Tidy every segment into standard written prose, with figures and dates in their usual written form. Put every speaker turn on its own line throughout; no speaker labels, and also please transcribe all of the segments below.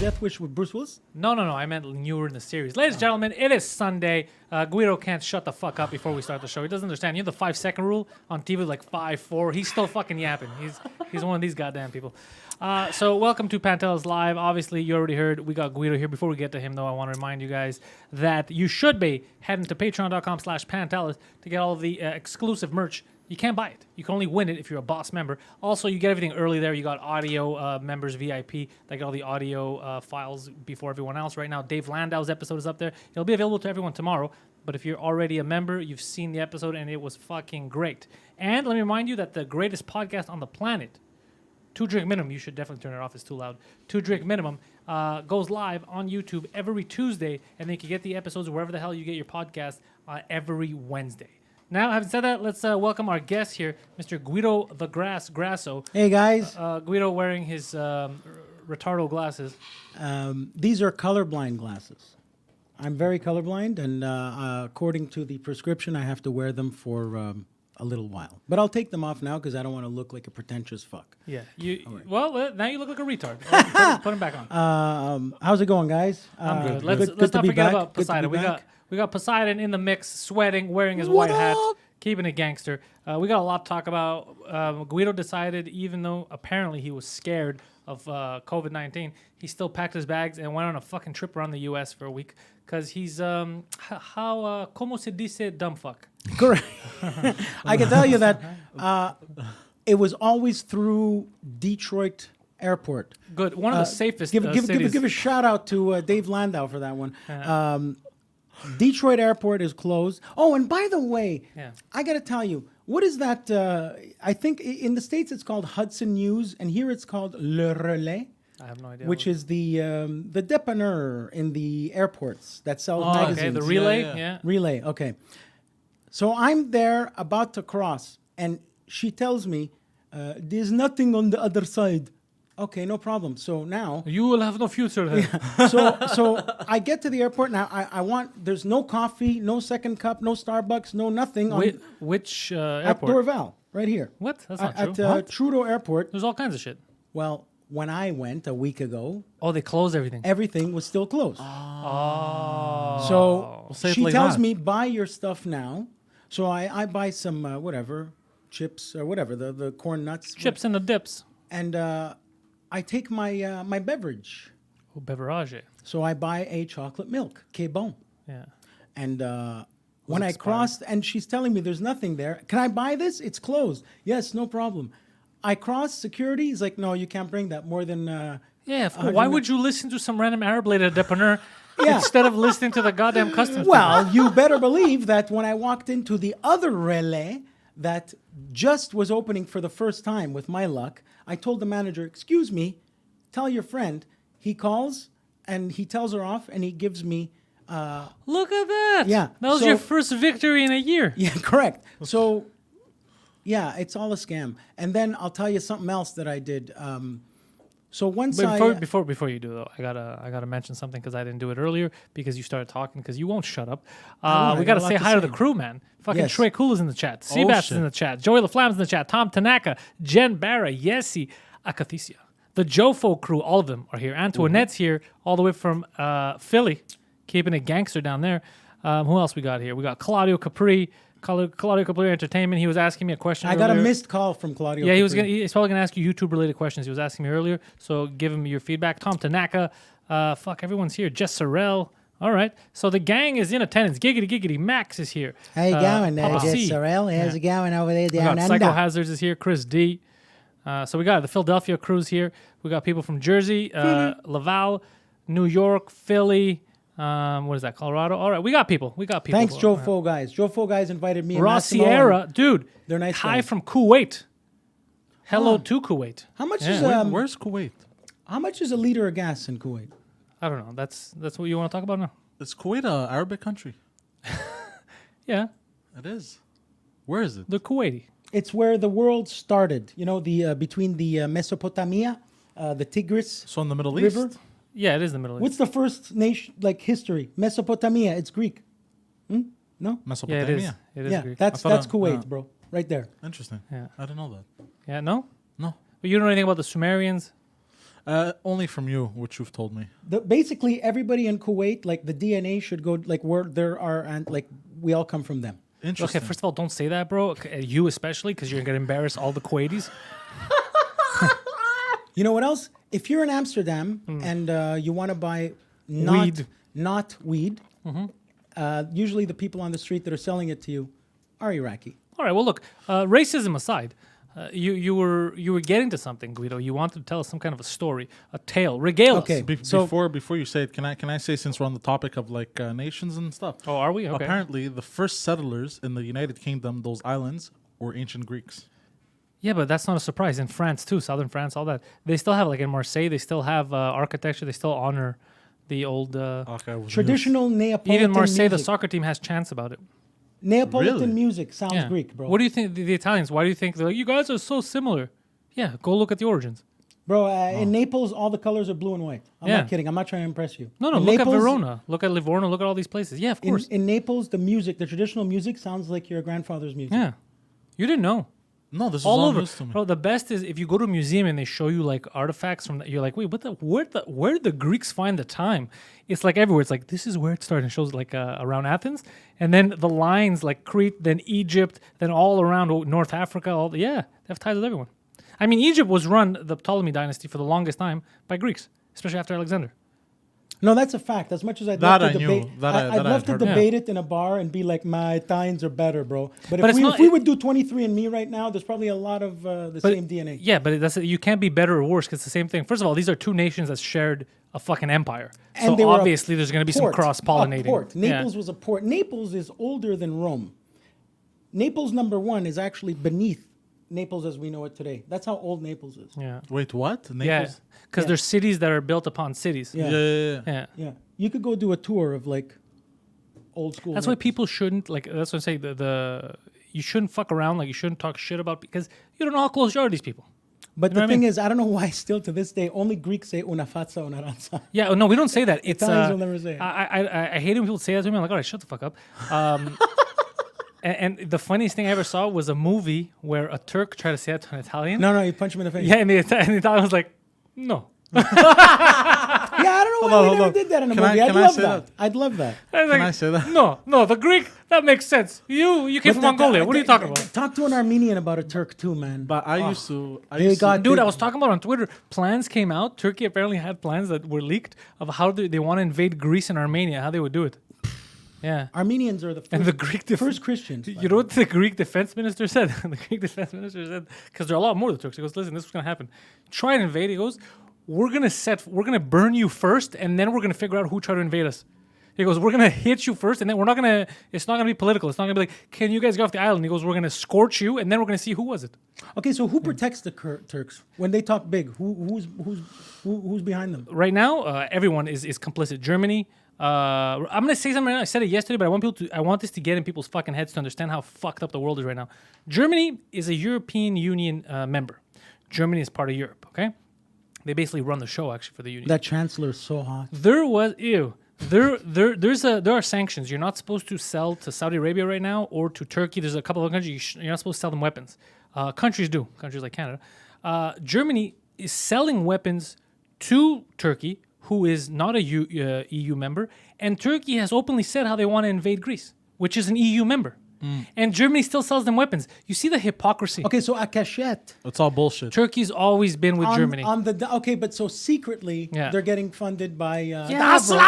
Death Wish with Bruce Willis?
No. I meant newer in the series. Ladies and gentlemen, it is Sunday. Guido can't shut the fuck up before we start the show. He doesn't understand. You know the 5-second rule on TV, like 5-4. He's still fucking yapping. He's one of these goddamn people. So welcome to Pantelis Live. Obviously, you already heard we got Guido here. Before we get to him, though, I want to remind you guys that you should be heading to patreon.com/Pantelis to get all of the exclusive merch. You can't buy it. You can only win it if you're a boss member. Also, you get everything early there. You got audio members, VIP. They get all the audio files before everyone else. Right now, Dave Landau's episode is up there. It'll be available to everyone tomorrow. But if you're already a member, you've seen the episode, and it was fucking great. And let me remind you that the greatest podcast on the planet, 2 Drink Minimum, you should definitely turn it off, it's too loud. 2 Drink Minimum goes live on YouTube every Tuesday, and then you can get the episodes wherever the hell you get your podcast every Wednesday. Now, having said that, let's welcome our guest here, Mr. Guido the Grasso.
Hey, guys.
Guido wearing his retardo glasses.
These are colorblind glasses. I'm very colorblind, and according to the prescription, I have to wear them for a little while. But I'll take them off now because I don't want to look like a pretentious fuck.
Yeah. Well, now you look like a retard. Put them back on.
How's it going, guys?
I'm good. Let's not forget about Poseidon. We got Poseidon in the mix, sweating, wearing his white hat, keeping it gangster. We got a lot to talk about. Guido decided, even though apparently he was scared of COVID-19, he still packed his bags and went on a fucking trip around the U.S. for a week because he's, como se dice, dumb fuck.
Correct. I can tell you that it was always through Detroit Airport.
Good. One of the safest
cities. Give a shout out to Dave Landau for that one. Detroit Airport is closed. Oh, and by the way, I got to tell you, what is that? I think in the States it's called Hudson News, and here it's called Le Relais.
I have no idea.
Which is the dépanneur in the airports that sells magazines.
Okay, the Relay, yeah.
Relay, okay. So I'm there about to cross, and she tells me, there's nothing on the other side. Okay, no problem. So now...
You will have no future here.
Yeah. So I get to the airport. Now, I want... There's no coffee, no second cup, no Starbucks, no nothing.
Which airport?
At Dorval, right here.
What? That's not true.
At Trudeau Airport.
There's all kinds of shit.
Well, when I went a week ago...
Oh, they closed everything.
Everything was still closed.
Oh.
So she tells me, buy your stuff now. So I buy some, whatever, chips or whatever, the corn nuts.
Chips and the dips.
And I take my my beverage.
Oh, beverage.
So I buy a chocolate milk, que bon.
Yeah.
And when I crossed, and she's telling me there's nothing there. Can I buy this? It's closed. Yes, no problem. I cross security. He's like, no, you can't bring that more than...
yeah, why would you listen to some random Arab lady at a dépanneur instead of listening to the goddamn customs?
Well, you better believe that when I walked into the other relais that just was opening for the first time with my luck, I told the manager, excuse me, tell your friend. He calls and he tells her off and he gives me...
Look at that.
Yeah.
That was your first victory in a year.
Yeah, correct. So, yeah, it's all a scam. And then I'll tell you something else that I did. So once
before you do though, I gotta mention something because I didn't do it earlier because you started talking because you won't shut up. We gotta say hi to the crew, man. Fucking Trey Cool is in the chat. Seabass is in the chat. Joey LaFlamme's in the chat. Tom Tanaka, Jen Barra, Yessi, Akathisia. The Jofo crew, all of them are here. Antoinette's here, all the way from Philly, keeping it gangster down there. Who else we got here? We got Claudio Capri. Claudio Capri Entertainment. He was asking me a question.
I got a missed call from Claudio.
Yeah, he's probably gonna ask you YouTube-related questions. He was asking me earlier, so give him your feedback. Tom Tanaka, everyone's here. Jess Sorrell. All right, so the gang is in attendance. Giggity. Max is here.
How you going, Jess Sorrell? How's it going over there down under?
Psycho Hazards is here. Chris D. So we got the Philadelphia crews here. We got people from Jersey, Laval, New York, Philly. What is that? Colorado. All right, we got people.
Thanks, Joe Fo guys. Joe Fo guys invited me.
Ross Sierra, dude.
They're nice.
Hi from Kuwait. Hello to Kuwait.
How much is
where's Kuwait?
How much is a liter of gas in Kuwait?
I don't know. That's what you want to talk about now.
Is Kuwait an Arabic country?
Yeah,
it is. Where is it?
The Kuwaiti.
It's where the world started. You know, the between the Mesopotamia, the Tigris.
So in the Middle
River.
East.
Yeah, it is the Middle East.
What's the first nation, like history? Mesopotamia, it's Greek. No?
Mesopotamia.
Yeah, it is Greek.
That's Kuwait, bro. Right there.
Interesting.
Yeah.
I didn't know that.
Yeah, no?
No.
But you don't know anything about the Sumerians?
Only from you, which you've told me.
Basically, everybody in Kuwait, like the DNA should go like where there are, and like we all come from them.
Interesting.
Okay, first of all, don't say that, bro. You especially, because you're gonna embarrass all the Kuwaitis.
You know what else? If you're in Amsterdam and you want to buy not weed, usually the people on the street that are selling it to you are Iraqi.
All right. Well, look. Racism aside, you were getting to something, Guido. You wanted to tell us some kind of a story, a tale, regale us.
Okay.
Before you say it, can I say, since we're on the topic of like nations and stuff?
Oh, are we? Okay.
Apparently, the first settlers in the United Kingdom, those islands, were ancient Greeks.
Yeah, but that's not a surprise. In France too, southern France, all that. They still have, like in Marseille, they still have architecture. They still honor the old
Traditional Neapolitan
Even Marseille, the
music.
soccer team has chants about it.
Neapolitan
Really?
music sounds
Yeah.
Greek, bro.
What do you think the Italians? Why do you think they're like, you guys are so similar? Yeah, go look at the origins.
Bro, in Naples, all the colors are blue and white. I'm
Yeah.
not kidding. I'm not trying to impress you.
No,
In
look
Naples,
at Verona, look at Livorno, look at all these places. Yeah, of course.
In Naples, the music, the traditional music sounds like your grandfather's music.
Yeah, you didn't know.
No, this is
All
all
over,
news to me.
bro. The best is if you go to a museum and they show you like artifacts from. You're like, wait, where did the Greeks find the time? It's like everywhere. It's like this is where it started. And it shows like around Athens, and then the lines like Crete, then Egypt, then all around North Africa. They have ties with everyone. I mean, Egypt was run, the Ptolemy dynasty, for the longest time by Greeks, especially after Alexander.
No, that's a fact. As much as I'd
That
love to
I knew.
debate,
That I-
I'd
that I
love
had
to
heard of.
debate it in a bar and be like, my Italians are better, bro. But,
But it's not-
if we would do 23andMe right now, there's probably a lot of the same DNA.
Yeah, but you can't be better or worse because it's the same thing. First of all, these are two nations that shared a fucking empire.
And they
so
were a
obviously there's going to be some
port,
cross-pollinating.
a port.
Yeah.
Naples was a port. Naples is older than Rome. Naples #1 is actually beneath Naples as we know it today. That's how old Naples is.
Yeah.
Wait, what?
Yeah.
Naples?
Because
Yeah.
there's cities that are built upon cities.
Yeah.
Yeah.
Yeah.
Yeah. You could go do a tour of like old school.
That's why
Naples.
people shouldn't like. That's what I'm saying. You shouldn't fuck around. Like you shouldn't talk shit about because you don't know how close you are to these people.
But
You know
the
what I
thing
mean?
is, I don't know why still to this day only Greeks say una fazza, una razza.
Yeah. No, we don't say that. It's
Italians will never say it.
I hate it when people say that to me. I'm like, all right, shut the fuck up. And the funniest thing I ever saw was a movie where a Turk tried to say that to an Italian.
No, you punch him in the face.
Yeah, and the Italian was like, no.
Yeah, I don't know why we
hold
never
on.
did that in a
Can I-
movie. I'd
can I
love
say
that.
that?
I'd love that.
Can
I say that?
No, the Greek, that makes sense. You came from Mongolia. What are you talking about?
Talk to an Armenian about a Turk too, man.
But I
Oh.
used to.
They got-
Dude, I was talking about on Twitter. Plans came out. Turkey apparently had plans that were leaked of how they want to invade Greece and Armenia, how they would do it. Yeah.
Armenians are the first,
And the Greek
first Christians.
You know what the Greek defense minister said? The Greek defense minister said, because there are a lot more of the Turks. He goes, listen, this is what's going to happen. Try and invade. He goes, we're going to burn you first, and then we're going to figure out who tried to invade us. He goes, we're going to hit you first, and then it's not going to be political. It's not going to be like, can you guys get off the island? He goes, we're going to scorch you, and then we're going to see who was it.
Okay, so who protects the Turks when they talk big? Who's behind them?
Right now, everyone is complicit. Germany. I'm gonna say something right now. I said it yesterday, but I want this to get in people's fucking heads to understand how fucked up the world is right now. Germany is a European Union member. Germany is part of Europe. Okay, they basically run the show actually for the Union.
That chancellor is so hot.
There are sanctions. You're not supposed to sell to Saudi Arabia right now or to Turkey. There's a couple of countries you're not supposed to sell them weapons. Countries do. Countries like Canada. Germany is selling weapons to Turkey, who is not a EU member, and Turkey has openly said how they want to invade Greece, which is an EU member. And Germany still sells them weapons. You see the hypocrisy.
Okay, so a cachette.
It's all bullshit.
Turkey's always been with Germany.
Okay, but so secretly
Yeah.
they're getting funded by.
Yeah, bro.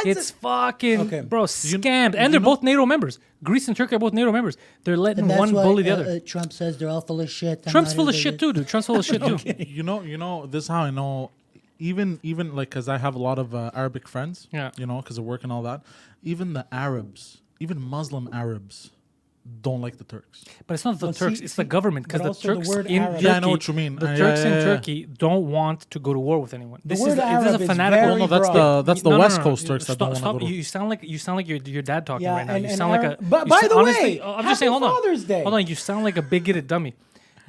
It's fucking,
Okay.
bro, scammed. And they're both NATO members. Greece and Turkey are both NATO members. They're letting
And that's
one
why
bully the other.
Trump says they're all full of shit. I'm
Trump's
not
full of
invaded.
shit too, dude. Trump's full of shit too.
You know, this is how I know. Even like, because I have a lot of Arabic friends.
Yeah.
You know, because of work and all that. Even the Arabs, even Muslim Arabs, don't like the Turks.
But it's not the
Well,
Turks,
see-
it's the government. Because
but
the
also the
Turks
word
in
Arab-
Turkey,
Yeah, I know what you mean.
the
Yeah,
Turks in
yeah.
Turkey don't want to go to war with anyone. This
word
is
Arab
a
is
fanatical.
very
No, that's
broad.
the
No,
West Coasters that
Stop,
don't want to go.
You sound like your dad talking
Yeah,
right now.
and-
You
and
sound like
Arab-
a.
But
you
by
sa-
the
honestly,
way,
I'm just
happy
saying. Hold on.
Father's Day.
Hold on. You sound like a bigoted dummy.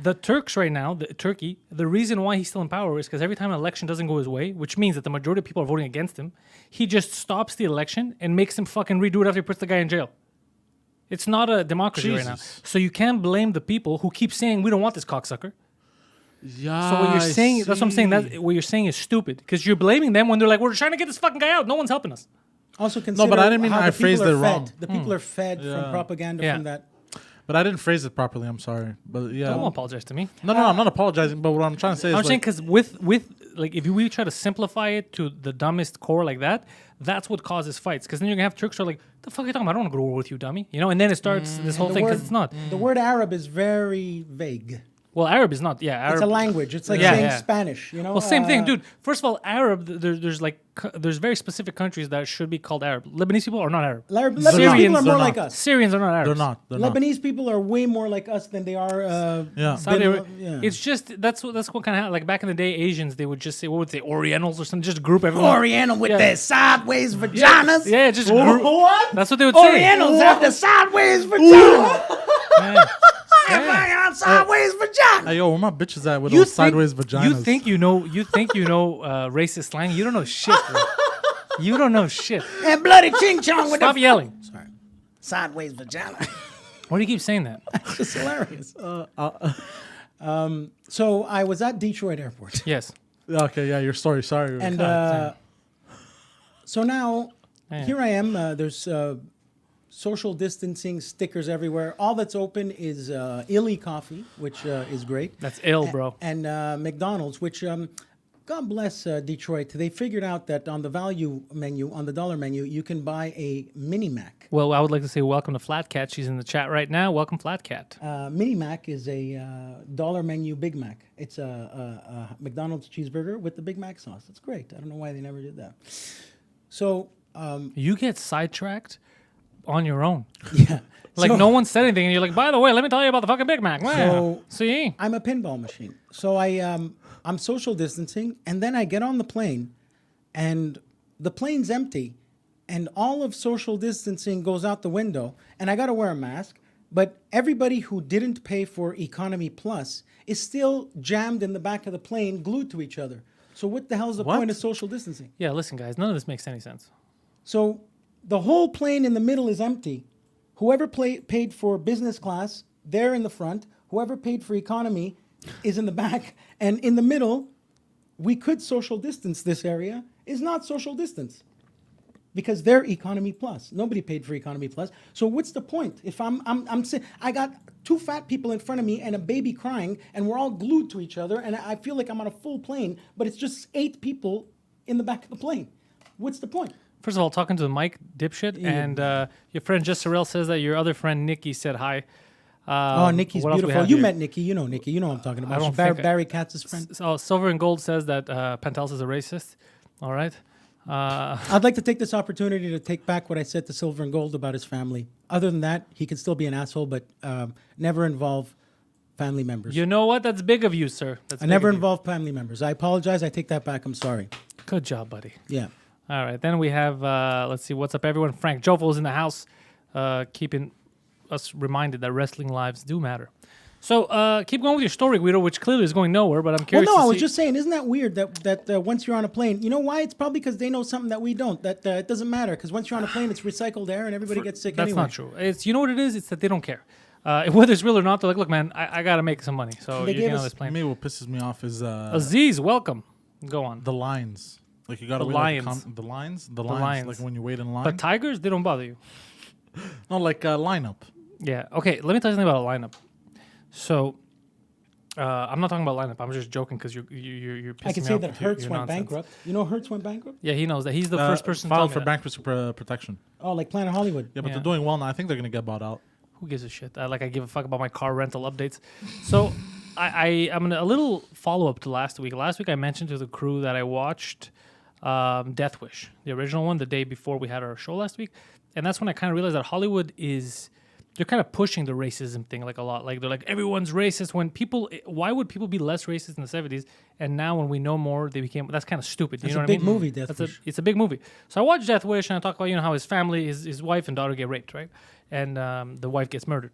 The Turks right now, Turkey, the reason why he's still in power is because every time an election doesn't go his way, which means that the majority of people are voting against him, he just stops the election and makes him fucking redo it after he puts the guy in jail. It's not a democracy right now.
Jesus.
So you can't blame the people who keep saying we don't want this cocksucker.
Yeah.
So what you're saying, that's what I'm saying.
see.
What you're saying is stupid because you're blaming them when they're like, we're trying to get this fucking guy out. No one's helping us.
Also consider
but I didn't mean
how
I
the people
phrased
are
it
fed.
wrong.
The people are fed
Yeah.
from propaganda
Yeah.
from that.
But I didn't phrase it properly. I'm sorry. But yeah.
Don't apologize to me.
No, I'm not apologizing. But what I'm trying to say is
I'm saying
like,
because with like if we try to simplify it to the dumbest core like that, that's what causes fights. Because then you're gonna have Turks who are like, "The fuck are you talking about? I don't want to go to war with you, dummy." You know, and then it starts this whole
The
thing because
word-
it's not.
The word Arab is very vague.
Well, Arab is not. Yeah, Arab.
It's a language. It's like
Yeah,
saying
yeah.
Spanish. You know.
Well, same thing, dude. First of all, Arab. There's like there's very specific countries that should be called Arab. Lebanese people are not Arab.
Lebanese people
Syrians,
are more
they're
like
not.
us.
Syrians are not Arabs.
they're not. They're not.
Lebanese people are way more like us than they are.
Yeah.
Saudi Arabia-
yeah.
It's just that's what kind of like back in the day Asians they would just say what would they Orientals or something just group everyone.
Oriental with
Yeah.
their sideways vaginas.
Yeah, just group.
What?
That's what they would say.
Orientals have the sideways vagina.
Yeah.
I got sideways vagina.
Hey, yo, where my bitches at with
You
those
think-
sideways vaginas?
You think you know racist slang? You don't know shit, bro. You don't know shit.
And bloody ching chong with
Stop
the
yelling.
Sorry. Sideways vagina.
Why do you keep saying that?
It's hilarious. So I was at Detroit Airport,
Yes.
Okay, yeah, your story. Sorry.
and so now
Yeah.
here I am. There's social distancing stickers everywhere. All that's open is Illy Coffee, which is great.
That's ill, bro.
And McDonald's, which God bless Detroit. They figured out that on the value menu, on the dollar menu, you can buy a Mini Mac.
Well, I would like to say welcome to Flat Cat. She's in the chat right now. Welcome, Flat Cat.
Mini Mac is a dollar menu Big Mac. It's a McDonald's cheeseburger with the Big Mac sauce. It's great. I don't know why they never did that. So,
You get sidetracked on your own.
yeah.
Like
So-
no one said anything, and you're like, by the way, let me tell you about the fucking Big Mac.
So-
See?
I'm a pinball machine. So I'm social distancing, and then I get on the plane, and the plane's empty, and all of social distancing goes out the window, and I got to wear a mask. But everybody who didn't pay for Economy Plus is still jammed in the back of the plane, glued to each other. So what the hell is the
What?
point of social distancing?
Yeah, listen, guys, none of this makes any sense.
So the whole plane in the middle is empty. Whoever paid for business class, they're in the front. Whoever paid for economy is in the back. And in the middle, we could social distance this area, is not social distance. Because they're economy plus. Nobody paid for economy plus. So what's the point? If I got two fat people in front of me and a baby crying, and we're all glued to each other, and I feel like I'm on a full plane, but it's just 8 people in the back of the plane. What's the point?
First of all, talking to the mic, dipshit, and your friend Just Sorrell says that your other friend Nikki said hi.
Oh, Nikki's
what else we
beautiful.
have
You
here?
met Nikki. You know Nikki. You know what I'm talking about.
I don't
She's Barry,
think
Barry Katz's friend.
So Silver and Gold says that Pantelis is a racist. All right.
I'd like to take this opportunity to take back what I said to Silver and Gold about his family. Other than that, he can still be an asshole, but never involve family members.
You know what? That's big of you, sir. That's
I
big
never
of you.
involve family members. I apologize. I take that back. I'm sorry.
Good job, buddy.
Yeah.
All right. Then we have, let's see, what's up, everyone? Frank Jovo's in the house, keeping us reminded that wrestling lives do matter. So keep going with your story, Guido, which clearly is going nowhere, but I'm
Well,
curious
no,
to
I was
see-
just saying, isn't that weird that once you're on a plane, you know why? It's probably because they know something that we don't. That it doesn't matter because once you're on a plane, it's recycled air and everybody gets sick
That's
anyway.
not true. It's you know what it is? It's that they don't care. Whether it's real or not, they're like, look, man, I got to make some money. So
They
you
gave
get on
us-
this plane.
Me, what pisses me off is
Aziz, welcome. Go on.
the lines. Like you gotta
The
wait like
lions.
the lines.
lions.
Like when you wait in line.
But tigers, they don't bother you.
No, like lineup.
Yeah. Okay. Let me tell you something about a lineup. So, I'm not talking about lineup. I'm just joking because you're pissing
I can
me
say
off
that
with your
Hertz went
nonsense.
bankrupt. You know Hertz went bankrupt?
Yeah, he knows that. He's the first person to tell
filed
me
for
that.
bankruptcy protection.
Oh, like Planet Hollywood.
Yeah, but
Yeah.
they're doing well now. I think they're gonna get bought out.
Who gives a shit? I give a fuck about my car rental updates. So, I'm a little follow up to last week. Last week I mentioned to the crew that I watched Death Wish, the original one, the day before we had our show last week, and that's when I kind of realized that Hollywood they're kind of pushing the racism thing like a lot. Like they're like everyone's racist. Why would people be less racist in the 70s? And now when we know more, that's kind of stupid. You
It's
know
a
what
big
I mean?
movie, Death Wish.
It's a big movie. So I watched Death Wish and I talk about how his family, his wife and daughter get raped, right? And the wife gets murdered,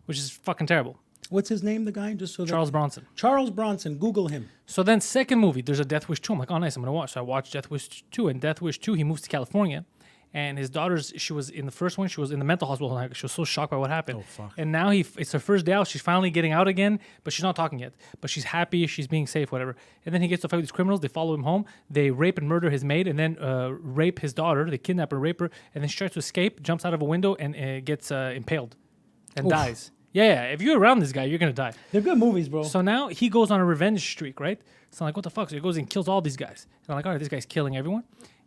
which is fucking terrible.
What's his name, the guy? Just so that
Charles Bronson.
Charles Bronson. Google him.
So then second movie, there's a Death Wish 2. I'm like, oh, nice, I'm going to watch. So I watched Death Wish 2. And Death Wish 2, he moves to California. and his daughter's. She was in the first one. She was in the mental hospital. Like, she was so shocked by what happened.
Oh, fuck.
And now it's her first day out. She's finally getting out again, but she's not talking yet. But she's happy. She's being safe, whatever. And then he gets to fight with these criminals. They follow him home. They rape and murder his maid, and then rape his daughter. They kidnap her, rape her, and then she tries to escape, jumps out of a window, and gets impaled and dies. Yeah. If you're around this guy, you're gonna die.
They're good movies, bro.
So now he goes on a revenge streak, right? So I'm like, what the fuck? So he goes and kills all these guys. And I'm like, all right, this guy's killing everyone.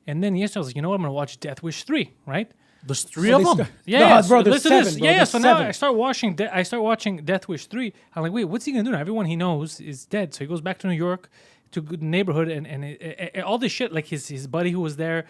And then yesterday I was like, you know what? I'm gonna watch Death Wish 3, right?
There's three of them.
No,
Yeah,
bro,
so
there's
listen to this.
seven, bro,
Yeah,
there's
so now
seven.
I start watching Death Wish 3. I'm like, wait, what's he gonna do now? Everyone he knows is dead. So he goes back to New York, to the neighborhood, and all this shit, like his buddy who was there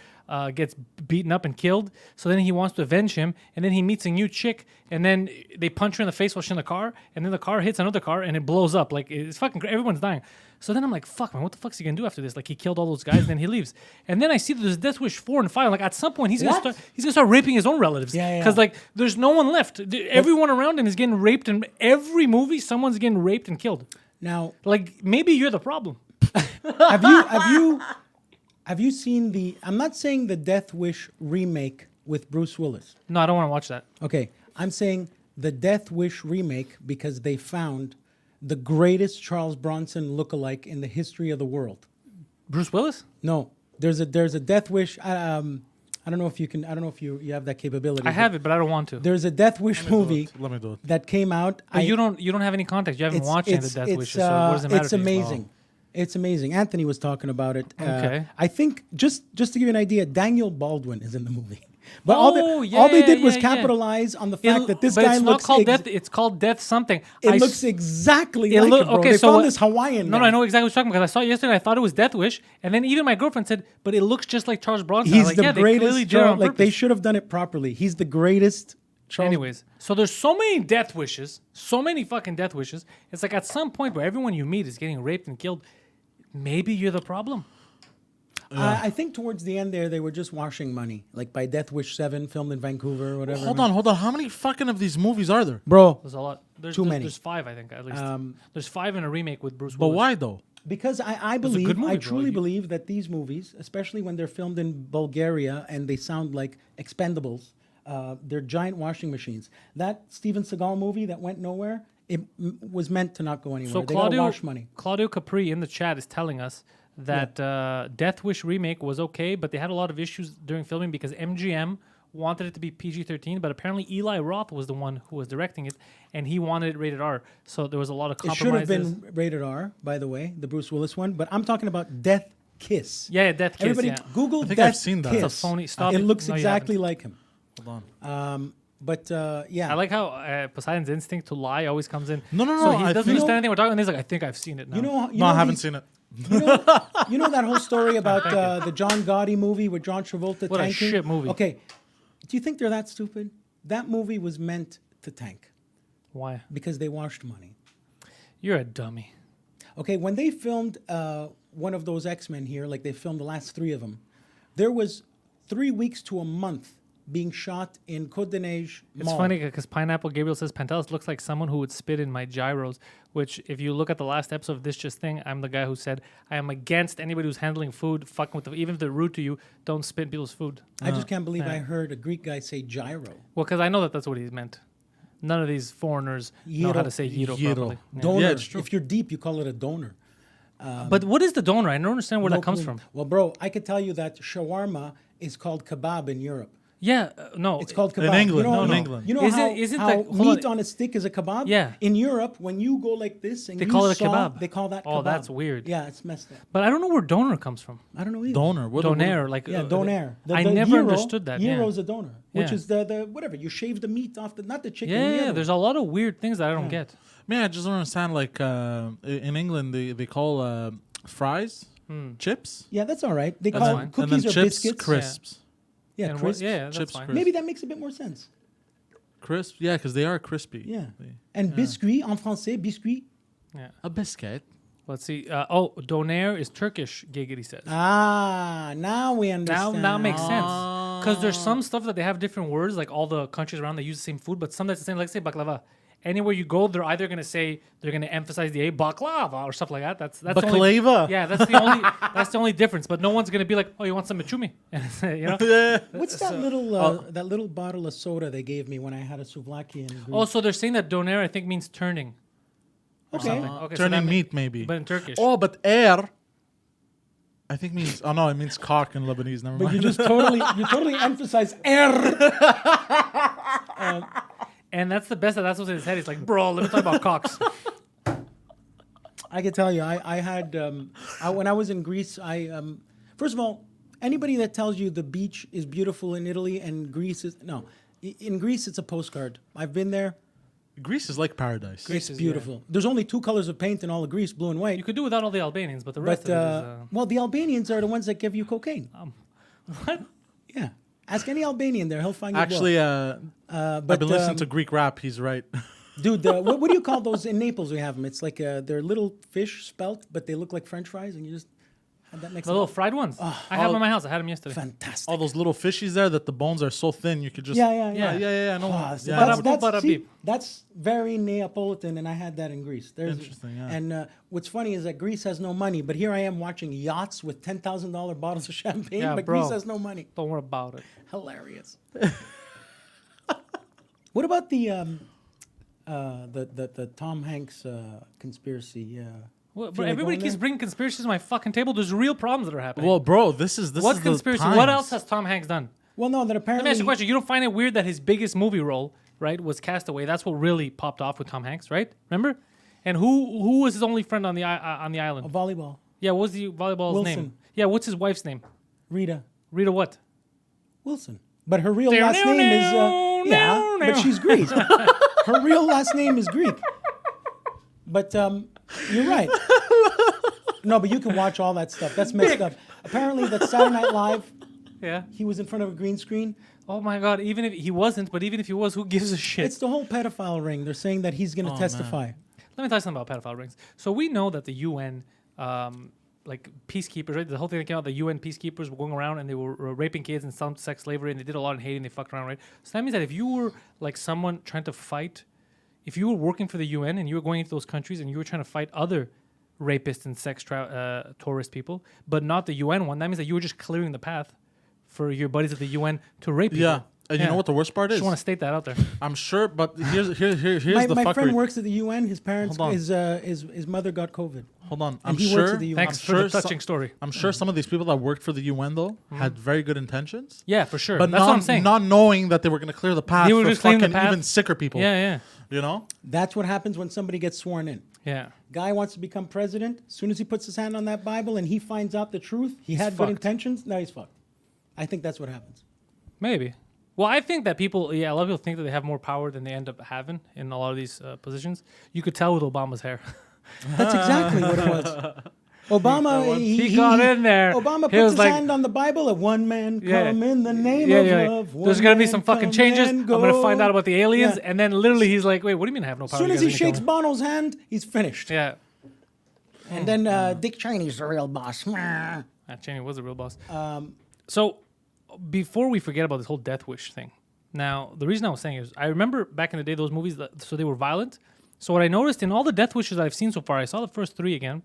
gets beaten up and killed. So then he wants to avenge him, and then he meets a new chick, and then they punch her in the face while she's in the car, and then the car hits another car, and it blows up. Like, it's fucking everyone's dying. So then I'm like, fuck, man, what the fuck's he gonna do after this? Like, he killed all those guys, and then he leaves. And then I see that there's Death Wish 4 and 5. Like, at some point, he's gonna start raping his own relatives.
Yeah.
Because like, there's no one left. Everyone around him is getting raped, and every movie, someone's getting raped and killed.
Now,
Like, maybe you're the problem.
have you seen the? I'm not saying the Death Wish remake with Bruce Willis.
No, I don't want to watch that.
Okay, I'm saying the Death Wish remake because they found the greatest Charles Bronson lookalike in the history of the world.
Bruce Willis?
No, there's a Death Wish. I don't know if you can. I don't know if you have that capability.
I have it, but I don't want to.
There's a Death Wish movie
Let me do it.
that came out.
But you don't have any context. You haven't watched any of the Death Wishes, so what does it matter
it's
to you?
amazing. It's amazing. Anthony was talking about it.
Okay.
I think just to give you an idea, Daniel Baldwin is in the movie. But
Oh,
all they did was
yeah.
capitalize on the fact that this
but
guy
it's not
looks
called Death. It's called Death something.
it looks exactly like it, bro.
Okay,
They
so
found
what-
this Hawaiian
No,
guy.
I know exactly what you're talking about because I saw it yesterday. I thought it was Death Wish, and then even my girlfriend said, "But it looks just like Charles Bronson." I was
He's
like,
the
yeah, they clearly
greatest.
did it
Joe,
on
like they
purpose.
should have done it properly. He's the greatest. Charles.
Anyways, so there's so many Death Wishes, so many fucking Death Wishes. It's like at some point where everyone you meet is getting raped and killed. Maybe you're the problem.
I think towards the end there, they were just washing money. Like by Death Wish 7, filmed in Vancouver or whatever.
Hold on. How many fucking of these movies are there?
Bro.
There's a lot.
Too many.
There's 5, I think, at least. There's 5 in a remake with Bruce
But
Willis.
why though?
Because I
a
believe,
good movie,
I
bro.
truly
You-
believe that these movies, especially when they're filmed in Bulgaria and they sound like Expendables, they're giant washing machines. That Steven Seagal movie that went nowhere, it was meant to not go anywhere.
So
They gotta wash money.
Claudio Capri in the chat is telling us that Death Wish remake was okay, but they had a lot of issues during filming because MGM wanted it to be PG-13, but apparently Eli Roth was the one who was directing it, and he wanted it rated R. So there was a lot of
It should have
compromises.
been rated R, by the way, the Bruce Willis one. But I'm talking about Death Kiss.
Yeah, Death Kiss.
Everybody
yeah.
Google
I think
Death
I've seen that.
Kiss.
It's
a phony- stop
It
it.
looks
No, you
exactly
haven't.
like him.
Hold on.
Yeah.
I like how Poseidon's instinct to lie always comes in.
No,
So he
I
doesn't
think-
understand anything we're talking, and he's like, I think I've seen it now.
you
No,
know
I haven't
these-
seen it.
You know that whole story about the John Gotti movie with John Travolta
What a
tanking?
shit movie.
Okay. Do you think they're that stupid? That movie was meant to tank
Why?
because they washed money.
You're a dummy.
Okay, when they filmed one of those X-Men here, like they filmed the last 3 of them, there was 3 weeks to a month being shot in Côte d'Ivoire
It's
Mall.
funny because Pineapple Gabriel says Pantelis looks like someone who would spit in my gyros. Which, if you look at the last episode of This Just Thing, I'm the guy who said I am against anybody who's handling food, fucking with even if they're rude to you, don't spit in people's food.
I just can't believe
yeah.
I heard a Greek guy say gyro.
Well, because I know that that's what he's meant. None of these foreigners know how
Gyro.
to say gyro
Gyro.
properly. Yeah.
Donor.
it's true.
If you're deep, you call it a donor.
But what is the donor? I don't understand where that comes
Locally-
from.
Well, bro, I could tell you that shawarma is called kebab in Europe.
Yeah, no.
It's called kebab.
England,
You know,
no, in England.
You know
Isn't
how
that- hold
meat
on.
on a stick is a kebab?
Yeah.
In Europe, when you go like this and
They
you
call it a
saw,
kebab.
They call that kebab.
Oh, that's weird.
Yeah, it's messed up.
But I don't know where donor comes from.
I don't know either.
Donor.
Donair, like
Yeah, donair.
I never understood that. Yeah.
Gyro's a donor, which
Yeah.
is the whatever. You shave the meat off the, not the chicken. the
Yeah,
other
there's
one.
a lot of weird things that I don't get.
Man, I just don't understand. Like in England, they call fries chips.
Yeah, that's all right. They
That's
call
fine.
And
cookies
then
or
chips,
biscuits.
crisps.
Yeah,
And
crisps.
yeah, that's
Chips,
fine.
crisps.
Maybe that makes a bit more sense.
Crisp, yeah, because they are crispy.
Yeah. And biscuit en français, biscuit.
A biscuit.
Let's see. Donair is Turkish, Giggity says.
Ah, now we understand.
Now makes sense. Because there's some stuff that they have different words, like all the countries around they use the same food, but some that's the same, like say baklava. anywhere you go, they're either gonna say they're gonna emphasize the A, baklava or stuff like that. That's the only,
Baklava.
yeah, that's the only difference. But no one's gonna be like, oh, you want some machumi? You know.
What's that little bottle of soda they gave me when I had a souvlaki in Greece?
Also, they're saying that doner I think means turning. Or
Okay.
something. Okay, so
Turning
that
meat, maybe.
but in Turkish.
Oh, but air, I think means. Oh no, it means cock in Lebanese. Never
But
mind.
you just totally emphasize air.
And that's the best. That's what's in his head. He's like, bro, let me talk about cocks.
I can tell you, I had when I was in Greece. First of all, anybody that tells you the beach is beautiful in Italy and Greece is no, in Greece it's a postcard. I've been there.
Greece is like paradise.
It's beautiful. There's only 2 colors of paint in all of Greece, blue and white.
You could do without all the Albanians, but the rest
But
of it is.
well, the Albanians are the ones that give you cocaine.
What?
Yeah, ask any Albanian there; he'll find you.
Actually,
but
I've been listening to Greek rap. He's right.
dude, what do you call those in Naples? We have them. It's like they're little fish spelt, but they look like French fries, and you just have that next.
The little fried ones. I have them in my house. I had them yesterday.
Fantastic.
All those little fishies there that the bones are so thin you could just.
Yeah.
Yeah. I know.
Ah, so
Yeah.
that's very Neapolitan, and I had that in Greece.
Interesting, yeah.
And what's funny is that Greece has no money, but here I am watching yachts with $10,000 bottles of champagne,
Yeah,
but
bro.
Greece has no money.
Don't worry about it.
Hilarious. What about the Tom Hanks conspiracy?
What,
Feel
bro,
like
everybody
going
keeps
there?
bringing conspiracies to my fucking table. There's real problems that are happening.
Well, bro, this is
What's
the
conspiracy?
times.
What else has Tom Hanks done?
Well, no, that
Let me
apparently.
ask you a question. You don't find it weird that his biggest movie role, right, was Castaway? That's what really popped off with Tom Hanks, right? Remember? And who was his only friend on the island?
Volleyball.
Yeah, what was the volleyball's name?
Wilson.
Yeah, what's his wife's name?
Rita
Rita what?
Wilson. But her real last name is. But she's Greek. Her real last name is Greek. But you're right. No, but you can watch all that stuff. That's messed up. Apparently, that Saturday Night Live,
Yeah.
he was in front of a green screen.
Oh my God! Even if he wasn't, but even if he was, who gives a shit?
It's the whole pedophile ring. They're saying that he's going to testify.
Let me tell you something about pedophile rings. So we know that the UN, like peacekeepers, right? The whole thing that came out, the UN peacekeepers were going around and they were raping kids and some sex slavery, and they did a lot in Haiti and they fucked around, right? So that means that if you were like someone trying to fight, if you were working for the UN and you were going into those countries and you were trying to fight other rapists and sex tourist people, but not the UN one, that means that you were just clearing the path for your buddies at the UN to rape people.
Yeah. And you know what the worst part is?
Just want to state that out there.
I'm sure, but here's the
My
fuckery.
friend works at the UN. His parents,
Hold on.
his mother got COVID.
Hold on.
And he works at the UN.
Thanks for the touching story.
I'm sure some of these people that worked for the UN though had very good intentions.
Yeah, for sure.
But
That's what I'm saying.
not knowing that they were going to clear the path
They were
for
just clearing the
fucking
path.
even sicker people.
Yeah.
You know?
That's what happens when somebody gets sworn in.
Yeah.
Guy wants to become president. As soon as he puts his hand on that Bible and he finds out the truth, he had good
fucked.
intentions. Now he's fucked. I think that's what happens.
Maybe. Well, I think that people, a lot of people think that they have more power than they end up having in a lot of these positions. You could tell with Obama's hair.
That's exactly what it was. Obama,
He got in there.
Obama
He
puts
was
his
like-
hand on the Bible. Of one man
Yeah.
come in the name
Yeah,
of
yeah.
love.
There's
one
gonna be
man
some fucking
come
changes.
and
I'm gonna find
go.
out about the aliens,
Yeah.
and then literally he's like, "Wait, what do you mean I have no power?"
As soon
You
as
guys
he
are gonna
shakes
kill
Bono's hand, he's finished.
me. Yeah,
And then Dick Cheney's the real boss.
Cheney was a real boss. So before we forget about this whole death wish thing, now the reason I was saying is I remember back in the day those movies, so they were violent. So what I noticed in all the death wishes I've seen so far, I saw the first 3 again.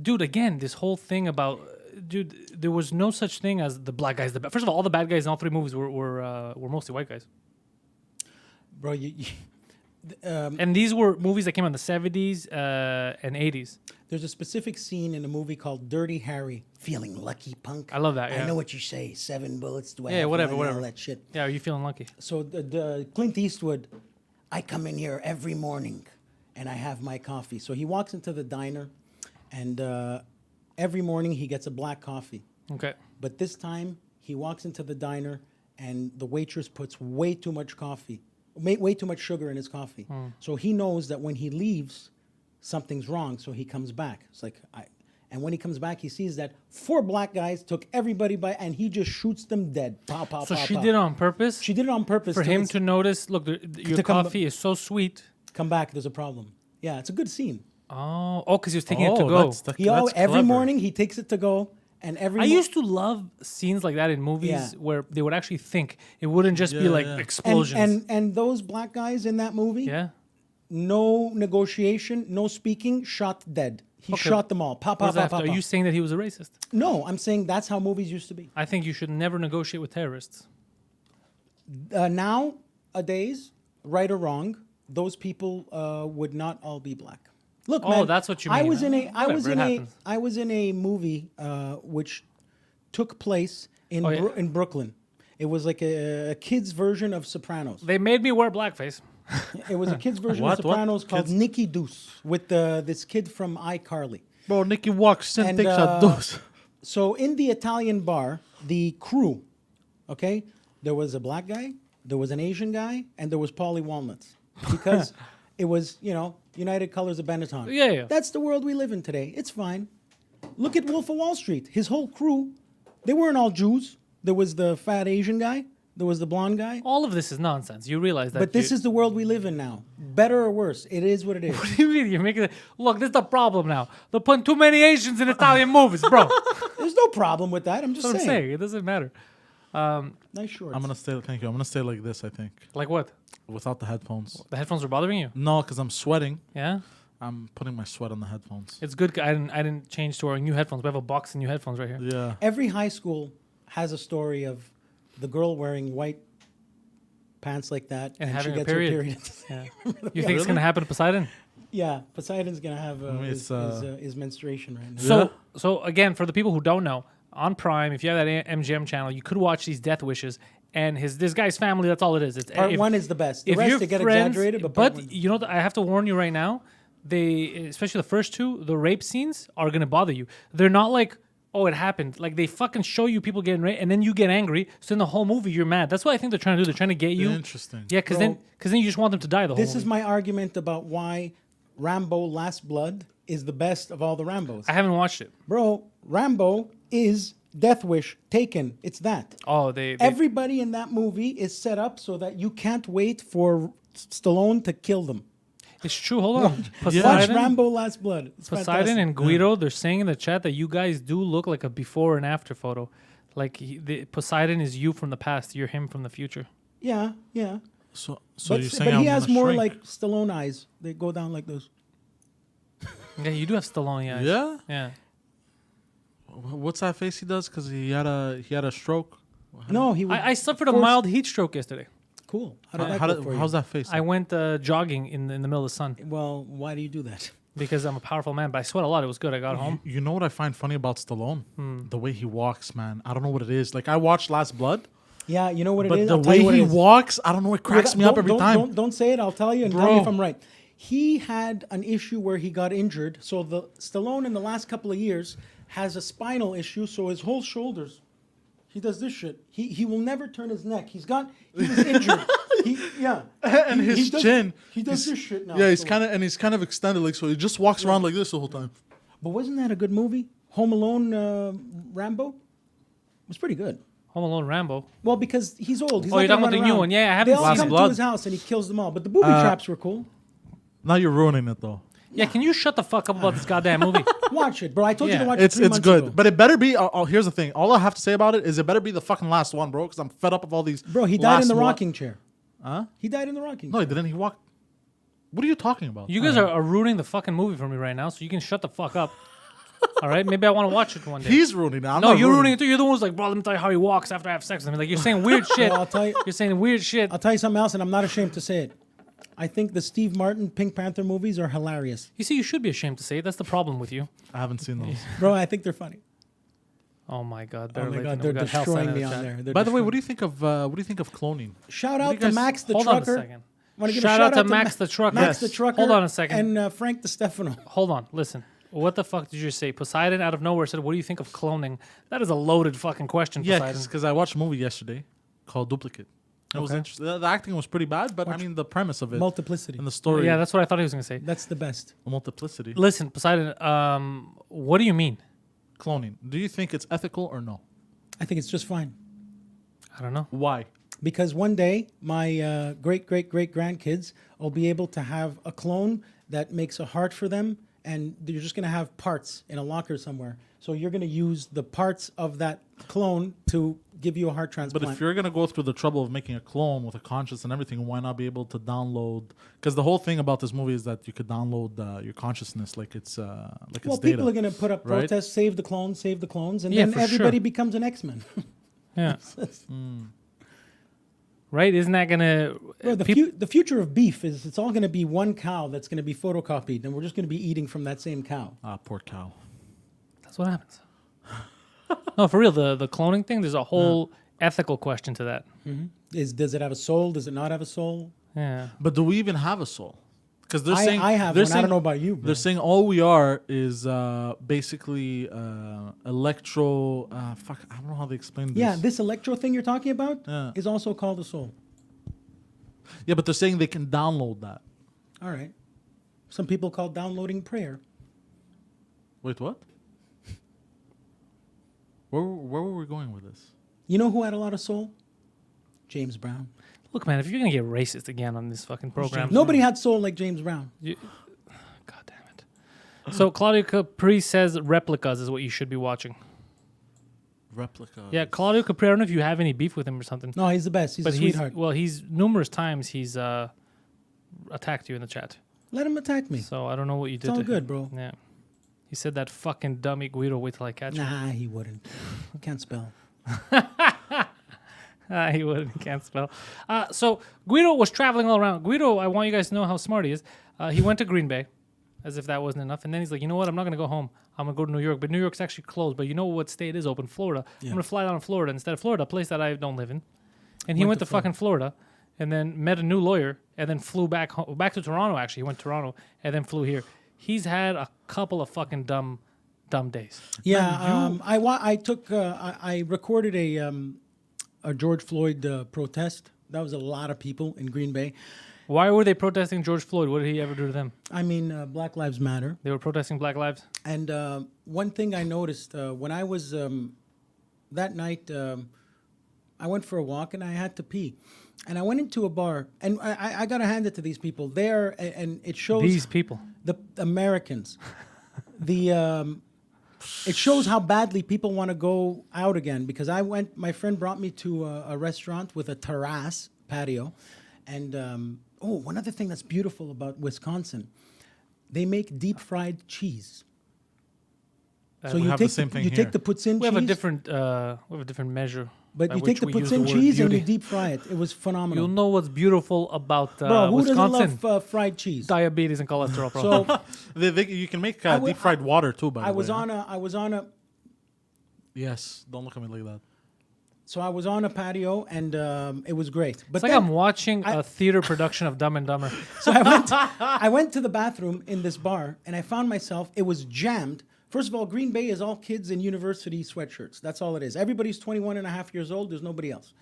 Dude, again, this whole thing about, there was no such thing as the black guys. First of all the bad guys in all 3 movies were mostly white guys.
Bro,
And these were movies that came out in the 70s and 80s.
there's a specific scene in a movie called Dirty Harry. Feeling lucky, punk.
I love that,
I
yeah.
know what you say. 7 bullets. Do I
Yeah,
have
whatever,
one?
whatever.
All that shit.
Yeah, are you feeling lucky?
So the Clint Eastwood, I come in here every morning and I have my coffee. So he walks into the diner and every morning he gets a black coffee.
Okay.
But this time he walks into the diner and the waitress puts way too much way too much sugar in his coffee. So he knows that when he leaves, something's wrong. So he comes back. It's like, and when he comes back, he sees that 4 black guys took everybody by, and he just shoots them dead. Pow, pow,
So
pow,
she
pow.
did it on purpose?
She did it on purpose
for him
it's-
to notice, look, your
to come-
coffee is so sweet.
come back. There's a problem. Yeah, it's a good scene.
Oh, because he was taking it to go.
Every morning he takes it to go, And every
I used to love scenes like that in movies
Yeah.
where they would actually think. It wouldn't just be
Yeah,
like
yeah.
explosions.
and those black guys in that movie,
yeah.
no negotiation, no speaking, shot dead. He
Okay.
shot them all. Pop,
What does
pop,
that
pop,
have to-
pop,
Are
pop.
you saying that he was a racist?
No, I'm saying that's how movies used to be.
I think you should never negotiate with terrorists.
Nowadays, right or wrong, those people would not all be black. Look,
Oh,
man,
that's what you
I
mean.
was in a, I was
Whatever,
in
it
a,
happens.
I was in a movie which took place in
Oh, yeah.
in Brooklyn. It was like a kid's version of Sopranos.
They made me wear blackface.
It was a kid's version
What?
of
What?
Sopranos called
Kids?
Nicky Deuce with this kid from iCarly.
Bro, Nicky walks and
And,
takes a dose.
So in the Italian bar, the crew, okay, there was a black guy, there was an Asian guy, and there was Paulie Walnuts. Because it was, United Colors of Benetton.
Yeah, yeah.
That's the world we live in today. It's fine. Look at Wolf of Wall Street. His whole crew, they weren't all Jews. There was the fat Asian guy. There was the blonde guy.
All of this is nonsense. You realize that.
But this is the world we live in now. Better or worse, it is what it is.
What do you mean? You're making it. Look, this is the problem now. They're putting too many Asians in Italian movies, bro. That's
There's no problem with that. I'm just
what I'm
saying.
saying. It doesn't matter.
Nice shorts.
I'm gonna stay. Thank you. I'm gonna stay like this. I think
Like what?
without the headphones.
The headphones are bothering you?
No, because I'm sweating.
Yeah.
I'm putting my sweat on the headphones.
It's good. I didn't change to our new headphones. We have a box of new headphones right here.
Yeah.
Every high school has a story of the girl wearing white pants like that,
And
she
having a
gets
period.
her period.
Yeah. You think it's gonna happen to Poseidon?
Yeah, Poseidon's gonna have
mean,
his,
it's,
his menstruation right now.
So again, for the people who don't know, on Prime, if you have that MGM channel, you could watch these death wishes. And this guy's family, that's all it is. It's
Part
if-
one is the best. The
if
rest
your
they get
friends-
exaggerated, but part one-
you know, I have to warn you right now. They, especially the first two, the rape scenes are gonna bother you. They're not like, oh, it happened. Like they fucking show you people getting raped, and then you get angry. So in the whole movie, you're mad. That's what I think they're trying to do. They're trying to get you.
Interesting.
Yeah, because then you just want them to die the whole
this
movie.
is my argument about why Rambo: Last Blood is the best of all the Rambos.
I haven't watched it.
Bro, Rambo is Death Wish Taken. It's that.
Oh, they
Everybody in that movie is set up so that you can't wait for Stallone to kill them.
it's true. Hold on.
Watch
Poseidon,
Rambo: Last Blood. It's
Poseidon
fantastic.
and Guido, they're saying in the chat that you guys do look like a before and after photo. Like Poseidon is you from the past. You're him from the future.
Yeah, yeah.
So
But,
you're saying
but he
I'm
has
gonna
more
shrink.
like Stallone eyes. They go down like those.
Yeah, you do have Stallone eyes.
Yeah.
Yeah.
What's that face he does? Because he had a stroke.
No, he.
I suffered a
force-
mild heat stroke yesterday.
Cool. How did that go for you?
How's that face?
I went jogging in the middle of the sun
Well, why do you do that?
because I'm a powerful man, but I sweat a lot. It was good. I got home.
You know what I find funny about Stallone? The way he walks, man. I don't know what it is. Like I watched Last Blood,
Yeah, you know what it
but
is.
the
I'll tell
way
you what
he
it is.
walks, I don't know. It cracks me up every time.
Don't say it. I'll tell you and tell me
Bro.
if I'm right. He had an issue where he got injured. So the Stallone in the last couple of years has a spinal issue. So his whole shoulders, he does this shit. He will never turn his neck. He was injured.
And his
does,
chin.
He does this shit now.
Yeah, he's
So-
he's kind of extended, like so. He just walks around like this the whole time.
But wasn't that a good movie? Home Alone, Rambo. It was pretty good.
Home Alone Rambo.
Well, because he's old. He's
Oh,
not
you're
gonna
talking about the
run
new
around.
one. Yeah, I
They
haven't
all
seen
come
it.
to
Blood.
his house and he kills them all. But the booby traps were cool.
Now you're ruining it though.
Yeah, can you shut the fuck up about this goddamn movie?
Watch it, bro. I told you
Yeah.
to watch it
It's
3 months
good,
ago.
but it better be. Here's the thing. All I have to say about it is it better be the fucking last one, bro. Because I'm fed up of all these.
Bro, he died in the
last
rocking chair.
Huh?
He died in the rocking
No,
chair.
he didn't. He walked. What are you talking about?
You guys are ruining the fucking movie for me right now, so you can shut the fuck up. All right? Maybe I want to watch it one day.
He's ruining it. I'm
No,
not
you're ruining
ruining
it too. You're the one who's like, bro, let me tell you how he walks after I have sex with him. Like, you're saying weird shit.
Well, I'll tell you-
You're saying weird shit.
I'll tell you something else, and I'm not ashamed to say it. I think the Steve Martin Pink Panther movies are hilarious.
You see, you should be ashamed to say it. That's the problem with you.
I haven't seen those.
Bro, I think they're funny.
Oh my God.
Oh
Better
my
late
God,
than
they're
never. We got Hellside
destroying
in
me
the
on
chat.
there.
By the way, what do you think of cloning?
Shout
do
out
you
to
guys-
Max the
Hold on a
Trucker.
second.
Wanna give
Shout
a
out to Max the Trucker.
Max
Yes.
the Trucker.
Hold on a second.
And Frank DeStefano.
Hold on. Listen. What the fuck did you say? Poseidon out of nowhere said, what do you think of cloning? That is a loaded fucking question,
Yeah,
Poseidon.
because I watched a movie yesterday called Duplicate. It was interesting. The acting was pretty bad, but I mean the premise of it
Multiplicity.
and the story.
Yeah, that's what I thought he was going to say.
That's the best.
multiplicity.
Listen, Poseidon, what do you mean?
Cloning. Do you think it's ethical or no?
I think it's just fine.
I don't know.
Why?
Because one day my great grandkids will be able to have a clone that makes a heart for them and you're just going to have parts in a locker somewhere. So you're going to use the parts of that clone to give you a heart transplant.
But if you're gonna go through the trouble of making a clone with a conscience and everything, why not be able to download? Because the whole thing about this movie is that you could download your consciousness like it's
well,
data.
people are going to put up
right?
protests, save the clones, and
Yeah,
then
for
everybody
sure.
becomes an X-Men.
Yeah. Right? Isn't that gonna?
Bro, the future of beef is it's all going to be one cow that's going to be photocopied, and we're just going to be eating from that same cow.
Poor cow.
That's what happens. No, for real. The cloning thing. There's a whole ethical question to that.
Does it have a soul? Does it not have a soul?
Yeah.
But do we even have a soul? Because they're saying
I have
they're
one. I
saying,
don't know about you, bro.
They're saying all we are is basically electro. Fuck, I don't know how they explain this.
Yeah, this electro thing you're talking about
Yeah.
is also called a soul.
Yeah, but they're saying they can download that.
All right. Some people call downloading prayer.
Wait, what? Where were we going with this?
You know who had a lot of soul? James Brown.
Look, man, if you're gonna get racist again on this fucking program,
Nobody had soul like James Brown.
God damn it. So Claudio Capri says replicas is what you should be watching.
Replica.
Yeah, Claudio Capri. I don't know if you have any beef with him or something.
No, he's the best. He's a sweetheart.
He's numerous times he's attacked you in the chat.
Let him attack me.
So I don't know what you did.
all
to
good,
him.
bro.
Yeah. He said that fucking dummy Guido. Wait till I catch him.
Nah, he wouldn't. He can't spell.
He wouldn't. He can't spell. So Guido was traveling all around. Guido, I want you guys to know how smart he is. He went to Green Bay, as if that wasn't enough, and then he's like, you know what? I'm not gonna go home. I'm gonna go to New York, but New York's actually closed. But you know what state is open? Florida. I'm gonna fly down to Florida instead of Florida, a place that I don't live in. And he went to fucking Florida, and then met a new lawyer, and then flew back to Toronto. Actually, he went to Toronto and then flew here. He's had a couple of fucking dumb days.
Yeah, I recorded a George Floyd protest. That was a lot of people in Green Bay.
Why were they protesting George Floyd? What did he ever do to them?
I mean, Black Lives Matter.
They were protesting Black Lives.
And one thing I noticed when I was that night, I went for a walk and I had to pee. And I went into a bar, and I got to hand it to these people. There, and it shows
These people.
the Americans. It shows how badly people want to go out again. Because my friend brought me to a restaurant with a terrace patio, and one other thing that's beautiful about Wisconsin, they make deep fried cheese. So
we
you
have
take
the same thing
you
here.
take the poutine
We
cheese.
have a different measure.
But
by
you
which
take the
we use the
poutine
word
cheese and you
beauty.
deep fry it. It was phenomenal.
You'll know what's beautiful about
Bro, who
Wisconsin.
doesn't love fried cheese?
Diabetes and cholesterol, bro.
So
You can make
I w-
deep fried water too. By the
I
way,
was on a
Yes, don't look at me like that.
so I was on a patio and it was great. But
It's like
then,
I'm watching a theater production of Dumb and Dumber.
so I went to the bathroom in this bar and I found myself, it was jammed. First of all, Green Bay is all kids in university sweatshirts. That's all it is. Everybody's 21 and a half years old. There's nobody else.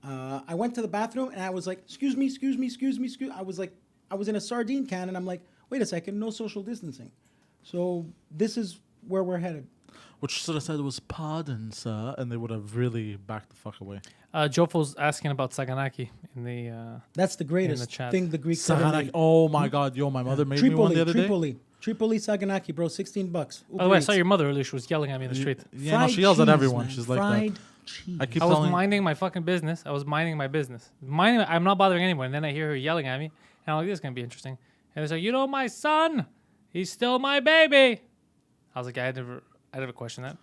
I went to the bathroom and I was like, excuse me. I was in a sardine can and I'm like, wait a second, no social distancing. So this is where we're headed.
Which should have said it was pardon, sir, and they would have really backed the fuck away.
Jofo's asking about Saganaki in the.
That's the greatest
chat.
thing the Greeks ever
Saganaki.
made.
Oh my God, yo, my mother made me one the other day.
Tripoli Saganaki, bro, $16.
By the way, I saw your mother earlier. She was yelling at me in the street.
Yeah, no, she yells at everyone.
Man.
She's like
fried
that.
cheese.
I keep
I was
telling.
minding my fucking business. I was minding my business. I'm not bothering anyone. And then I hear her yelling at me. And I'm like, this is going to be interesting. And it's like, you know, my son, he's still my baby. I was like, I never questioned that.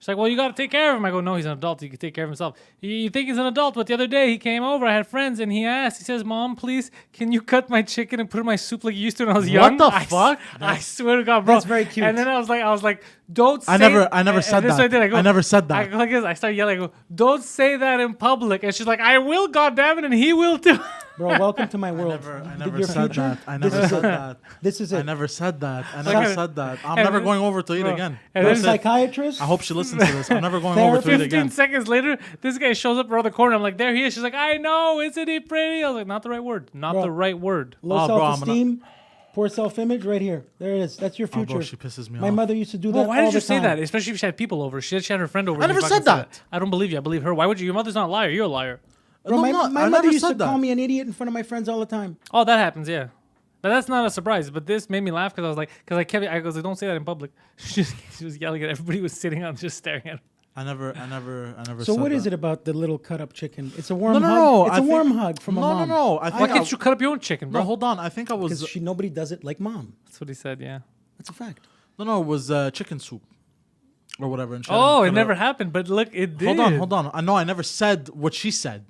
She's like, well, you got to take care of him. I go, no, he's an adult. He can take care of himself. You think he's an adult, but the other day he came over. I had friends, and he says, Mom, please, can you cut my chicken and put it in my soup like you used to when I was young?
What the fuck?
I swear to God, bro.
That's very cute.
And then I was like, don't say
I never said
and this
that.
I did. I go,
I never said that.
I go like this. I start yelling. I go, don't say that in public. And she's like, I will, goddammit, and he will too.
Bro, welcome to my world.
I never
Your
said
future?
that. I never said that.
This is it.
I never said that. I
Okay.
never said that. I'm
And
never
then-
going over to eat
bro,
again.
and
You're a
then
That's it.
psychiatrist?
I hope she listens to this. I'm never going over to eat
15
again.
seconds later, this guy shows up around the corner. I'm like, there he is. She's like, I know. Isn't he pretty? I was like, not the right word. Not
Bro.
the right word.
Low
Oh, bro, I'm
self-esteem, poor self-image, right here. There it is. That's your
Oh,
future.
bro, she pisses me
My
off.
mother used to do
Well,
that
why
all
did you
the
say
time.
that? Especially if she had people over. She had her friend over.
I
and you
never
fucking
said that.
I don't believe you. I believe her. Why would you? Your mother's not a liar. You're a liar.
Bro,
No,
my
I'm not.
my
I
mother
never
used to
said that.
call me an idiot in front of my friends all the time.
Oh, that happens. Yeah. But that's not a surprise. But this made me laugh because I was like, don't say that in public. She was yelling at everybody who was sitting on, just staring at her.
I never.
So
said
what is
that.
it about the little cut up chicken? It's a warm hug.
No.
It's a warm hug from a mom.
No.
Why can't you cut up your own chicken, bro?
No, hold on. I think I was.
Because nobody does it like mom.
That's what he said. Yeah.
That's a fact.
No, it was chicken soup or whatever. And she
Oh,
had
it never happened. But look, it did.
Hold on. I know I never said what she said.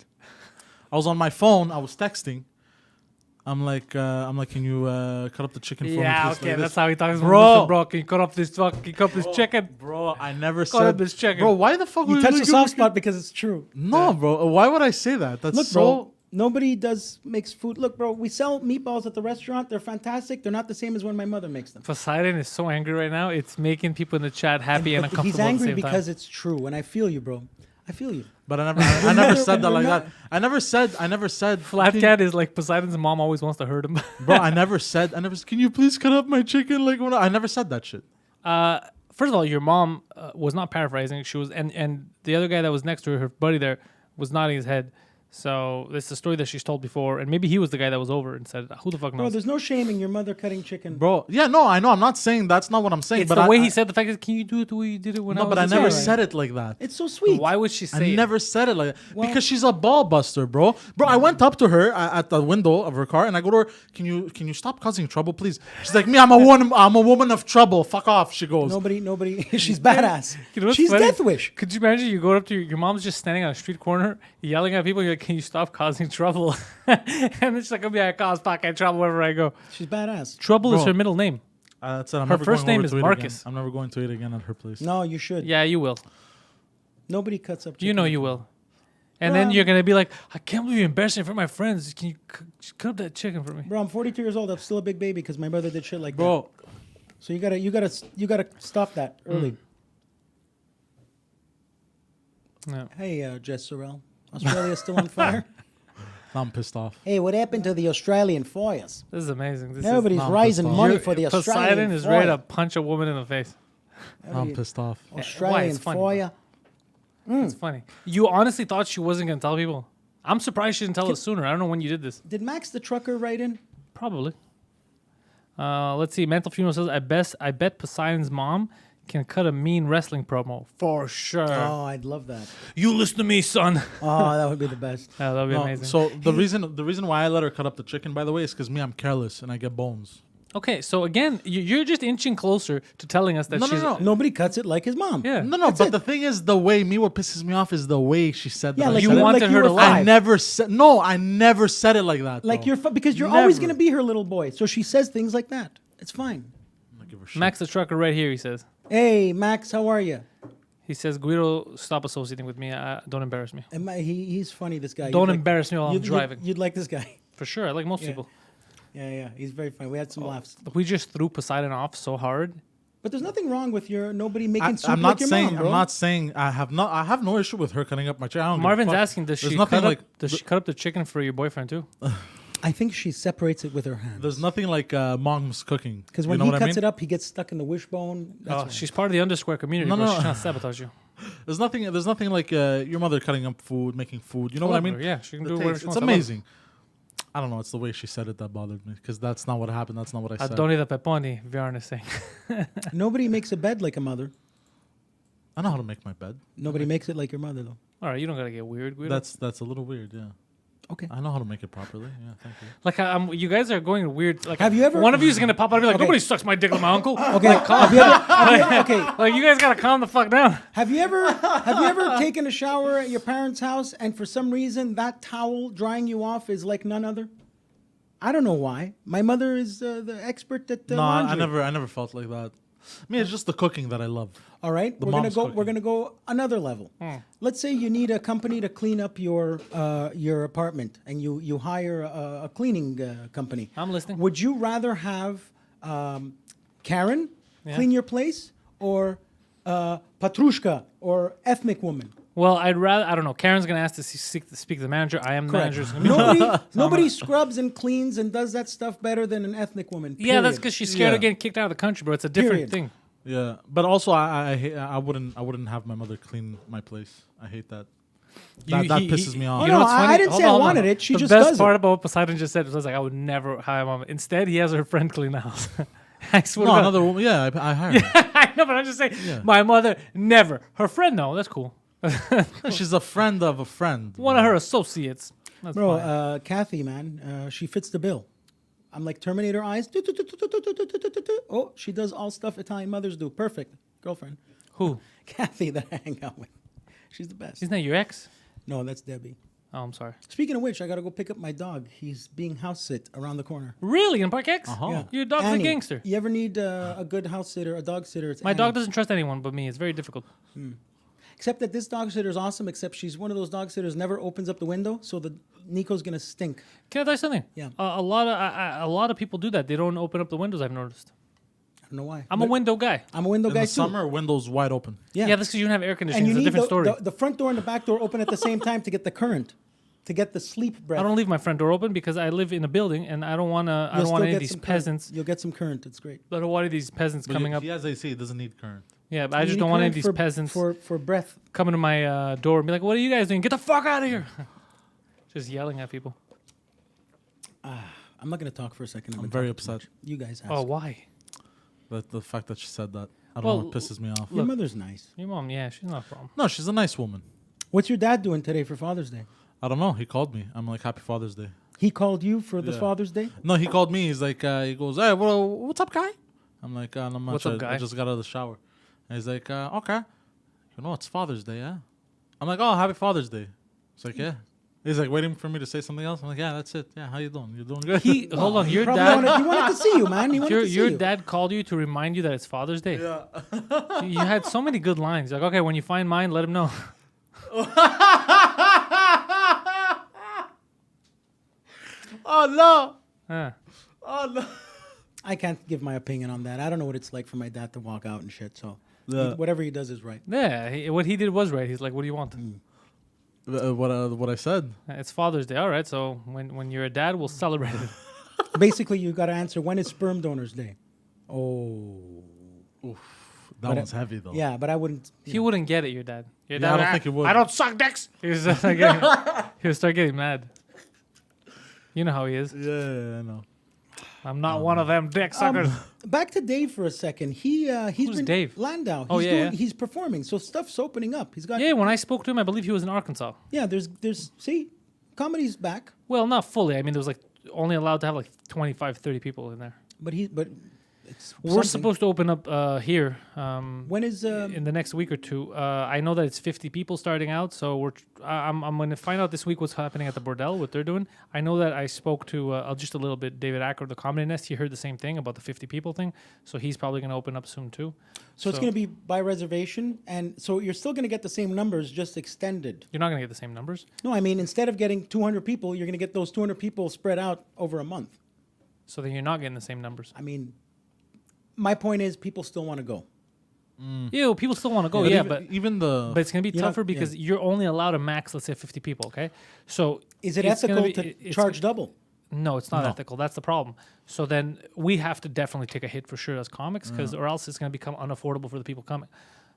I was on my phone. I was texting. I'm like, can you cut up the chicken for me?
Yeah,
please?
okay,
Like
that's
this.
how he talks.
Bro.
Listen, bro, can you cut up this chicken?
Bro, I never
Cut up
said
this chicken.
Bro, why the fuck
You
would
touch
like,
a soft spot because it's true.
No, bro. Why would I say that? That's
Look,
so.
bro. Nobody makes food. Look, bro. We sell meatballs at the restaurant. They're fantastic. They're not the same as when my mother makes them.
Poseidon is so angry right now. It's making people in the chat happy and
But
uncomfortable
he's
at
angry
the same
because
time.
it's true, and I feel you, bro. I feel you.
But I never said that
You're
like
not-
that. I never said.
Flat Cat is like Poseidon's mom always wants to hurt him.
Bro, I never said. Can you please cut up my chicken? Like when I never said that shit.
First of all, your mom was not paraphrasing. She was, and the other guy that was next to her buddy there, was nodding his head. So it's a story that she's told before, and maybe he was the guy that was over and said, "Who the fuck
Bro,
knows?"
there's no shame in your mother cutting chicken.
Bro, yeah, no, I know. I'm not saying that's not what I'm saying.
It's
but
the way
I
he said the fact that, can you do it the way you did it when I
No,
was
but I
a
never
child?"
said it like that.
It's so sweet.
Why would she say
I
it?
never said it like that
Well-
because she's a ball buster, bro. Bro, I went up to her at the window of her car and I go to her, "Can you stop causing trouble, please?" She's like, "Me, I'm a woman of trouble. Fuck off." She goes.
Nobody. She's badass.
You know what's
She's
funny?
Death Wish.
Could you imagine you go up to your mom's just standing on a street corner yelling at people, you're like, "Can you stop causing trouble?" And it's like, I cause fucking trouble wherever I go.
She's badass.
Trouble is
Bro.
her middle name.
That's it. I'm
Her
never
first
going
name
over
is
to it
Marcus.
again. I'm never going to eat again at her place.
No, you should.
Yeah, you will.
Nobody cuts up chicken.
You know you will. And
Bro,
then you're going to be like, I can't believe you're embarrassing in front of my friends. Can you just cut up that chicken for me?
Bro, I'm 42 years old. I'm still a big baby because my brother did shit like that.
Bro,
So you gotta stop that early.
No.
Hey, Jess Sorrell. Australia's still on fire.
I'm pissed off.
Hey, what happened to the Australian fires?
This is amazing. This
Everybody's
not
raising
pissed off.
money for the Australian
Poseidon is ready to punch a woman in the face.
I'm pissed off.
Australian
it's funny.
fire.
It's funny. You honestly thought she wasn't going to tell people? I'm surprised she didn't tell us sooner. I don't know when you did this.
Did Max the trucker write in?
Probably. Let's see. Mental Funeral says, I bet Poseidon's mom can cut a mean wrestling promo. For sure.
Oh, I'd love that.
You listen to me, son.
Oh, that would be the best.
That would be
No,
amazing.
so the reason why I let her cut up the chicken, by the way, is because me, I'm careless and I get bones.
Okay, so again, you're just inching closer to telling us that
No,
she's...
no.
Nobody cuts it like his mom.
Yeah.
No, but the thing is, the way what pisses me off is the way she said
Yeah,
that.
like
You
you
wanted
like
her to
were
lie.
I
five.
never said I never said it like that.
Like
bro.
because you're always
Never.
gonna be her little boy. So she says things like that. It's fine.
I don't give a shit.
Max the trucker right here, he says.
Hey, Max, how are you?
He says, Guido, stop associating with me. Don't embarrass me.
He's funny. This guy.
Don't
You'd like-
embarrass me while I'm
you'd-
driving.
You'd like this guy.
For sure, like most
Yeah.
people.
Yeah, he's very funny. We had some laughs.
We just threw Poseidon off so hard.
But there's nothing wrong with nobody making soup
I'm
like
not
your
saying
mom, bro.
I'm not saying I have no issue with her cutting up my chicken. I don't give a
Marvin's
fuck.
asking, does
There's
she
nothing
cut up,
like
does she cut up the chicken for your boyfriend too?
I think she separates it with her hands.
there's nothing like mom's cooking.
Because
You
when
know
he
what
cuts
I mean?
it up, he gets stuck in the wishbone. That's
Oh,
why.
she's part of the underscore community,
No,
bro.
no,
She's
no.
trying to sabotage you.
There's nothing like your mother cutting up food, making food. You know what I mean?
Yeah, she can
The
do whatever
taste.
she
It's
wants. I love it.
amazing. I don't know. It's the way she said it that bothered me because that's not what happened. That's not what I said.
Adoni the Peponi, Bjorn is saying.
Nobody makes a bed like a mother.
I know how to make my bed.
Nobody makes it like your mother, though.
All right, you don't gotta get weird, Guido.
That's a little weird. Yeah,
Okay.
I know how to make it properly. Yeah, thank you.
Like you guys are going weird. Like,
Have you ever-
One of you is gonna pop out and be like,
Okay.
"Nobody sucks my dick like my uncle."
Okay. Okay.
Like you guys gotta calm the fuck down.
Have you ever taken a shower at your parents' house and for some reason that towel drying you off is like none other? I don't know why. My mother is the expert at
No,
laundry.
I never felt like that. I mean, it's just the cooking that I love.
All right,
The
we're gonna
mom's
go.
cooking.
We're gonna go another level. Let's say you need a company to clean up your apartment, and you hire a cleaning company.
I'm listening.
Would you rather have Karen
Yeah.
clean your place or Patrushka or ethnic woman?
Well, I'd rather. I don't know. Karen's gonna ask to speak to the manager. I am the
Correct.
manager.
Nobody scrubs and cleans and does that stuff better than an ethnic woman.
Yeah, that's
period.
because she's scared of
Yeah.
getting kicked out of the country, bro. It's a different
Period.
thing.
Yeah, but also I wouldn't have my mother clean my place. I hate that. That pisses me off.
Oh, no, I didn't say I wanted it. She
the
just
best
does
part
it.
about what Poseidon just said was like, I would never hire mom. Instead, he has her friend clean the house. I swear
No,
to God.
another woman. Yeah, I hired her.
I know, but I'm just saying,
Yeah.
my mother never. Her friend, though, that's cool.
She's a friend of a friend.
One of her associates. That's
Bro,
fine.
Kathy, man, she fits the bill. I'm like Terminator eyes. Oh, she does all stuff Italian mothers do. Perfect. Girlfriend.
Who?
Kathy that I hang out with. She's the best.
Isn't that your ex?
No, that's Debbie.
Oh, I'm sorry.
Speaking of which, I got to go pick up my dog. He's being house sit around the corner.
Really? In Park X?
Uh-huh.
Yeah.
Your dog's
Annie.
a gangster.
You ever need a good house sitter, a dog sitter? It's
My
Annie.
dog doesn't trust anyone but me. It's very difficult.
Except that this dog sitter is awesome, except she's one of those dog sitters never opens up the window, so the Nico's going to stink.
Can I tell you something?
Yeah.
A lot of people do that. They don't open up the windows, I've noticed.
I don't know why.
I'm a window guy.
I'm a window
In
guy
the
too.
summer, windows wide open.
Yeah, that's because you don't have air
and
conditioning.
you
It's a
need
different story.
the front door and the back door open at the same time to get the current, to get the sleep breath.
I don't leave my front door open because I live in a building and I don't want to. I
You'll
don't want
still
any of
get
these
some current.
peasants.
You'll get some current. It's great.
I don't want any of these peasants
But
coming up.
He has AC. It doesn't need current.
Yeah, but I
You
just
need
don't want any of
current
these peasants
for breath.
coming to my door and be like, "What are you guys doing? Get the fuck out of here!" Just yelling at people.
I'm not going to talk for a second. I've
I'm
been
very
talking too
upset.
much. You guys ask.
Oh, why?
The fact that she said that. I don't
Well,
know. It pisses me off.
Your mother's nice.
Your mom, yeah, she's not a problem.
No, she's a nice woman.
What's your dad doing today for Father's Day?
I don't know. He called me. I'm like, Happy Father's Day.
He called you for the
Yeah.
Father's Day?
No, he called me. He's like, he goes, hey, well, what's up, guy? I'm like, not much.
What's up,
I
guy?
just got out of the shower. And he's like, okay. You know, it's Father's Day, yeah? I'm like, oh, Happy Father's Day. He's like, yeah. He's like waiting for me to say something else. I'm like, yeah, that's it. Yeah, how you doing? You doing good?
Hold on, your
Probably
dad.
he wanted to see you, man. He wanted to see
Your
you.
dad called you to remind you that it's Father's Day.
Yeah.
You had so many good lines. Like, okay, when you find mine, let him know.
Oh, no.
Yeah.
Oh, no.
I can't give my opinion on that. I don't know what it's like for my dad to walk out and shit. So
Yeah.
whatever he does is right.
Yeah, what he did was right. He's like, what do you want?
What I said.
It's Father's Day. All right, so when you're a dad, we'll celebrate it.
Basically, you got to answer, when is Sperm Donors Day? Oh.
That one's heavy, though.
Yeah, but I wouldn't.
He wouldn't get it, your dad. Your
Yeah,
dad
I don't think he would.
I don't suck dicks. He was just like, he would start getting mad. You know how he is.
Yeah, I know.
I'm not one of them dick suckers.
Back to Dave for a second. He's
Who's
been
Dave?
Landau.
Oh,
He's
yeah, yeah.
He's performing, so stuff's opening up. He's got.
Yeah, when I spoke to him, I believe he was in Arkansas.
Yeah, there's. See, comedy's back,
Well, not fully. I mean, there was like only allowed to have like 25, 30 people in there.
but it's.
We're
something.
supposed to open up here
When is
in the next week or two. I know that it's 50 people starting out, so I'm going to find out this week what's happening at the Bordel, what they're doing. I know that I spoke to just a little bit David Acker of the Comedy Nest. He heard the same thing about the 50 people thing, so he's probably going to open up soon too.
So it's going to be by reservation, and so you're still going to get the same numbers, just extended.
You're not going to get the same numbers.
No, I mean, instead of getting 200 people, you're going to get those 200 people spread out over a month.
So then you're not getting the same numbers.
I mean, my point is, people still want to go.
Ew, people still want to go,
But
yeah,
even the
but it's going to be
You're not-
tougher because you're only allowed a max, let's say 50 people, okay? So
Is it
it's gonna
ethical
be-
to
it's-
charge double?
No, it's not
No.
ethical. That's the problem. So then we have to definitely take a hit for sure as comics, or else it's going to become unaffordable for the people coming.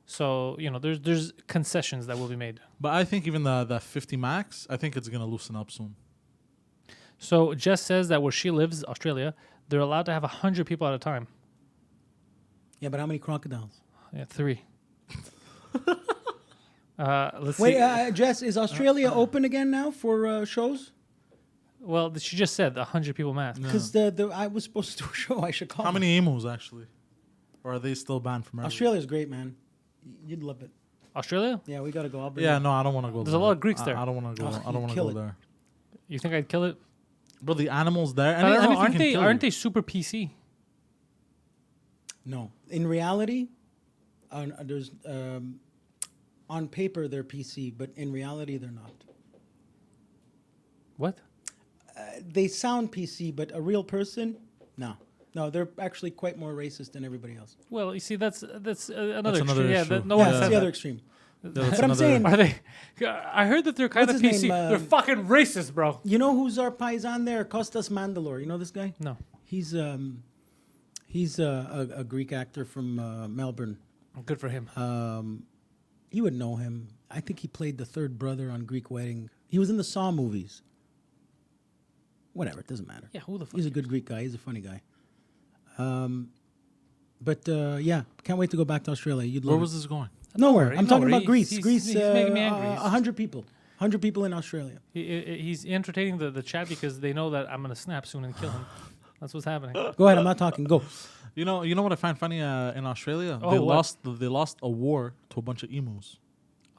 So there's concessions that will be made.
But I think even the 50 max, I think it's gonna loosen up soon.
So Jess says that where she lives, Australia, they're allowed to have 100 people at a time.
Yeah, but how many crocodiles?
Yeah, 3. Let's
Wait,
see.
Jess, is Australia open again now for shows?
Well, she just said 100 people max.
Because I was supposed to do a show. I should call.
How
them.
many emus actually? Or are they still banned from everywhere?
Australia's great, man. You'd love it.
Australia?
Yeah, we gotta go. I'll bring
Yeah,
you.
no, I don't want to go.
There's
there.
a lot of Greeks there.
I don't want to go.
Oh,
I don't want to
kill
go
it.
there.
You think I'd kill it?
Bro, the animals there.
I don't know,
anything
aren't
can
they?
kill
Aren't
you.
they super PC?
No, in reality, there's on paper they're PC, but in reality they're not.
What?
They sound PC, but a real person, no, they're actually quite more racist than everybody else.
Well, you see, that's another
another
extreme. Yeah,
issue.
no
yeah,
one
that's
said
the other
that.
extreme.
That's
But I'm
another-
saying,
Are they? I heard that they're kind
What's
of
his
PC.
name,
They're fucking racist, bro.
you know who's our paisan there? Kostas Mandalore. You know this guy?
No.
He's a Greek actor from Melbourne.
Good for him.
You would know him. I think he played the third brother on Greek Wedding. He was in the Saw movies. Whatever, it doesn't matter.
Yeah, who the fuck?
He's a good Greek guy. He's a funny guy. Yeah, can't wait to go back to Australia. You'd love
Where
it.
was this going?
Nowhere.
worry,
I'm
no
talking
worry.
about Greece.
He's
Greece,
making me angry.
100 people. 100 people in Australia.
He's entertaining the chat because they know that I'm gonna snap soon and kill him. That's what's happening.
Go ahead, I'm not talking. Go.
You know what I find funny in Australia?
Oh,
they
what?
lost a war to a bunch of emus.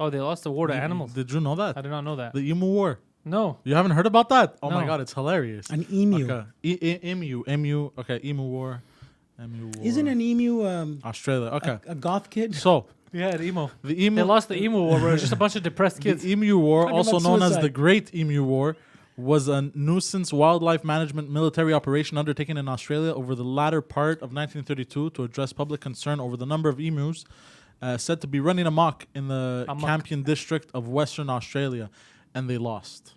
Oh, they lost the war to animals.
Did you know that?
I did not know that.
The emu war.
No.
You haven't heard about that? Oh my
No.
god, it's hilarious.
An emu.
Okay. Emu. Okay, emu war. Emu war.
Isn't an emu
Australia? Okay.
a goth kid?
So
Yeah, the emo.
the emu.
They lost the emu war, bro. It's just a bunch of depressed kids.
The emu war,
Talking
also
about
known as
suicide.
the Great Emu War, was a nuisance wildlife management military operation undertaken in Australia over the latter part of 1932 to address public concern over the number of emus said to be running amok in the Campion district of Western Australia, and they lost.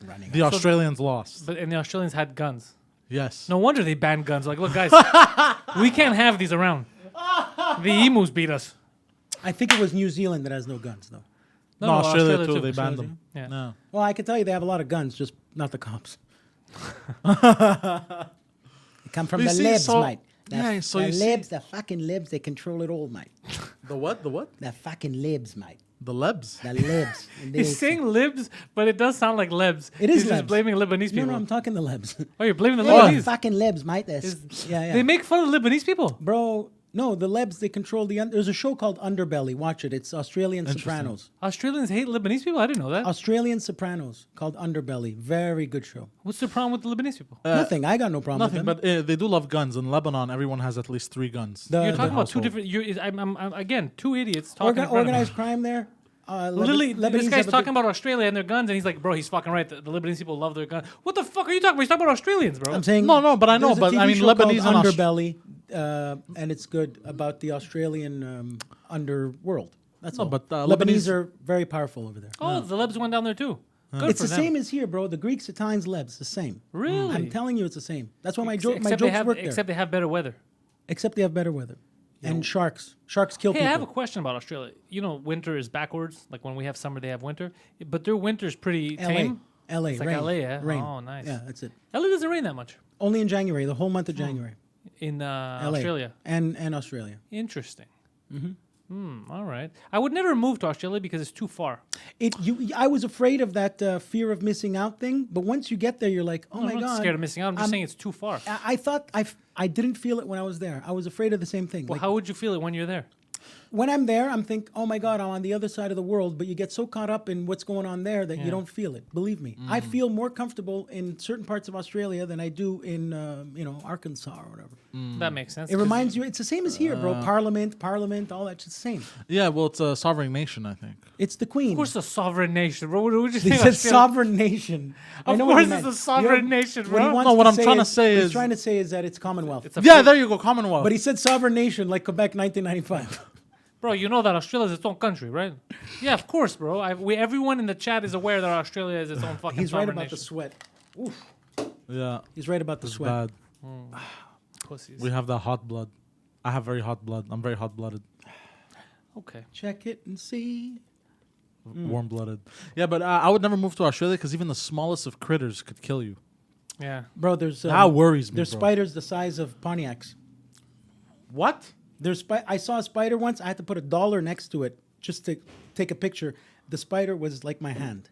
Running.
The Australians lost.
And the Australians had guns.
Yes.
No wonder they banned guns. Like, look, guys, we can't have these around. The emus beat us.
I think it was New Zealand that has no guns, though.
No, Australia too. They
Australia
banned
too.
them.
Yeah.
No.
Well, I can tell you they have a lot of guns, just not the cops. They come from
You
the
see,
libs,
so-
mate.
yeah, so
the
you see-
libs, the fucking libs, they control it all, mate.
The what? The what?
The fucking libs, mate.
The Lebs.
The libs. And
He's saying libs, but it does sound like lebs.
It is
He's just
lebs.
blaming Lebanese
No,
people.
no, I'm talking the libs.
Oh, you're blaming the
Oh, the
Lebanese.
fucking libs, mate. Yeah.
They make fun of Lebanese people.
Bro, no, the libs, they control the... There's a show called Underbelly. Watch it. It's Australian
Interesting.
Sopranos.
Australians hate Lebanese people? I didn't know that.
Australian Sopranos called Underbelly. Very good show.
What's the problem with the Lebanese people?
Nothing. I got no problem
Nothing,
with them.
but they do love guns. In Lebanon, everyone has at least 3 guns.
The-
You're
the
talking about two
household.
different... I'm again, two idiots talking in front of me.
Organized crime there.
Literally,
Lebanese
this
have
guy's
a
talking
big-
about Australia and their guns, and he's like, bro, he's fucking right. The Lebanese people love their guns. What the fuck are you talking about? He's talking about Australians, bro.
I'm saying
No, but I know,
there's a
but I
TV
mean,
show called
Lebanese and
Underbelly, and it's good about the Australian underworld. That's
No,
all.
but,
Lebanese
Lebanese-
are very powerful over there.
Oh, the Lebs went down there too. Good
It's
for
the
them.
same as here, bro. The Greeks, Italians, Lebs, the same.
Really?
I'm telling you, it's the same. That's why my
Except
jokes work there.
Except they have better weather.
Except they have better weather. And sharks. Sharks kill
Hey,
people.
I have a question about Australia. You know, winter is backwards. Like when we have summer, they have winter. But their winter is pretty tame.
LA,
It's like
rain.
LA, yeah?
Rain.
Oh, nice.
Yeah, that's it.
LA doesn't rain that much
Only in January, the whole month of January.
in
LA.
Australia.
And Australia.
Interesting. All right. I would never move to Australia because it's too far.
I was afraid of that fear of missing out thing, but once you get there, you're like, oh my
I'm
god.
not scared of missing out. I'm just saying it's too far.
I thought I didn't feel it when I was there. I was afraid of the same thing.
Well,
Like,
how would you feel it when you're there?
when I'm there, I'm think, oh my god, I'm on the other side of the world. But you get so caught up in what's going on there that you don't feel it. Believe me, I feel more comfortable in certain parts of Australia than I do in Arkansas or whatever.
That makes sense.
It reminds you, it's the same as here, bro. Parliament, all that's the same.
Yeah, well, it's a sovereign nation, I think.
It's the Queen.
Of course, it's a sovereign nation, bro. What would you
He
think?
said
Australia-
sovereign nation. I
Of
know what
course
he
it's
meant.
a sovereign nation,
What,
bro.
he wants
No, what
to
I'm
say
trying to
is,
say
what he's
is-
trying to say is that it's Commonwealth.
It's a
Yeah,
free-
there you go, Commonwealth.
But he said sovereign nation like Quebec 1995.
Bro, you know that Australia is its own country, right? Yeah, of course, bro. Everyone in the chat is aware that Australia is its own fucking
He's right
sovereign
about the
nation.
sweat. Oof.
Yeah,
He's right about the
it's
sweat.
bad.
Pussies.
We have that hot blood. I have very hot blood. I'm very hot-blooded.
Okay.
Check it and see.
Warm-blooded. Yeah, but I would never move to Australia because even the smallest of critters could kill you.
Yeah.
Bro, there's
That worries me,
there's
bro.
spiders the size of Pontiacs.
What?
I saw a spider once. I had to put $1 next to it just to take a picture. The spider was like my hand.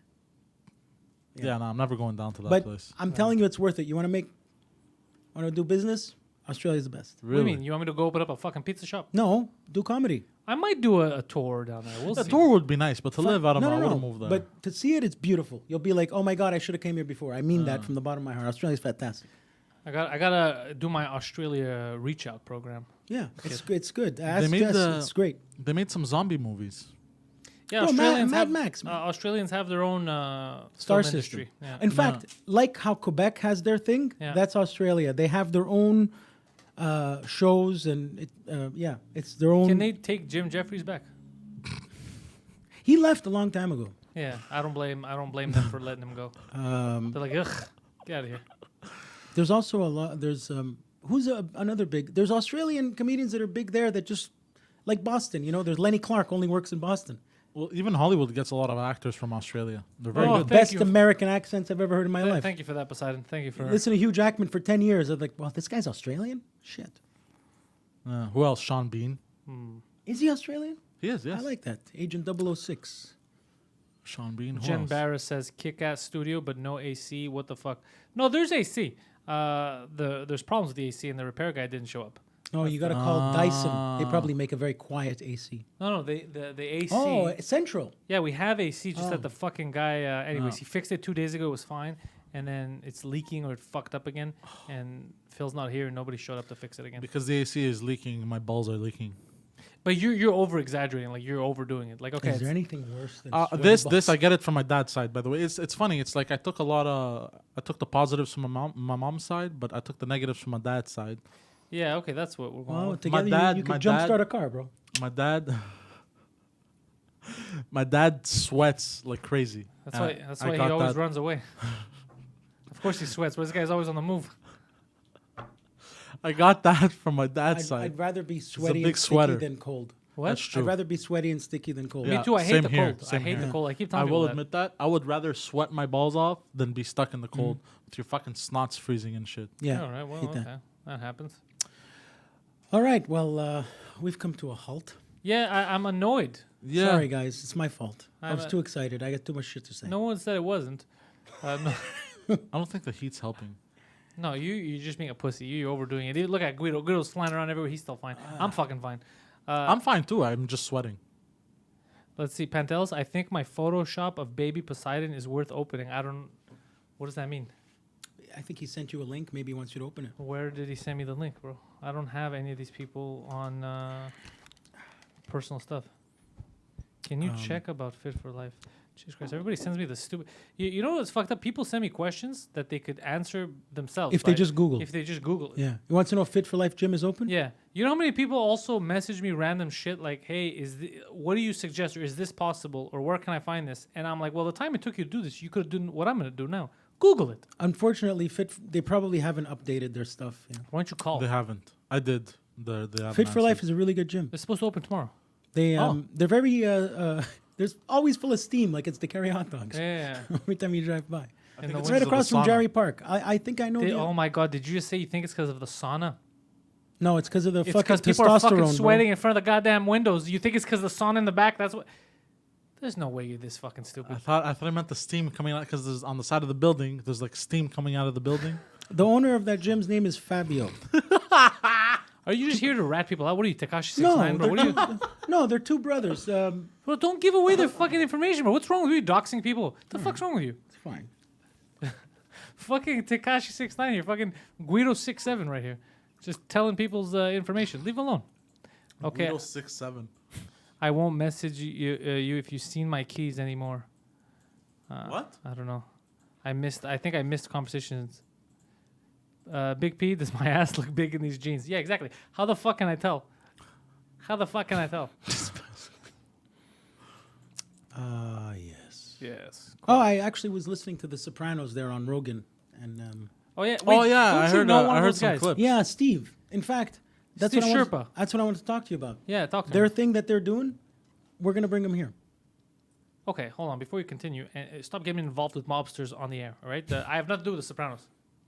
Yeah, no, I'm never going down to that
But
place.
I'm telling you, it's worth it. You want to do business? Australia's the best.
What do you mean? You want me to go open up a fucking pizza shop?
No, do comedy.
I might do a tour down there. We'll
The
see.
tour would be nice, but to live, I don't know. I
No.
wouldn't move there.
But to see it, it's beautiful. You'll be like, oh my god, I should have came here before. I mean that from the bottom of my heart. Australia's fantastic.
I gotta do my Australia reach out program.
Yeah, it's good.
They made
It's great.
They made some zombie movies.
Yeah,
Bro,
Australians
Mad
have
Max, man.
Australians have their own
Star
film
system.
industry. Yeah.
In fact, like how Quebec has their thing,
Yeah.
that's Australia. They have their own shows, and it's their own.
Can they take Jim Jeffries back?
He left a long time ago.
Yeah, I don't blame them for letting him go. They're like, ugh, get out of here.
There's also a lot. There's who's another big. There's Australian comedians that are big there that just like Boston. You know, there's Lenny Clark only works in Boston.
Well, even Hollywood gets a lot of actors from Australia. They're very
Oh,
good.
thank
Best
you.
American accents I've ever heard in my life.
Thank you for that, Poseidon. Thank you for.
Listen to Hugh Jackman for 10 years. I'm like, well, this guy's Australian? Shit.
Who else? Sean Bean.
Is he Australian?
He is, yes.
I like that. Agent 006.
Sean Bean. Who
Jen
else?
Barris says kick-ass studio, but no AC. What the fuck? No, there's AC. There's problems with the AC, and the repair guy didn't show up.
Oh, you got to call Dyson. They probably make a very quiet AC.
No, the AC.
Oh, Central.
Yeah, we have AC. Just that the fucking guy. Anyways, he fixed it 2 days ago. It was fine, and then it's leaking or it fucked up again. And Phil's not here, and nobody showed up to fix it again.
Because the AC is leaking, my balls are leaking.
But you're over exaggerating. Like you're overdoing it. Like okay,
Is there anything worse than sweaty
This
balls?
I get it from my dad's side. By the way, it's funny. It's like I took the positives from my mom's side, but I took the negatives from my dad's side.
yeah, okay, that's what we're going.
Well,
with.
together you
my
could jumpstart
dad-
a car, bro.
My dad sweats like crazy.
That's
And
why. That's
I
why he
got
always
that.
runs away. Of course he sweats, but this guy's always on the move.
I got that from my dad's side.
I'd rather be sweaty
big
and sticky
sweater.
than cold.
What?
That's true.
I'd rather be sweaty and sticky than cold.
Yeah.
Me too. I hate
same
the
here,
cold. I
same
hate
here.
the cold. I keep
I
telling
will
people that.
admit that. I would rather sweat my balls off than be stuck in the cold with your fucking snots freezing and shit.
Yeah.
All right. Well,
hate
okay.
that.
That happens.
All right. Well, we've come to a halt.
Yeah, I'm annoyed.
Yeah.
Sorry, guys. It's my fault. I was
I'm-
too excited. I got too much shit to say.
No one said it wasn't. No,
I don't think the heat's helping.
no, you're just being a pussy. You're overdoing it. Look at Guido. Guido's flying around everywhere. He's still fine. I'm fucking fine.
I'm fine too. I'm just sweating.
Let's see, Pantelis. I think my Photoshop of baby Poseidon is worth opening. I don't. What does that mean?
I think he sent you a link. Maybe he wants you to open it.
Where did he send me the link, bro? I don't have any of these people on personal stuff. Can you check about Fit for Life? Jesus Christ! Everybody sends me the stupid. You know what's fucked up? People send me questions that they could answer themselves
If they just Google.
If they just Google it.
Yeah. You want to know if Fit for Life gym is open?
Yeah. You know how many people also message me random shit like, "Hey, what do you suggest, or is this possible, or where can I find this?" And I'm like, "Well, the time it took you to do this, you could have done what I'm going to do now. Google it.
Unfortunately, they probably haven't updated their stuff. Yeah.
Why don't you call?"
They haven't. I did. They
Fit for Life is a really good gym.
It's supposed to open tomorrow.
They're very there's always full of steam, like it's the Carry hot dogs.
Yeah.
Every time you drive by.
In the
It's
winter.
right across from
sauna.
Jerry Park. I think I know.
Oh my God! Did you just say you think it's because of the sauna?
No, it's because of the
It's
fucking
because people are fucking
testosterone.
sweating in front of the goddamn windows. You think it's because the sauna in the back? That's what. There's no way you're this fucking stupid.
I thought I meant the steam coming out because there's on the side of the building. There's like steam coming out of the building.
The owner of that gym's name is Fabio.
Are you just here to rat people out? What are you, Tekashi 69,
No,
bro? What are you?
no, they're two brothers.
Bro, don't give away their fucking information, bro. What's wrong with you doxing people? What the fuck's wrong with you?
It's fine.
Fucking Tekashi 69 here. Fucking Guido 67 right here. Just telling people's information. Leave them alone. Okay.
Windows 6-7.
I won't message you if you've seen my keys anymore.
What?
I don't know. I think I missed conversations. Big P, does my ass look big in these jeans? Yeah, exactly. How the fuck can I tell? How the fuck can I tell?
Yes.
Yes.
Oh, I actually was listening to The Sopranos there on Rogan, and
Oh yeah.
Oh yeah,
don't
I
you
heard.
know one
I
of
heard
those
some
guys?
clips.
yeah, Steve. In fact, that's
Steve
what I wanted,
Sherpa.
that's what I wanted to talk to you about.
Yeah, talk to
Their
me.
thing that they're doing, we're gonna bring them here.
Okay, hold on. Before you continue, stop getting involved with mobsters on the air. All right. I have nothing to do with the Sopranos.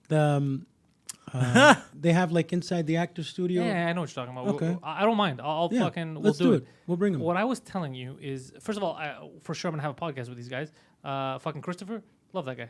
They have like inside the actor studio.
Yeah, I know what you're talking about.
Okay.
I don't mind. I'll
Yeah,
fucking. We'll
let's do it. We'll bring them.
What I was telling you is, first of all, for sure I'm gonna have a podcast with these guys. Fucking Christopher, love that guy.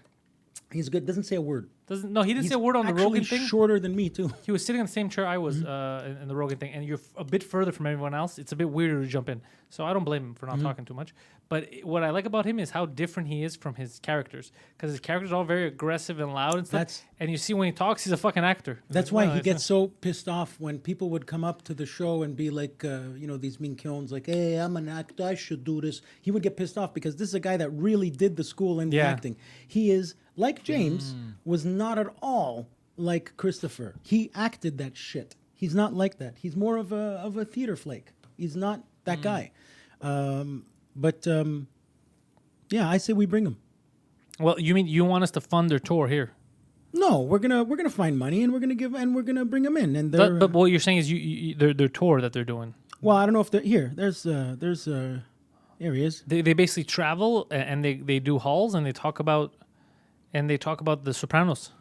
He's good. Doesn't say a word.
He didn't
He's
say a word on the
actually
Rogan thing.
shorter than me too.
He was sitting in the same chair I was
Mm-hmm.
in the Rogan thing, and you're a bit further from everyone else. It's a bit weirder to jump in, so I don't blame him for
Mm-hmm.
not talking too much. But what I like about him is how different he is from his characters, because his characters are all very aggressive and loud and stuff. And you see when he talks, he's a fucking actor.
That's
Like,
why
wow,
he
it's
gets so pissed off when people would come up to the show and be like, these mean kilns, like, hey, I'm an actor, I should do this. He would get pissed off because this is a guy that really did the school in the
Yeah.
acting. He is, like James, was not at all like Christopher. He acted that shit. He's not like that. He's more of a theater flake. He's not that guy. Yeah, I say we bring him.
Well, you mean you want us to fund their tour here?
No, we're gonna find money and we're gonna bring them in. And they're
But what you're saying is their tour that they're doing.
Well, I don't know if they're here. There's here he is.
They basically travel and they do hauls and they talk about the Sopranos.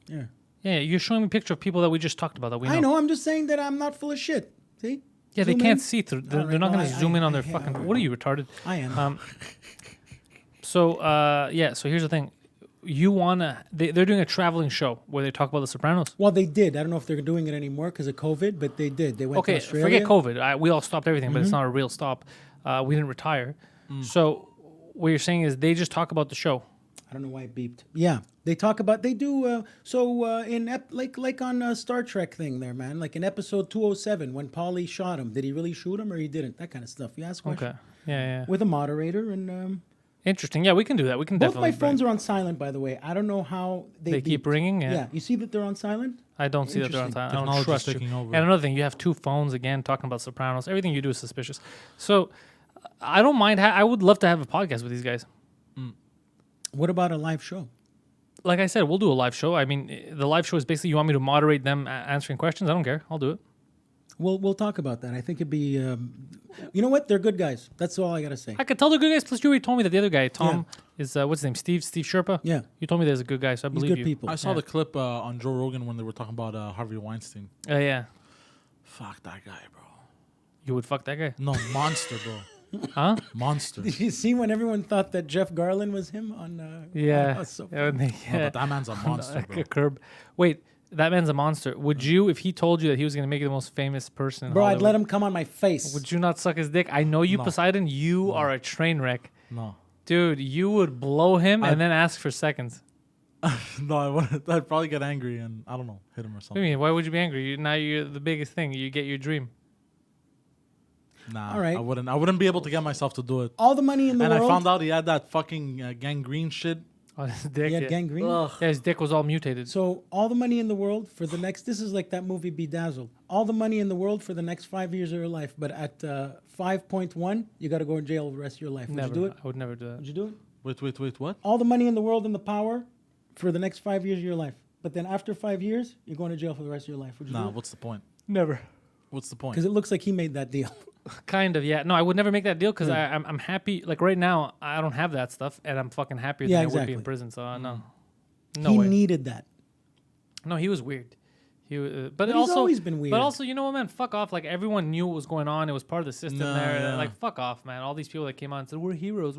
Yeah.
Yeah, you're showing me a picture of people that we just talked about that we know.
I know. I'm just saying that I'm not full of shit. See?
Yeah, they
Zoom
can't
in.
see through. They're
All right,
not
well,
going to zoom in on their
yeah,
fucking.
all right.
What are you retarded?
I am.
So here's the thing. You wanna? They're doing a traveling show where they talk about the Sopranos.
Well, they did. I don't know if they're doing it anymore because of COVID, but they did. They went
Okay,
to Australia.
forget COVID. We all stopped everything, but
Mm-hmm.
it's not a real stop. We didn't retire. So what you're saying is they just talk about the show.
I don't know why it beeped. Yeah, they talk about. They do. Like on Star Trek thing there, man. Like in episode 207 when Paulie shot him. Did he really shoot him or he didn't? That kind of stuff. You ask questions.
Okay. Yeah.
With a moderator and.
Interesting. Yeah, we can do that. We can
Both
definitely.
my phones are on silent, by the way. I don't know how
They keep
beeped.
ring. Yeah.
Yeah, you see that they're on silent.
I don't see that they're on
Interesting.
time. I don't
Technology's
trust you.
taking over.
And another thing, you have two phones again talking about Sopranos. Everything you do is suspicious. So I don't mind. I would love to have a podcast with these guys.
What about a live show?
Like I said, we'll do a live show. I mean, the live show is basically you want me to moderate them answering questions. I don't care. I'll do it.
We'll talk about that. I think it'd be. You know what? They're good guys. That's all I gotta say.
I could tell they're good guys. Plus, you already told me that the other guy, Tom, is what's his name? Steve Sherpa.
Yeah.
You told me there's a good guy, so I
He's
believe
good
you.
people.
I saw
Yeah.
the clip on Joe Rogan when they were talking about Harvey Weinstein.
Yeah.
Fuck that guy, bro.
You would fuck that guy,
No, monster, bro.
huh?
Monster.
Did you see when everyone thought that Jeff Garland was him on?
Yeah.
Oh, so
Yeah, when they-
No,
yeah.
but that man's a monster,
Like
bro.
a curb. Wait, that man's a monster. Would you, if he told you that he was going to make you the most famous person in
Bro, I'd
Hollywood,
let him come on my face.
would you not suck his dick? I know you,
No.
Poseidon. You are a train wreck.
No.
Dude, you would blow him and then ask for seconds.
No, I wouldn't. I'd probably get angry and, I don't know, hit him or
What do
something.
you mean? Why would you be angry? Now you're the biggest thing. You get your dream.
Nah,
All right.
I wouldn't be able to get myself to do it.
All the money in the
And
world.
I found out he had that fucking gangrene shit.
Oh, his dick.
He had
yeah.
gangrene.
Yeah, his dick was all mutated.
So all the money in the world for the next. This is like that movie Bedazzled. All the money in the world for the next 5 years of your life, but at 5.1, you got to go in jail the rest of your life. Would
Never.
you do it?
I would never do that.
Would you do it?
Wait, what?
All the money in the world and the power for the next 5 years of your life, but then after 5 years, you're going to jail for the rest of your life. Would you
Nah,
do it?
what's the point?
Never.
What's the point?
Because it looks like he made that deal.
Kind of, yeah. No, I would never make that deal because I'm happy. Like right now, I don't have that stuff, and I'm fucking happier
Yeah,
than I would be
exactly.
in prison. So no, no
he
way.
needed that.
No, he was weird. He, but
He's
also
always been weird.
But also, you know what, man? Fuck off. Like everyone knew what was going on. It was part of the system
No,
there.
yeah.
Like fuck off, man. All these people that came on and said we're heroes.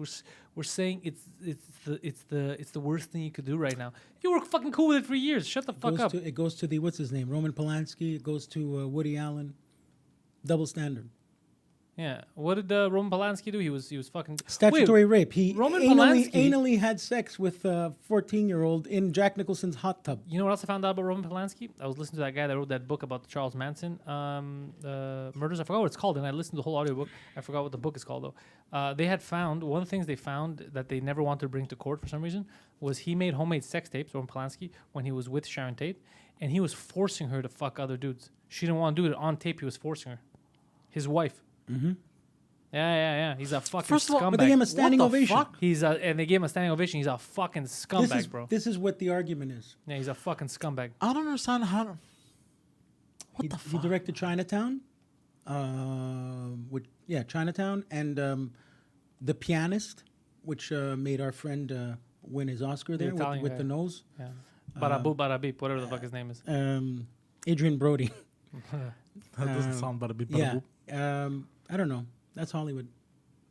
We're saying it's the worst thing you could do right now. You were fucking cool with it for years. Shut the fuck up.
It goes to the what's his name, Roman Polanski. It goes to Woody Allen. Double standard.
Yeah. What did Roman Polanski do? He was fucking
Statutory
Wait,
rape. He
Roman
anally,
Polanski-
anally had sex with a 14-year-old in Jack Nicholson's hot tub.
You know what else I found out about Roman Polanski? I was listening to that guy that wrote that book about the Charles Manson murders. I forgot what it's called, and I listened to the whole audiobook. I forgot what the book is called, though. They had found, one of the things they found that they never wanted to bring to court for some reason was he made homemade sex tapes, Roman Polanski, when he was with Sharon Tate, and he was forcing her to fuck other dudes. She didn't want to do it. On tape, he was forcing her. His wife. Mm-hmm. Yeah. He's a fucking
First of all,
scumbag.
But they gave him a standing
What the
ovation.
fuck?
And they gave him a standing ovation. He's a fucking scumbag, bro.
This is what the argument is.
Yeah, he's a fucking scumbag.
I don't understand how to...
He directed Chinatown. Chinatown and The Pianist, which made our friend win his Oscar there
Italian
with
guy.
the nose.
Yeah. Barabu, Barabip, whatever the fuck his name is.
Adrian Brody.
That doesn't sound bada beep, bada
Yeah.
boop.
I don't know. That's Hollywood.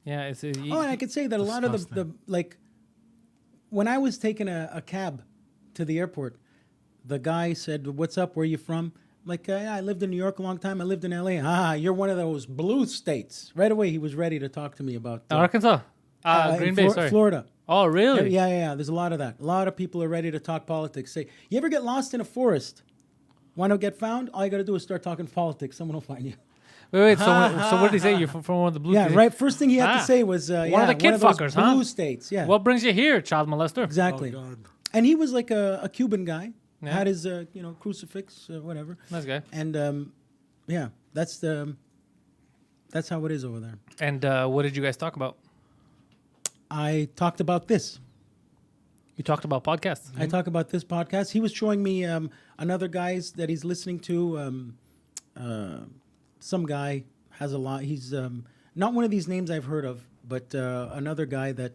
Yeah, it's
And I could say that a lot of the
Disgusting.
like when I was taking a cab to the airport, the guy said, "What's up? Where are you from?" I'm like, yeah, I lived in New York a long time. I lived in LA. You're one of those blue states. Right away, he was ready to talk to me about
Arkansas, Green
in
Bay. Sorry.
Florida.
Oh, really?
Yeah. There's a lot of that. A lot of people are ready to talk politics. Say, you ever get lost in a forest? Want to get found? All you got to do is start talking politics. Someone will find you.
Wait. So what did he say? You're from one of the blue?
Yeah,
states?
right. First thing he had
Ah.
to say was,
One of the kid
one of those
fuckers, huh?
blue states. Yeah.
What brings you here, child molester?
Exactly.
Oh, God.
And he was like a Cuban guy.
Yeah.
Had his crucifix, whatever.
Nice guy.
And yeah, that's how it is over there.
And what did you guys talk about?
I talked about this.
You talked about podcasts.
I talk about this podcast. He was showing me another guy's that he's listening to. Some guy, has a lot. He's not one of these names I've heard of, but another guy that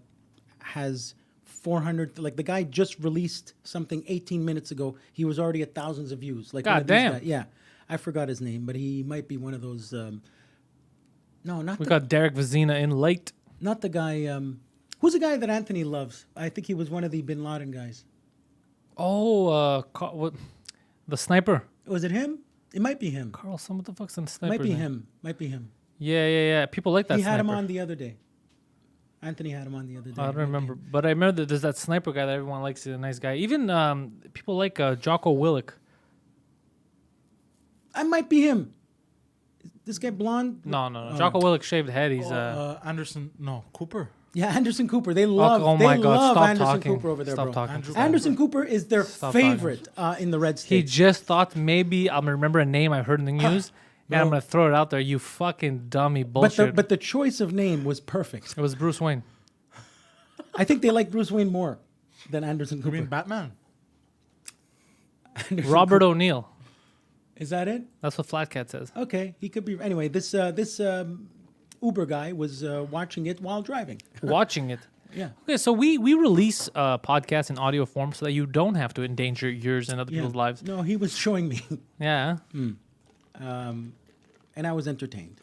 has 400. Like the guy just released something 18 minutes ago. He was already at thousands of views. Like one of these
damn.
guys. Yeah, I forgot his name, but he might be one of those. No, not
We
the,
got Derek Vizina in late.
not the guy. Who's the guy that Anthony loves? I think he was one of the Bin Laden guys.
Oh, what? The sniper.
Was it him? It might be him.
Carlson, what the fuck's the sniper?
Might be him. Might be him.
Yeah. People like that
He had him
sniper.
on the other day. Anthony had him on the other day.
I don't remember, but I remember that there's that sniper guy that everyone likes. He's a nice guy. Even people like Jocko Willick.
I might be him. Is this guy blonde?
No. Jocko Willick shaved head. He's
Cooper.
Yeah, Anderson Cooper. They love.
oh
they
my God,
love
stop
Anderson
talking.
Cooper over there,
Stop
bro.
talking.
Andrew
Stop.
Anderson Cooper is their
Stop
favorite in the Red
He
State.
just thought maybe I'm gonna remember a name I heard in the news, and I'm
bro.
gonna throw it out there. You fucking dummy
but
bullshit.
the choice of name was perfect.
It was Bruce Wayne.
I think they like Bruce Wayne more than Anderson
You
Cooper.
mean Batman?
Anderson
Robert
Cooper.
O'Neill.
Is that it?
That's what Flat Cat says.
Okay, he could be. Anyway, this Uber guy was watching it while driving.
Watching it.
Yeah.
Okay, so we release podcasts in audio form so that you don't have to endanger yours and other
Yeah.
people's lives.
No, he was showing me,
Yeah.
and I was entertained.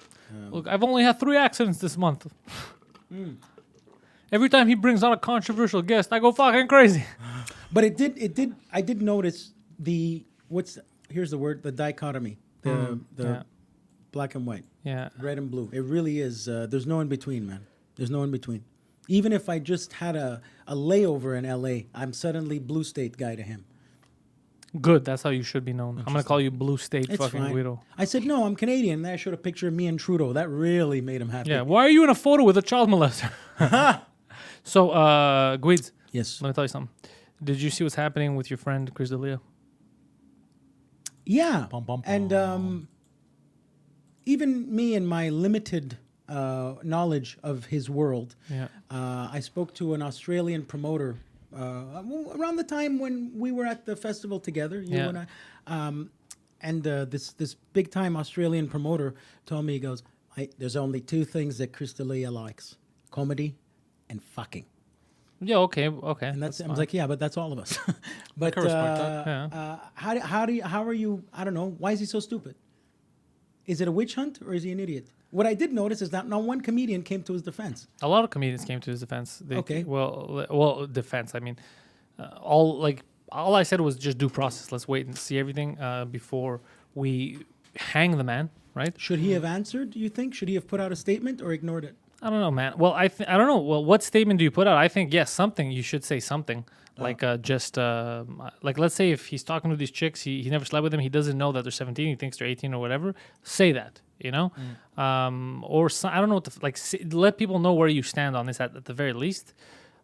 Look, I've only had 3 accidents this month. Every time he brings on a controversial guest, I go fucking crazy.
But it did. I did notice here's the word, the dichotomy, the
Yeah.
black and white,
Yeah.
red and blue. It really is. There's no in between, man. There's no in between. Even if I just had a layover in L.A., I'm suddenly blue state guy to him.
Good. That's how you should be known. I'm gonna call you Blue State
It's
fucking
fine.
Guido.
I said no, I'm Canadian. Then I showed a picture of me and Trudeau. That really made him happy.
Yeah. Why are you in a photo with a child molester? So, Guids,
Yes.
let me tell you something. Did you see what's happening with your friend Chris D'Elia?
Yeah.
Bum, bum,
And
bum.
even me and my limited knowledge of his world,
Yeah.
I spoke to an Australian promoter around the time when we were at the festival together, you
Yeah.
and I. And this big time Australian promoter told me, he goes, there's only 2 things that Chris D'Elia likes: comedy and fucking.
Yeah. Okay.
And that's I was
fine.
like, yeah, but that's all of us. But
can respect that.
Yeah.
how are you? I don't know. Why is he so stupid? Is it a witch hunt or is he an idiot? What I did notice is that not one comedian came to his defense.
A lot of comedians came to his defense.
Okay.
Well, defense. I mean, all I said was just due process. Let's wait and see everything before we hang the man. Right?
Should he have answered? Do you think? Should he have put out a statement or ignored it?
I don't know, man. Well, I don't know. Well, what statement do you put out? I think yes, something. You should say something. Like like let's say if he's talking to these chicks, he never slept with them. He doesn't know that they're 17. He thinks they're 18 or whatever. Say that, you know, I don't know what let people know where you stand on this at the very least.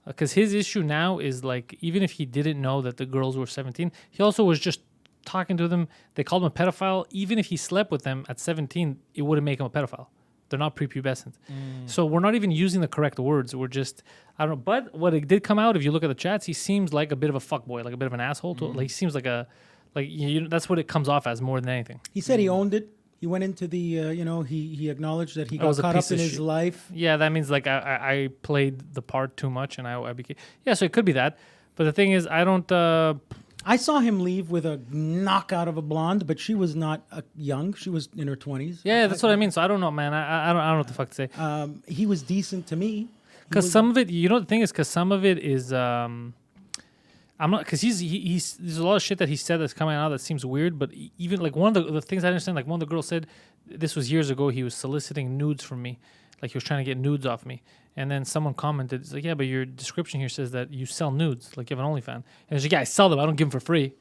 Because his issue now is like even if he didn't know that the girls were 17, he also was just talking to them. They called him a pedophile. Even if he slept with them at 17, it wouldn't make him a pedophile. They're not prepubescent. So we're not even using the correct words. We're just, I don't know. But what it did come out, if you look at the chats, he seems like a bit of a fuckboy, like a bit of an asshole. Like he seems like that's what it comes off as more than anything.
He said he owned it. He went into the, he acknowledged that he got
was a
caught up
piece
in
of
his
shit.
life.
Yeah, that means like I played the part too much and I became, yeah, so it could be that. But the thing is, I don't,
I saw him leave with a knockout of a blonde, but she was not young. She was in her 20s.
yeah, that's what I mean. So I don't know, man. I don't know what the fuck to say.
He was decent to me.
Because some of it, you know, the thing is, because some of it is, I'm not, because he's there's a lot of shit that he said that's coming out that seems weird, but even like one of the things I understand, like one of the girls said, this was years ago, he was soliciting nudes from me, like he was trying to get nudes off me, and then someone commented, it's like, yeah, but your description here says that you sell nudes, like you have an OnlyFans, and it's like, yeah, I sell them, I don't give them for free.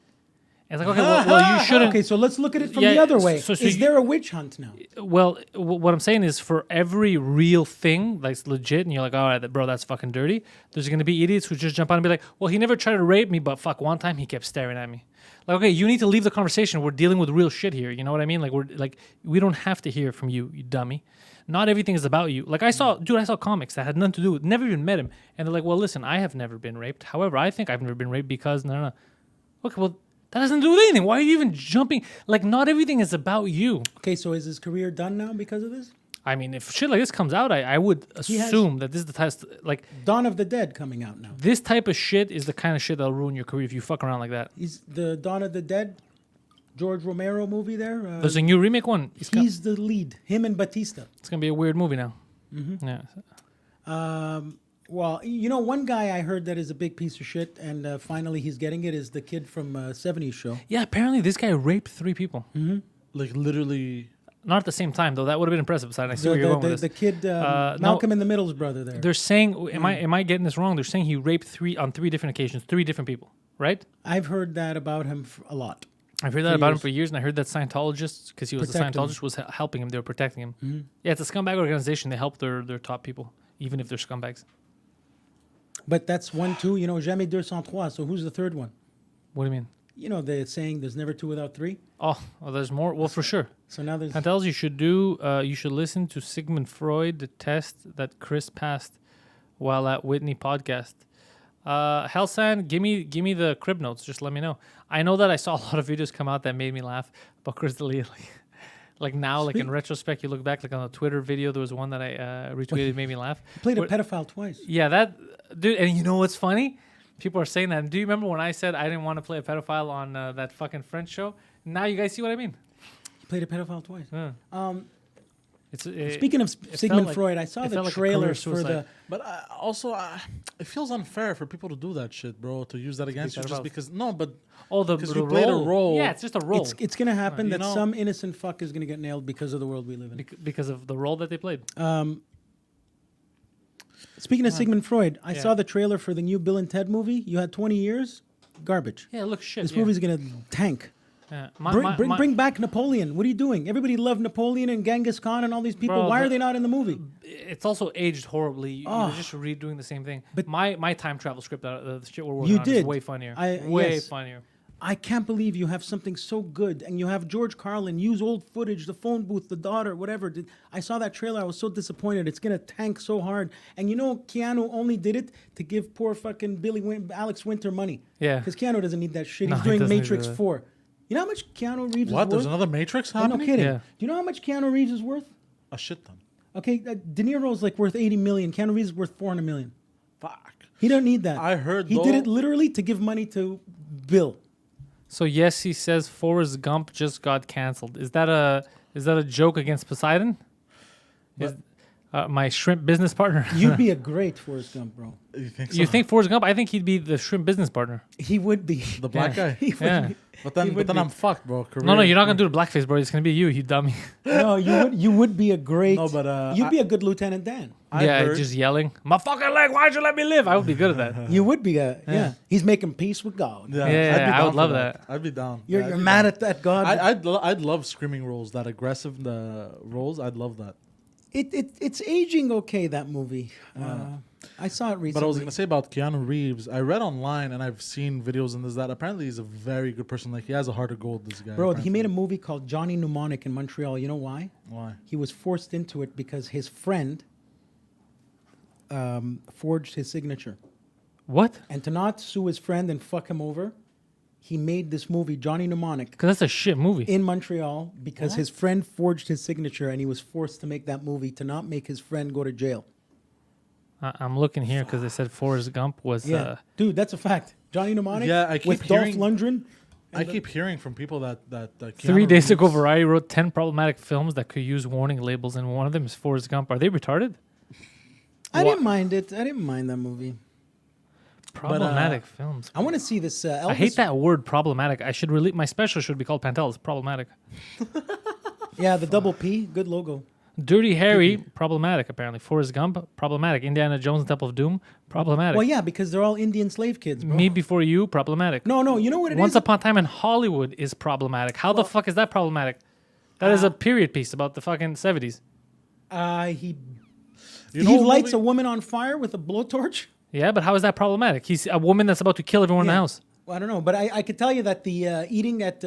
And it's like, okay, well you shouldn't.
Okay, so let's look at it from
Yeah,
the other way.
so
Is
you-
there a witch hunt now?
Well, what I'm saying is for every real thing that's legit and you're like, all right, bro, that's fucking dirty, there's going to be idiots who just jump on and be like, well, he never tried to rape me, but fuck, one time he kept staring at me. Like, okay, you need to leave the conversation. We're dealing with real shit here. You know what I mean? Like, we don't have to hear from you, you dummy. Not everything is about you. Like, I saw comics that had nothing to do with, never even met him. And they're like, well, listen, I have never been raped. However, I think I've never been raped because, no. Okay, well, that doesn't do with anything. Why are you even jumping? Like, not everything is about you.
Okay, so is his career done now because of this?
I mean, if shit like this comes out, I would assume that this is the test. Like
Dawn of the Dead coming out now.
this type of shit is the kind of shit that'll ruin your career if you fuck around like that.
Is the Dawn of the Dead George Romero movie there?
There's a new remake one.
He's the lead. Him and Batista.
It's gonna be a weird movie now. Yeah.
Well, you know, one guy I heard that is a big piece of shit, and finally he's getting it, is the kid from 70s Show.
Yeah. Apparently, this guy raped 3 people.
Like literally.
Not at the same time though. That would have been impressive. I see where you're going with this.
The kid, Malcolm in the Middle's brother there.
They're saying, am I getting this wrong? They're saying he raped 3 on 3 different occasions, 3 different people, right?
I've heard that about him a lot.
I've heard that about him for years, and I heard that Scientologists, because he was
Protect
a Scientologist, was helping him. They were protecting him. Yeah, it's a scumbag organization. They help their top people, even if they're scumbags.
But that's 1, 2, you know, jamais 203. So who's the third one?
What do you mean?
You know, they're saying there's never 2 without 3.
Oh, well, there's more. Well, for sure.
So now there's...
Pantelis, you should do. You should listen to Sigmund Freud, the test that Chris passed while at Whitney podcast. Helsan, give me the crib notes. Just let me know. I know that I saw a lot of videos come out that made me laugh about Chris D'Elia. Like now, like in retrospect, you look back, like on a Twitter video, there was one that I retweeted, made me laugh.
He played a pedophile twice.
Yeah, that dude. And you know what's funny? People are saying that. And do you remember when I said I didn't want to play a pedophile on that fucking French show? Now you guys see what I mean.
He played a pedophile twice.
Yeah.
Speaking of Sigmund Freud, I saw the trailer for the...
But also, it feels unfair for people to do that shit, bro. To use that against you just because... No, but...
Oh,
because you played a role.
Yeah, it's just a role.
It's going to happen that
know-
some innocent fuck is going to get nailed because of the world we live in.
Because of the role that they played.
Speaking of Sigmund Freud, I saw the trailer for the new Bill and Ted movie. You had 20 years. Garbage.
Yeah, look shit.
This movie's going to tank.
Yeah.
Bring back Napoleon. What are you doing? Everybody loved Napoleon and Genghis Khan and all these people.
Bro,
Why are they not in the movie?
It's also aged horribly. You're just redoing the same thing. But my time travel script, the shit we're working on, is way funnier. Way funnier.
I can't believe you have something so good, and you have George Carlin use old footage, the phone booth, the daughter, whatever. I saw that trailer. I was so disappointed. It's gonna tank so hard. And you know, Keanu only did it to give poor fucking Alex Winter money.
Yeah.
Because Keanu doesn't need that shit.
No,
He's
he
doing
doesn't need
Matrix
that.
4. You know how much Keanu Reeves is
What?
worth?
There's another Matrix
No
happening?
kidding.
Yeah.
Do you know how much Keanu Reeves is worth?
A shit ton.
Okay, De Niro's like worth 80 million. Keanu Reeves is worth 400 million.
Fuck.
He don't need that.
I heard
he
though-
did it literally to give money to Bill.
So yes, he says Forrest Gump just got canceled. Is that a joke against Poseidon? My shrimp business partner.
You'd be a great Forrest Gump, bro.
You think so?
You think Forrest Gump? I think he'd be the shrimp business partner.
He would be.
The black guy?
He would
Yeah.
be.
But then,
He would be.
I'm fucked, bro.
No, you're not gonna do the blackface, bro. It's gonna be you dummy.
No, you would be a great.
No, but,
you'd be a good Lieutenant Dan.
I've
Just yelling, my fucking leg. Why'd you let me live? I would be good at that.
You would be a yeah. He's making peace with God.
Yeah,
I'd be
I
down
would
for
love that.
I'd be down.
You're
I'd be
mad
down.
at that God.
I'd love screaming roles, that aggressive roles. I'd love that.
It's aging okay, that movie. I saw it recently.
But I was gonna say about Keanu Reeves. I read online and I've seen videos and this that. Apparently, he's a very good person. Like he has a heart of gold. This guy.
Bro, he
apparently.
made a movie called Johnny Mnemonic in Montreal. You know why?
Why?
He was forced into it because his friend forged his signature.
What?
And to not sue his friend and fuck him over, he made this movie, Johnny Mnemonic,
Because that's a shit movie.
in Montreal because his friend forged his signature and he was forced to make that movie to not make his friend go to jail.
I'm looking here because they said Forrest Gump was.
Yeah. Dude, that's a fact. Johnny Mnemonic
Yeah, I keep
with Dolph
hearing-
Lundgren.
I keep hearing from people that Keanu
3 days ago,
Reeves-
Variety wrote 10 problematic films that could use warning labels, and one of them is Forrest Gump. Are they retarded?
I didn't mind it. I didn't mind that movie.
Problematic films.
I want to see this Elvis.
I hate that word, problematic. I should my special should be called Pantelis, problematic.
Yeah, the double P. Good logo.
Dirty Harry, problematic apparently. Forrest Gump, problematic. Indiana Jones and Temple of Doom, problematic.
Well, yeah, because they're all Indian slave kids, bro.
Me Before You, problematic.
No, you know what it is?
Once Upon a Time in Hollywood is problematic. How the fuck is that problematic? That is a period piece about the fucking 70s.
He
You know,
lights
movie-
a woman on fire with a blowtorch.
Yeah, but how is that problematic? He's a woman that's about to kill everyone in the
Yeah.
house.
Well, I don't know, but I could tell you that the eating at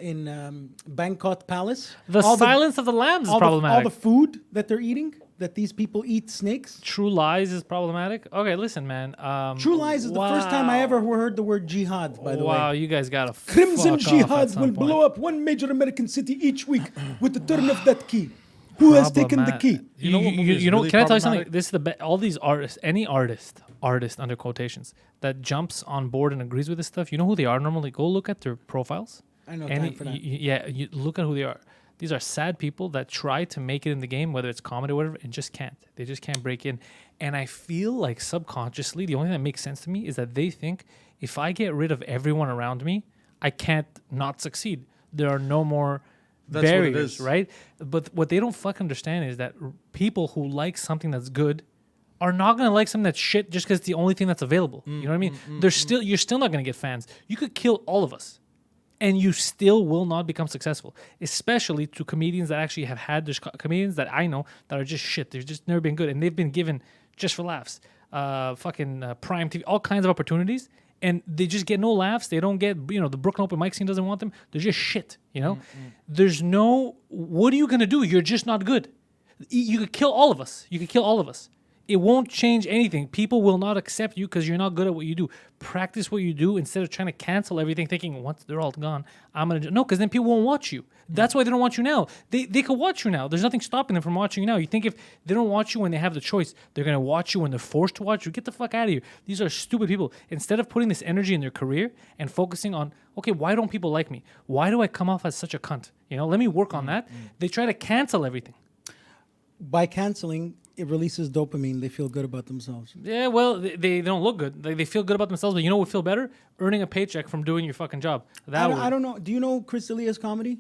in Bangkok Palace,
The
all
Silence of the Lambs is
all
problematic.
the food that they're eating, that these people eat snakes.
True Lies is problematic. Okay, listen, man.
True Lies is the first time I ever heard the word jihad. By the
Wow,
way,
you guys got to
Crimson
fuck off at
Jihad
some
will
point.
blow up one major American city each week with the turn of that key. Who has taken the key?
You know what movie is really
can I tell you something?
problematic?
This is all these artists, any artist under quotations that jumps on board and agrees with this stuff. You know who they are normally? Go look at their profiles.
I know time for that.
You look at who they are. These are sad people that try to make it in the game, whether it's comedy or whatever, and just can't. They just can't break in. And I feel like subconsciously, the only thing that makes sense to me is that they think if I get rid of everyone around me, I can't not succeed. There are no more
That's what it
barriers,
is.
right? But what they don't fucking understand is that people who like something that's good are not gonna like something that's shit just because it's the only thing that's available. You know what I mean? You're still not gonna get fans. You could kill all of us, and you still will not become successful. Especially to comedians that actually have had. There's comedians that I know that are just shit. They've just never been good, and they've been given just for laughs, prime TV, all kinds of opportunities. And they just get no laughs. They don't get, the Brooklyn open mic scene doesn't want them. They're just shit, There's no, what are you going to do? You're just not good. You could kill all of us. It won't change anything. People will not accept you because you're not good at what you do. Practice what you do instead of trying to cancel everything, thinking once they're all gone, I'm going to... No, because then people won't watch you. That's why they don't watch you now. They could watch you now. There's nothing stopping them from watching you now. You think if they don't watch you when they have the choice, they're going to watch you when they're forced to watch you? Get the fuck out of here. These are stupid people. Instead of putting this energy in their career and focusing on, okay, why don't people like me? Why do I come off as such a cunt? Let me work on that. They try to cancel everything.
By canceling, it releases dopamine. They feel good about themselves.
Yeah, well, they don't look good. They feel good about themselves, but you know what would feel better? Earning a paycheck from doing your fucking job.
I don't know. Do you know Chris D'Elia's comedy?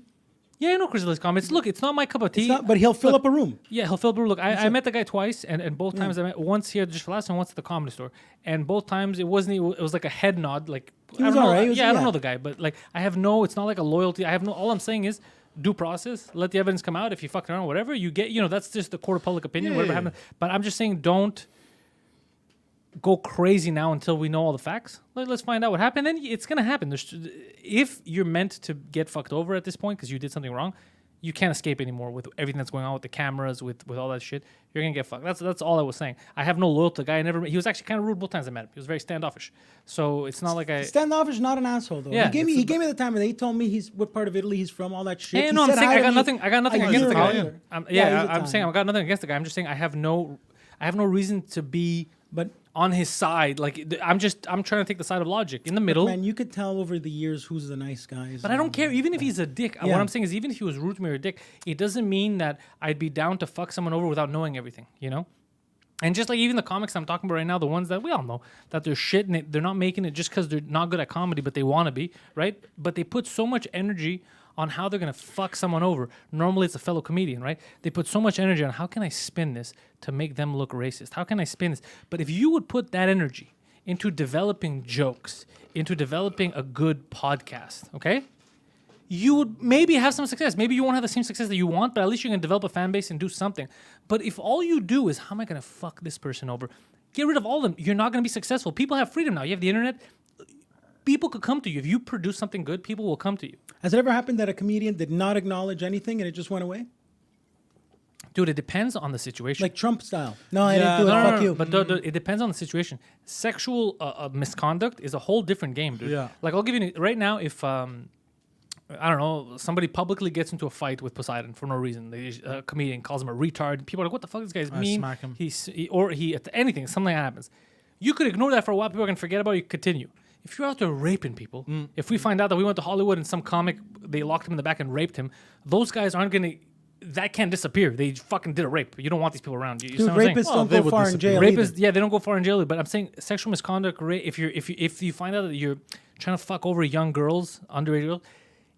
Yeah, I know Chris D'Elia's comments. Look, it's not my cup of tea.
But he'll fill up a room.
Yeah, he'll fill up a room. Look, I met the guy twice, and both times I met, once here just for last and once at the Comedy Store. And both times it wasn't, it was like a head nod. Like,
He was all right.
I don't know the guy, but like, it's not like a loyalty. All I'm saying is, due process, let the evidence come out. If you fucked around or whatever, you get, that's just the court of public opinion, whatever happened. But I'm just saying, don't go crazy now until we know all the facts. Let's find out what happened. Then it's going to happen. If you're meant to get fucked over at this point because you did something wrong, you can't escape anymore with everything that's going on with the cameras, with all that shit. You're going to get fucked. That's all I was saying. I have no loyalty to the guy. He was actually kind of rude both times I met him. He was very standoffish. So it's not like
Standoffish, not an asshole though.
Yeah,
he gave me the time of day. He told me what part of Italy he's from, all that shit.
Yeah,
He
no, I'm
said
saying
hi
I
to
got
me
nothing. I got nothing
a
against
year
the guy.
later.
I'm
he's
saying I got nothing against the guy. I'm just saying I have no reason to be on his side. Like I'm trying to take the side of logic in the middle.
Man, you could tell over the years who's the nice guys.
But I don't care. Even if he's a dick,
Yeah.
what I'm saying is, even if he was rude to me or a dick, it doesn't mean that I'd be down to fuck someone over without knowing everything. And just like even the comics I'm talking about right now, the ones that we all know that they're shit and they're not making it just because they're not good at comedy, but they want to be, right? But they put so much energy on how they're going to fuck someone over. Normally it's a fellow comedian, right? They put so much energy on how can I spin this to make them look racist? How can I spin this? But if you would put that energy into developing jokes, into developing a good podcast, okay? You would maybe have some success. Maybe you won't have the same success that you want, but at least you can develop a fan base and do something. But if all you do is, how am I going to fuck this person over? Get rid of all of them. You're not going to be successful. People have freedom now. You have the internet. People could come to you. If you produce something good, people will come to you.
Has it ever happened that a comedian did not acknowledge anything and it just went away?
Dude, it depends on the situation.
Like Trump style. No, I didn't do it. Fuck you.
But it depends on the situation. Sexual misconduct is a whole different game, dude.
Yeah.
Like I'll give you right now. If I don't know, somebody publicly gets into a fight with Poseidon for no reason. A comedian calls him a retard. People are like, "What the fuck? This guy's mean."
Smack him.
Anything, something like that happens. You could ignore that for a while. People are gonna forget about it. You continue. If you're out there raping people, if we find out that we went to Hollywood and some comic they locked him in the back and raped him, those guys aren't gonna. That can't disappear. They fucking did a rape. You don't want these people around. You
Dude, rapists don't
they
go
would
far in
disappear.
jail. either.
Rapists, yeah, they don't go far in jail. But I'm saying sexual misconduct. If you find out that you're trying to fuck over young girls, underage girls,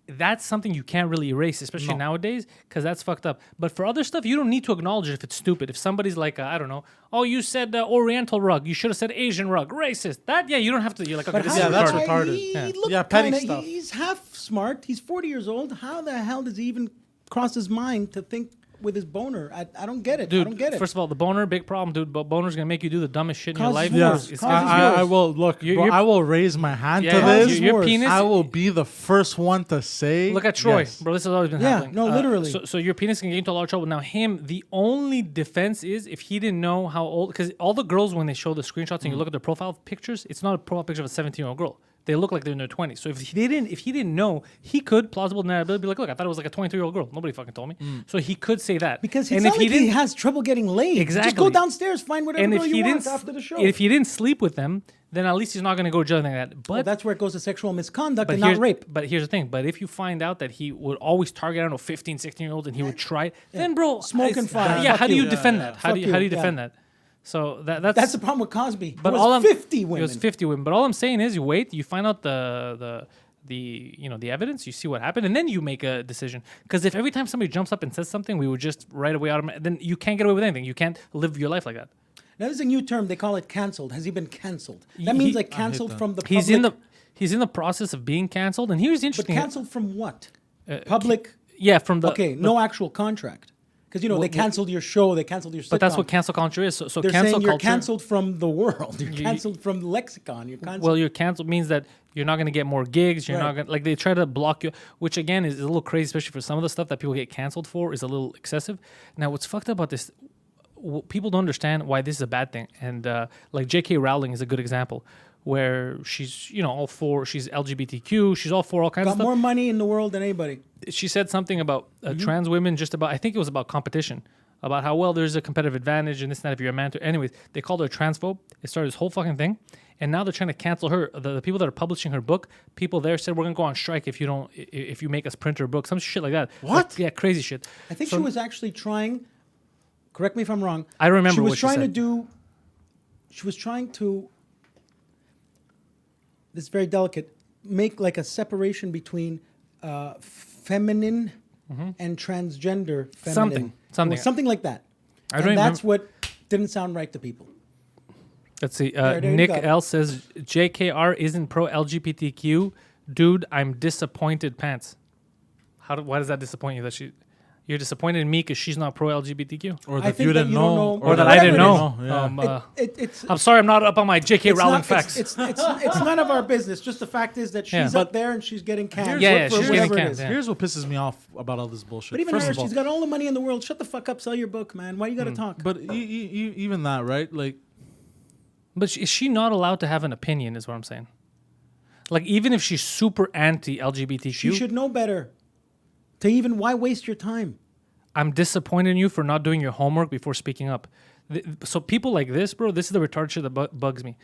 that's something you can't really erase, especially nowadays, because that's fucked up. But for other stuff, you don't need to acknowledge it if it's stupid. If somebody's like, I don't know, oh, you said Oriental rug, you should have said Asian rug, racist. That, yeah, you don't have to. You're like, okay,
But
this
how-
is
that's
retarded.
retarded.
He
Yeah.
looked
Yeah, petty
kinda-
stuff.
He's half smart. He's 40 years old. How the hell does he even cross his mind to think with his boner? I don't get it.
Dude,
I don't get it.
first of all, the boner, big problem, dude. But boner's gonna make you do the dumbest shit in your
Causes
life.
wars.
It's
Causes
gonna-
wars.
I will look.
You're-
I will raise my hand
Yeah,
to
yeah,
this.
your
wars.
penis.
I will be the first one to say.
Look at Troy,
yes.
bro. This has always been
Yeah,
happening.
no, literally.
So your penis can get into a lot of trouble. Now him, the only defense is if he didn't know how old, because all the girls when they show the screenshots and you look at their profile pictures, it's not a profile picture of a 17-year-old girl. they look like they're in their 20s. So if he didn't know, he could plausible deniability be like, look, I thought it was like a 23-year-old girl. Nobody fucking told me. So he could say that
Because it's not like he has trouble getting laid.
Exactly.
Just go downstairs, find whatever girl you want after the show.
If he didn't sleep with them, then at least he's not going to go to jail like that. But
that's where it goes to sexual misconduct and not
here's,
rape.
But here's the thing. But if you find out that he would always target, I don't know, 15, 16-year-olds and he would try, then bro,
Smoke and fire.
Yeah,
Fuck
how do you
you.
defend that? How do you defend that? So that's
the problem with Cosby.
But
it
all
was 50 women.
It was 50 women. But all I'm saying is, you wait, you find out the evidence, you see what happened, and then you make a decision. Because if every time somebody jumps up and says something, we would just right away then you can't get away with anything. You can't live your life like that.
Now there's a new term. They call it canceled. Has he been canceled? That means like canceled from the public.
He's in the process of being canceled, and here's interesting.
But canceled from what? Public.
Yeah, from the.
Okay, no actual contract. Because they canceled your show, they canceled your sitcom.
But that's what cancel culture is. So
they're
cancel
saying you're
culture,
canceled from the world. You're canceled from the lexicon. You're canceled.
Well, you're canceled means that you're not going to get more gigs. You're not going to, they try to block you, which again is a little crazy, especially for some of the stuff that people get canceled for is a little excessive. Now, what's fucked up about this, people don't understand why this is a bad thing. And like J.K. Rowling is a good example, where she's all for, she's LGBTQ, she's all for all kinds of stuff.
Got more money in the world than anybody.
She said something about trans women, I think it was about competition, about how, well, there's a competitive advantage and this and that if you're a man. Anyways, they called her a transphobe. It started this whole fucking thing. And now they're trying to cancel her. The people that are publishing her book, people there said, we're going to go on strike if you make us print her book. Some shit like that.
What?
Like, yeah, crazy shit.
I think she was actually trying, correct me if I'm wrong.
I remember what
she was trying to, this is very delicate, make like a separation between feminine and transgender feminine. Something like that. That's what didn't sound right to people.
Let's see.
There
Nick L says, JKR isn't pro-LGBTQ. Dude, I'm disappointed pants. Why does that disappoint you? You're disappointed in me because she's not pro-LGBTQ?
Or that you didn't know.
Or that I didn't know.
Yeah.
I'm sorry I'm not up on my J.K. Rowling facts.
It's none of our business. Just the fact is that she's up there and she's getting canned.
She's getting canned.
Here's what pisses me off about all this bullshit.
But even
First
her,
of all,
she's got all the money in the world. Shut the fuck up, sell your book, man. Why you got to talk?
But even that, right? Like,
but is she not allowed to have an opinion, is what I'm saying. Like, even if she's super anti-LGBTQ.
She should know better. Why waste your time?
I'm disappointed in you for not doing your homework before speaking up. So people like this, bro, this is the retarded shit that bugs me.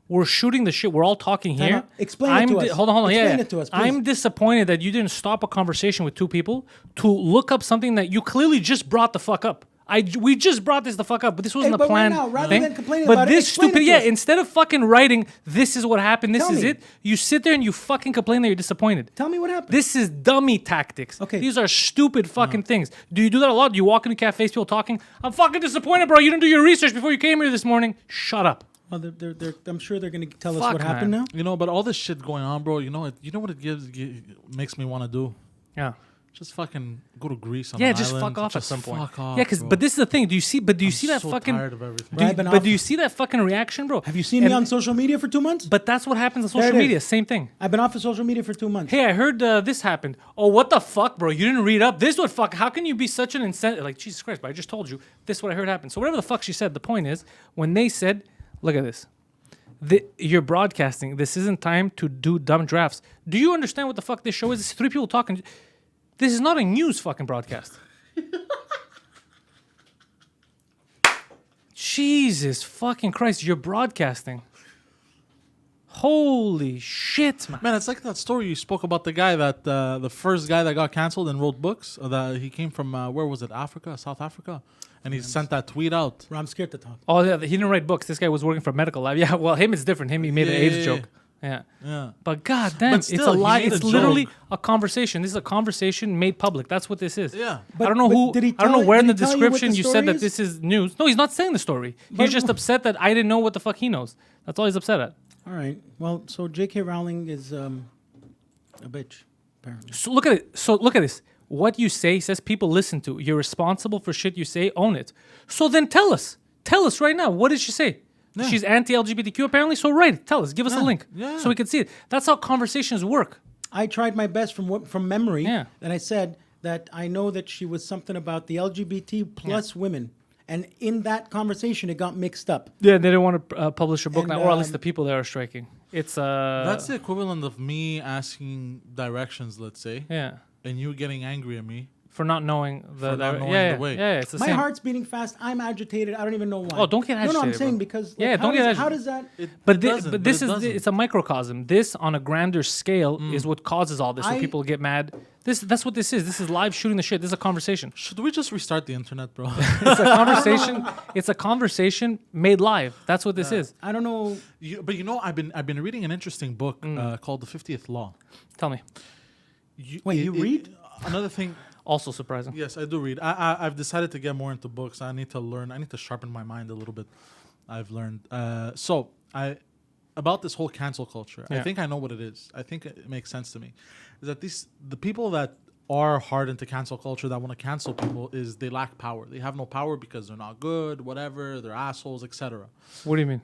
We're shooting the shit. We're all talking here.
Explain it to us.
Hold on.
Explain it to us, please.
I'm disappointed that you didn't stop a conversation with two people to look up something that you clearly just brought the fuck up. We just brought this the fuck up, but this wasn't a plan.
Right now, rather
thing.
than complaining
but
about
this
explain
stupid,
it to us.
instead of fucking writing, this is what happened, this
Tell
is
me.
it, you sit there and you fucking complain that you're disappointed.
Tell me what happened.
This is dummy tactics.
Okay.
These are stupid fucking things. Do you do that a lot? Do you walk into cafes, people talking? I'm fucking disappointed, bro. You didn't do your research before you came here this morning. Shut up.
Well, I'm sure they're going to tell us
Fuck,
what happened
man.
now.
but all this shit going on, bro. You know what it makes me want to do?
Yeah.
Just fucking go to Greece on
Yeah,
an
just
island.
fuck off at
Just
some point.
Fuck off,
Yeah,
bro.
but this is the thing. Do you see that
so
fucking?
tired of everything.
Do you see that fucking reaction, bro?
Have you seen me on social media for 2 months?
But that's what happens on social
There it
media.
is.
Same thing.
I've been off of social media for 2 months.
Hey, I heard this happened. Oh, what the fuck, bro? You didn't read up. This would fuck. How can you be such an incentive? Like, Jesus Christ, but I just told you. This is what I heard happened. So whatever the fuck she said, the point is, when they said, look at this. You're broadcasting. This isn't time to do dumb drafts. Do you understand what the fuck this show is? It's three people talking. This is not a news fucking broadcast. Jesus fucking Christ, you're broadcasting. Holy shit, man.
Man, it's like that story you spoke about the guy that the first guy that got canceled and wrote books. That he came from where was it? Africa, South Africa, and he sent that tweet out.
I'm scared to talk.
Oh yeah, he didn't write books. This guy was working for a medical lab. Yeah, well, him it's different. He made an AIDS joke. Yeah. But goddamn,
But still,
it's a lie.
he made
It's
a
literally
joke.
a conversation. This is a conversation made public. That's what this is.
Yeah.
I don't know
But
who.
did he
I don't know
tell-
where in the
did he tell you what
description
the
you
story
said that
is?
this is news. No, he's not saying the story.
But-
He's just upset that I didn't know what the fuck he knows. That's all he's upset at.
All right. Well, so J.K. Rowling is a bitch, apparently.
So look at it. So look at this. What you say says people listen to. You're responsible for shit you say. Own it. So then tell us. Tell us right now. What did she say?
Yeah.
She's anti-LGBTQ apparently. So right. Tell us. Give us a link.
Yeah.
So we can see it. That's how conversations work.
I tried my best from memory,
Yeah.
and I said that I know that she was something about the LGBT plus women, And in that conversation, it got mixed up.
Yeah, they didn't want to publish a book
And,
now, or at least the people that are striking. It's
That's the equivalent of me asking directions, let's say,
yeah,
and you getting angry at me.
for not knowing the
For not knowing
yeah,
the way.
yeah, it's the
My
same.
heart's beating fast. I'm agitated. I don't even know why.
Oh, don't get
No, I'm
agitated,
saying
bro.
because like,
Yeah, don't get
how
agitated.
does that?
But,
It
thi-
doesn't,
but
but
this
it
is
doesn't.
it's a microcosm. This on a grander scale is what causes all this. When
I-
people get mad. That's what this is. This is live shooting the shit. This is a conversation.
Should we just restart the internet, bro?
It's a conversation. It's a conversation made live. That's what this is.
I don't know.
But I've been reading an interesting book called The 50th Law.
Tell me.
Wait, you read?
Another thing.
Also surprising.
Yes, I do read. I've decided to get more into books. I need to learn. I need to sharpen my mind a little bit. I've learned. About this whole cancel culture. I
Yeah.
think I know what it is. I think it makes sense to me. Is that the people that are hard into cancel culture, that want to cancel people, is they lack power. They have no power because they're not good, whatever. They're assholes, etc.
What do you mean?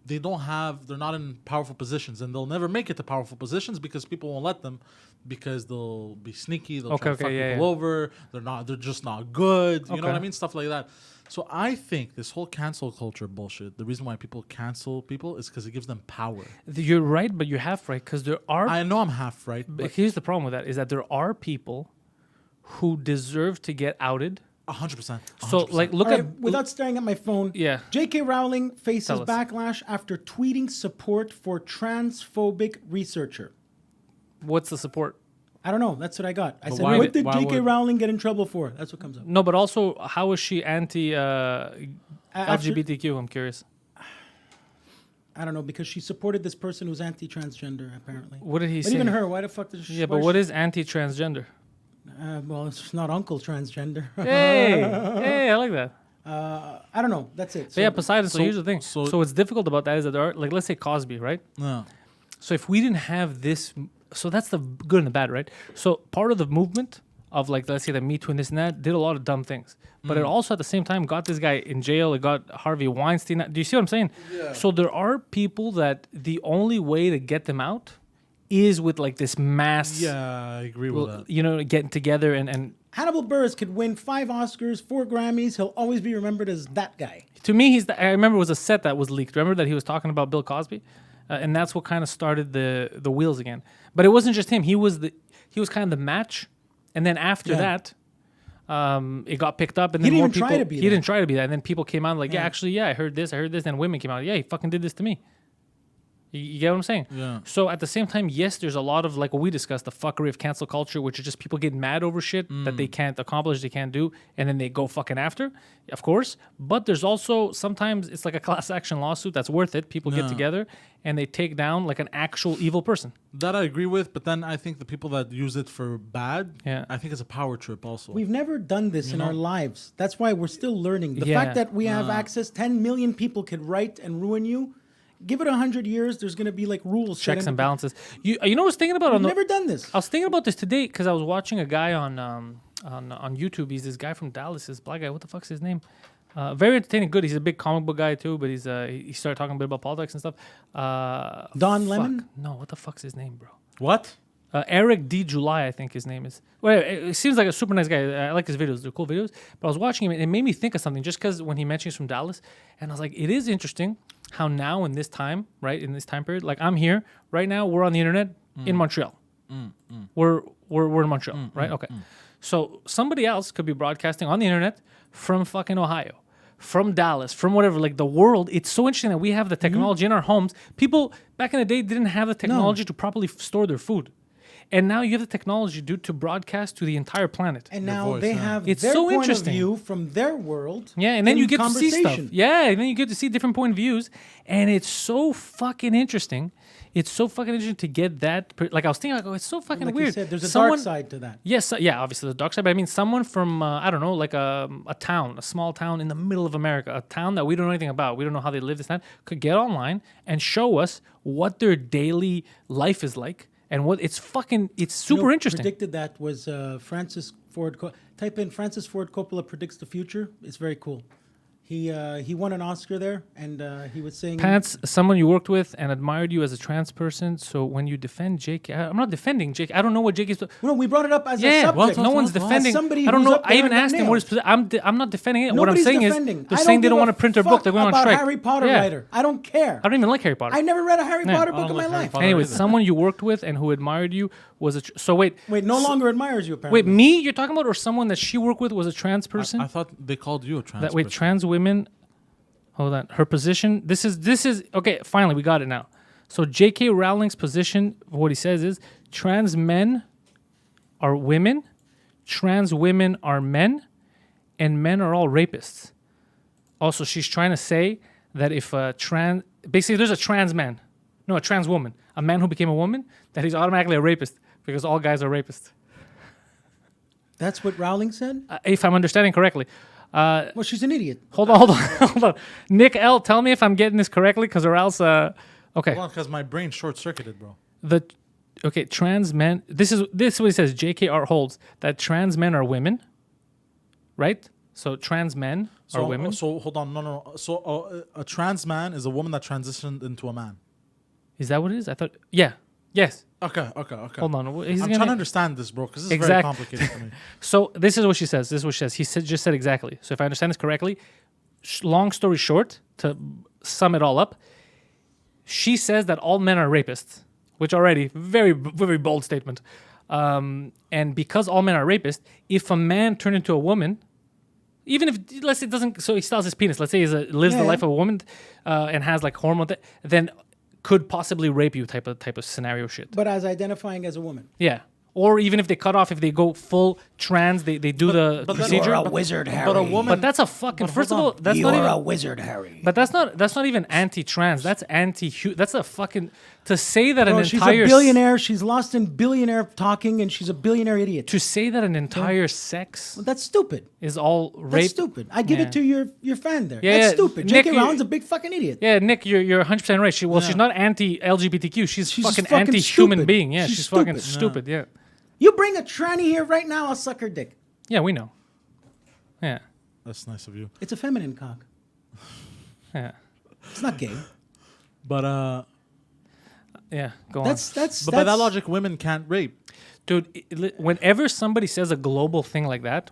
They're not in powerful positions, and they'll never make it to powerful positions because people won't let them, because they'll be sneaky, they'll try to fuck people over, they're just not good, you know what I mean, stuff like that. So I think this whole cancel culture bullshit, the reason why people cancel people is because it gives them power.
You're right, but you're half right because there are.
I know I'm half right,
But
but
here's the problem with that: is that there are people who deserve to get outed.
100%.
So, like, look
All
at
right, without staring at my phone.
Yeah.
J.K. Rowling faces
Tell us.
backlash after tweeting support for transphobic researcher.
what's the support.
I don't know. That's what I got. I
But
said,
why
what did
why
J.K.
would-
Rowling get in trouble for? That's what comes up.
No, but also, how is she anti
After-
LGBTQ? I'm curious.
I don't know, because she supported this person who's anti-transgender, apparently.
What did he
But
say?
even her, why the fuck did she...
Yeah, but what is anti-transgender?
well, it's not uncle transgender.
Hey, I like that.
I don't know. That's it.
But yeah, Poseidon. So,
so-
here's the thing.
so-
So what's difficult about that is that there are, like, let's say Cosby, right?
No.
So if we didn't have this, so that's the good and the bad, right? So part of the movement of, like, let's say the Me Too and this and that did a lot of dumb things, but it also at the same time got this guy in jail. It got Harvey Weinstein. Do you see what I'm saying? Yeah. So there are people that the only way to get them out is with, like, this mass,
Yeah, I agree with that.
you know, getting together and
Hannibal Buress could win 5 Oscars, 4 Grammys. He'll always be remembered as that guy.
to me, I remember it was a set that was leaked. Remember that he was talking about Bill Cosby, and that's what kind of started the wheels again. But it wasn't just him. He was kind of the match, and then after
Yeah.
that, it got picked up, and
He
then
didn't
more
even
people.
try to be
he
that.
didn't try to be that, and then people came out like,
Yeah.
I heard this, and women came out, yeah, he fucking did this to me. You get what I'm saying?
Yeah.
So at the same time, yes, there's a lot of, like what we discussed, the fuckery of cancel culture, which is just people getting mad over shit that they can't accomplish, they can't do, and then they go fucking after, of course. But there's also sometimes it's like a class action lawsuit that's worth it. People get
Yeah.
together and they take down like an actual evil person.
That I agree with, but then I think the people that use it for bad,
Yeah.
I think it's a power trip also.
We've never done this in our lives. That's why we're still learning. The
Yeah.
fact that we have access, 10 million people could write and ruin you. Give it 100 years, there's going to be like rules. set
Checks
into-
and balances. You know what I was thinking about?
We've
On the,
never done this.
I was thinking about this today because I was watching a guy on YouTube. He's this guy from Dallas, this black guy. What the fuck's his name? Very entertaining, good. He's a big comic book guy too, but he started talking a bit about politics and stuff.
Don Lemon?
No, what the fuck's his name, bro?
What?
Eric D. July, I think his name is. Well, it seems like a super nice guy. I like his videos; they're cool videos. But I was watching him, and it made me think of something just because when he mentioned he's from Dallas, and I was like, it is interesting how now in this time, right, in this time period, like I'm here right now, we're on the internet in Montreal. We're in Montreal, right? Okay. So somebody else could be broadcasting on the internet from fucking Ohio, from Dallas, from whatever, like the world. It's so interesting that we have the technology in our homes. People back in the day didn't have the technology to properly store their food. And now you have the technology, dude, to broadcast to the entire planet.
And now
voice,
they
yeah.
have
It's
their
so
point
interesting.
of view from their world.
Yeah, and then
in
you get to see stuff.
conversation.
Yeah, and then you get to see different point of views, and it's so fucking interesting. It's so fucking interesting to get that. Like I was thinking, it's so fucking
Like
weird.
you said, there's a
Someone-
dark side to that.
Yes, yeah, obviously the dark side. But I mean, someone from I don't know, like a town, a small town in the middle of America, a town that we don't know anything about. We don't know how they live. This and that could get online and show us what their daily life is like. And what it's super
You know,
interesting.
Predicted that was Francis Ford. Type in Francis Ford Coppola predicts the future. It's very cool. He won an Oscar there, and he was saying
Pants, someone you worked with and admired you as a trans person. So when you defend Jake, I'm not defending Jake. I don't know what Jake is.
No, we brought it up as a
Yeah,
subject.
no one's defending.
Somebody
I don't
who's
know.
up
I
there
even
and got
asked him what his
nailed.
position. I'm not defending it. What I'm
Nobody's
saying
defending.
is they're
I
saying
don't
they don't
give
want to print their book. They're going on
about
strike.
Harry Potter
Yeah.
writer. I don't care.
I don't even like Harry Potter.
I never read a Harry
Yeah.
Potter
I
book
don't
in my
like Harry
life.
Potter.
Anyway,
either.
someone you worked with and who admired you was so wait.
Wait, no longer admires you apparently.
Wait, me? You're talking about, or someone that she worked with was a trans person?
I thought they called you a trans
That wait,
person.
trans women. Hold on. Her position. This is okay. Finally, we got it now. So J.K. Rowling's position, what he says is, trans men are women, trans women are men, and men are all rapists. Also, she's trying to say that if a trans, basically, there's a trans man, no, a trans woman, a man who became a woman, that he's automatically a rapist because all guys are rapists.
That's what Rowling said?
If I'm understanding correctly.
Well, she's an idiot.
Hold on. Hold on. Nick L, tell me if I'm getting this correctly, because or else, okay.
Hold on, because my brain short-circuited, bro.
Trans men. This is what he says. JKR holds that trans men are women, right? So trans men are women.
So hold on, no. So a trans man is a woman that transitioned into a man.
Is that what it is? I thought. Yeah. Yes.
Okay.
Hold on.
I'm trying to understand this, bro, because this is very complicated for me.
So this is what she says. He just said exactly. So if I understand this correctly, long story short, to sum it all up, she says that all men are rapists, which already very, very bold statement. And because all men are rapists, if a man turned into a woman, even if, let's say it doesn't, so he still has his penis, let's say he lives the life of a woman and has like hormone, then could possibly rape you type of scenario shit.
But as identifying as a woman.
Yeah. Or even if they cut off, if they go full trans, they do the procedure.
You're a wizard, Harry.
But a woman.
But that's a fucking. First of all, that's
You're
not even.
a wizard, Harry.
But that's not even anti-trans. That's anti. That's a fucking. To say that
Bro,
an
she's
entire
a billionaire. She's lost in billionaire talking, and she's a billionaire idiot.
To say that an entire sex
Well, that's stupid.
is all rape.
That's stupid. I give
Yeah.
it to your fan there.
Yeah,
That's
yeah.
stupid.
Nick,
J.K. Rowling's a big fucking idiot.
Yeah, Nick, you're 100% right. She's not anti-LGBTQ. She's
She's
fucking
fucking
anti-human
stupid.
being. Yeah,
She's
she's fucking
stupid.
stupid. Yeah.
You bring a tranny here right now, I'll suck her dick.
Yeah, we know. Yeah.
That's nice of you.
It's a feminine cock.
Yeah.
It's not gay.
But
Yeah. Go on.
That's
but by that logic, women can't rape.
Dude, whenever somebody says a global thing like that,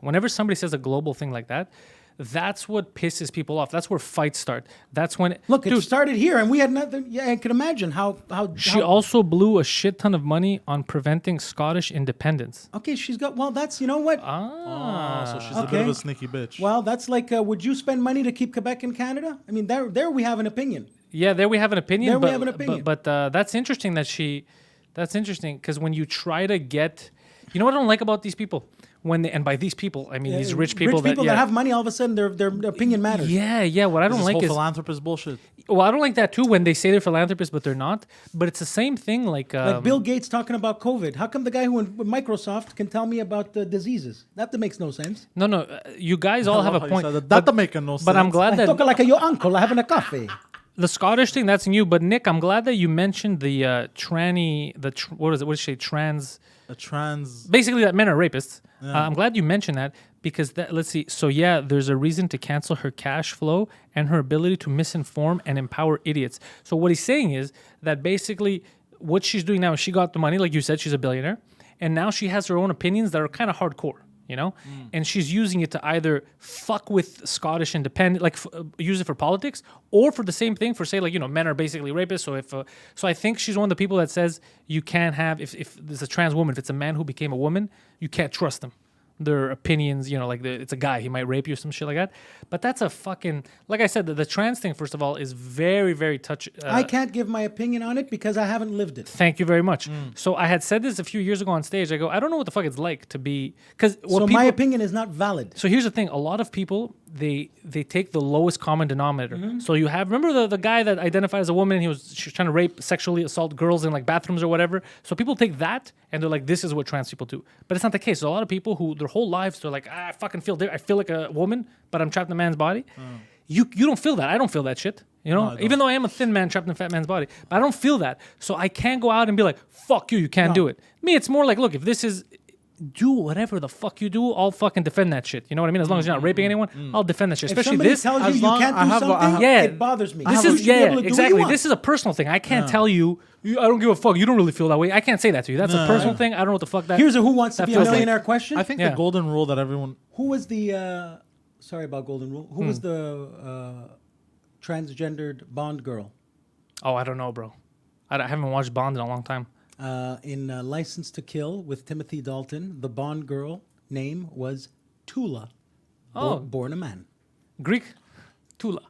that's what pisses people off. That's where fights start. That's when
Look, it
dude,
started here, and we had nothing. Yeah, I can imagine how.
she also blew a shit ton of money on preventing Scottish independence.
Okay, she's got. Well, that's you know what.
So she's a bit
okay.
of a sneaky bitch.
Well, that's like, would you spend money to keep Quebec in Canada? I mean, there we have an opinion.
Yeah, there we have an opinion.
There we
but,
have an opinion.
But that's interesting that she. That's interesting because when you try to get, you know what I don't like about these people. And by these people, I mean these rich people.
that have money, all of a sudden their opinion matters.
Yeah. What I don't
This
like
whole
is
philanthropist bullshit.
well, I don't like that too when they say they're philanthropists but they're not. But it's the same thing like
Like Bill Gates talking about COVID. How come the guy who in Microsoft can tell me about the diseases? That makes no sense.
No, you guys all have a point.
That make no sense.
But I'm glad
I talk
that
like your uncle having a coffee.
the Scottish thing that's new. But Nick, I'm glad that you mentioned the tranny. What is it? What did you say?
a trans.
Basically, that men are rapists. I'm glad you mentioned that because let's see. So yeah, there's a reason to cancel her cash flow and her ability to misinform and empower idiots. So what he's saying is that basically what she's doing now is she got the money, like you said, she's a billionaire, and now she has her own opinions that are kind of hardcore. You know, and she's using it to either fuck with Scottish independent, like use it for politics, or for the same thing for say like men are basically rapists. So so I think she's one of the people that says you can't have if there's a trans woman, if it's a man who became a woman, you can't trust them. Their opinions, it's a guy, he might rape you or some shit like that. But that's a fucking, like I said, the trans thing, first of all, is very, very touchy.
I can't give my opinion on it because I haven't lived it.
Thank you very much. So I had said this a few years ago on stage. I go, I don't know what the fuck it's like to be, because
my opinion is not valid.
So here's the thing: a lot of people they take the lowest common denominator. So you have remember the guy that identified as a woman, she was trying to rape, sexually assault girls in like bathrooms or whatever. So people take that and they're like, this is what trans people do. But it's not the case. So a lot of people who their whole lives they're like, I fucking feel I feel like a woman, but I'm trapped in a man's body. You don't feel that. I don't feel that shit. Even though I am a thin man trapped in a fat man's body, but I don't feel that. So I can't go out and be like, fuck you, you can't do it. Me, it's more like, look, if this is do whatever the fuck you do. I'll fucking defend that shit. You know what I mean? As long as you're not raping anyone, I'll defend that shit.
If
Especially
somebody
this.
tells you
as
you
long-
can't
I
do
have a-
something,
Yeah.
it bothers me.
This
You
is
should be able to do what you
exactly.
want.
This is a personal thing. I can't tell you. I don't give a fuck. You don't really feel that way. I can't say that to you. That's a personal thing. I don't know what the fuck that.
Here's a Who Wants to
that
Be a
feels like.
Millionaire question.
I think
Yeah.
the golden rule that everyone.
Who was the? Sorry about Golden Rule. Who was the transgendered Bond girl
Oh, I don't know, bro. I haven't watched Bond in a long time.
in License to Kill with Timothy Dalton? The Bond girl name was Tula.
Oh.
Born a man.
Greek, Tula.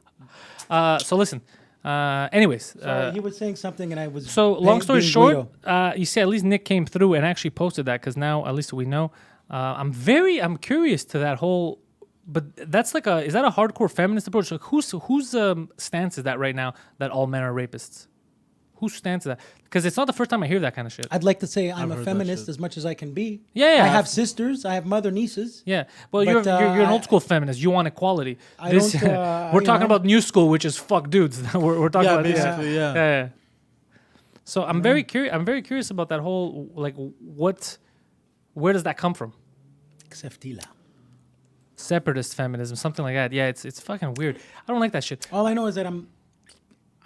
So listen. Anyways.
Sorry, he was saying something, and I was.
So long story
being
short,
Guido.
you see, at least Nick came through and actually posted that because now at least we know. I'm curious to that whole, but that's like is that a hardcore feminist approach? Like whose stance is that right now that all men are rapists? Whose stance is that? Because it's not the first time I hear that kind of shit.
I'd like to say I'm
heard
a
that
feminist
shit.
as much as I can be.
Yeah.
I have sisters. I have mother nieces.
Yeah, well,
But,
you're an
I-
old school feminist. You want equality.
I don't,
we're
you
talking
know.
about new school, which is fuck dudes. we're talking
Yeah,
about
basically, yeah.
yeah. So I'm very curious. I'm very curious about that whole where does that come from?
Xeftila.
Separatist feminism, something like that. Yeah, it's fucking weird. I don't like that shit.
All I know is that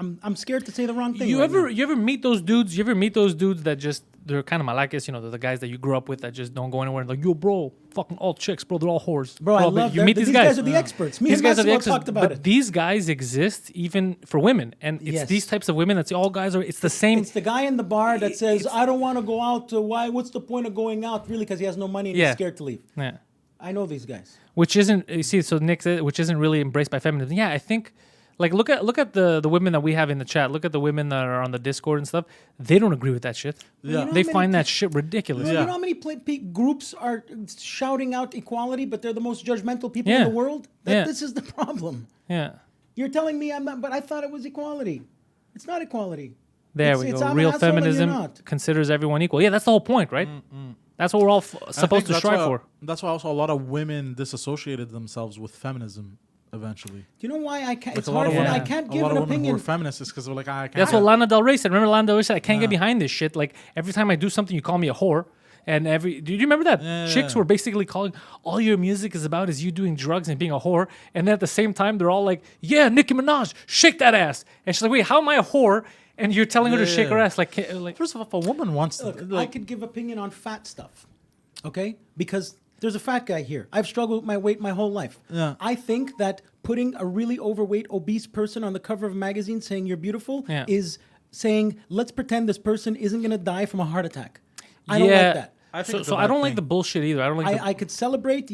I'm scared to say the wrong thing.
You
right now.
ever meet those dudes? You ever meet those dudes that just they're kind of malakis, you know, they're the guys that you grew up with that just don't go anywhere and like, yo, bro, fucking all chicks, bro, they're all whores.
Bro, I love
you meet these guys.
are the experts. Me
These
and
guys are the
Massimo
experts,
talked about
but
it.
these guys exist even for women, and it's
Yes.
these types of women that's all guys are. It's the same.
It's the guy in the bar that says, "I don't want to go out. Why? What's the point of going out? Really? Because he has no money and
Yeah.
he's scared to leave."
Yeah.
I know these guys.
Which isn't you see, so Nick said, which isn't really embraced by feminism. Yeah, I think like look at the women that we have in the chat. Look at the women that are on the Discord and stuff. They don't agree with that shit.
Yeah.
You know
They
how many
find that shit ridiculous.
You
Yeah.
know how many groups are shouting out equality, but they're the most judgmental people
Yeah.
in the world?
Yeah.
This is the problem.
Yeah.
You're telling me I'm not, but I thought it was equality. It's not equality.
There
It's-
we
it's
go.
I'm an
Real
asshole and you're
feminism
not.
considers everyone equal. Yeah, that's the whole point, right? That's what we're all
I
supposed
think
to
that's
strive
why-
for.
That's why also a lot of women disassociated themselves with feminism eventually.
Do you know why I can't?
Like
It's
a lot
hard
of
for me.
women,
I can't
a
give
lot
an
of women who
opinion.
were feminists because they're like, I can't.
That's what Lana Del Rey said. Remember Lana Del Rey said, I can't get behind this shit. Like every time I do something, you call me a whore. And do you remember that?
Yeah.
Chicks were basically calling all your music is about is you doing drugs and being a whore. And then at the same time, they're all like, yeah, Nicki Minaj, shake that ass. And she's like, wait, how am I a whore? And you're telling her to shake her
Yeah.
ass like
First of all, if a woman wants to,
Look, I
like,
could give opinion on fat stuff, okay? Because there's a fat guy here. I've struggled with my weight my whole life.
Yeah.
I think that putting a really overweight, obese person on the cover of a magazine saying you're beautiful
Yeah.
is saying, let's pretend this person isn't going to die from a heart attack. I don't like that.
I think
So,
it's
so
a
I
bad
don't like
thing.
the bullshit either. I don't like the
I could celebrate,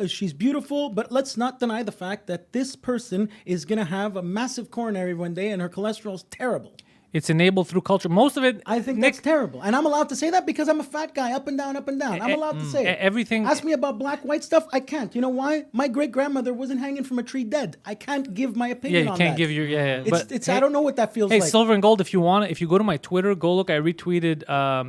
she's beautiful, but let's not deny the fact that this person is going to have a massive coronary one day and her cholesterol's terrible.
It's enabled through culture. Most of it,
I think
Nick,
that's terrible. And I'm allowed to say that because I'm a fat guy, up and down, up and down. I'm allowed to say it.
everything-
Ask me about black, white stuff. I can't. You know why? My great-grandmother wasn't hanging from a tree dead. I can't give my
yeah,
opinion
you
on
can't
that.
give your
It's I don't know what that feels
Hey,
like.
Silver and Gold, if you want, if you go to my Twitter, go look. I retweeted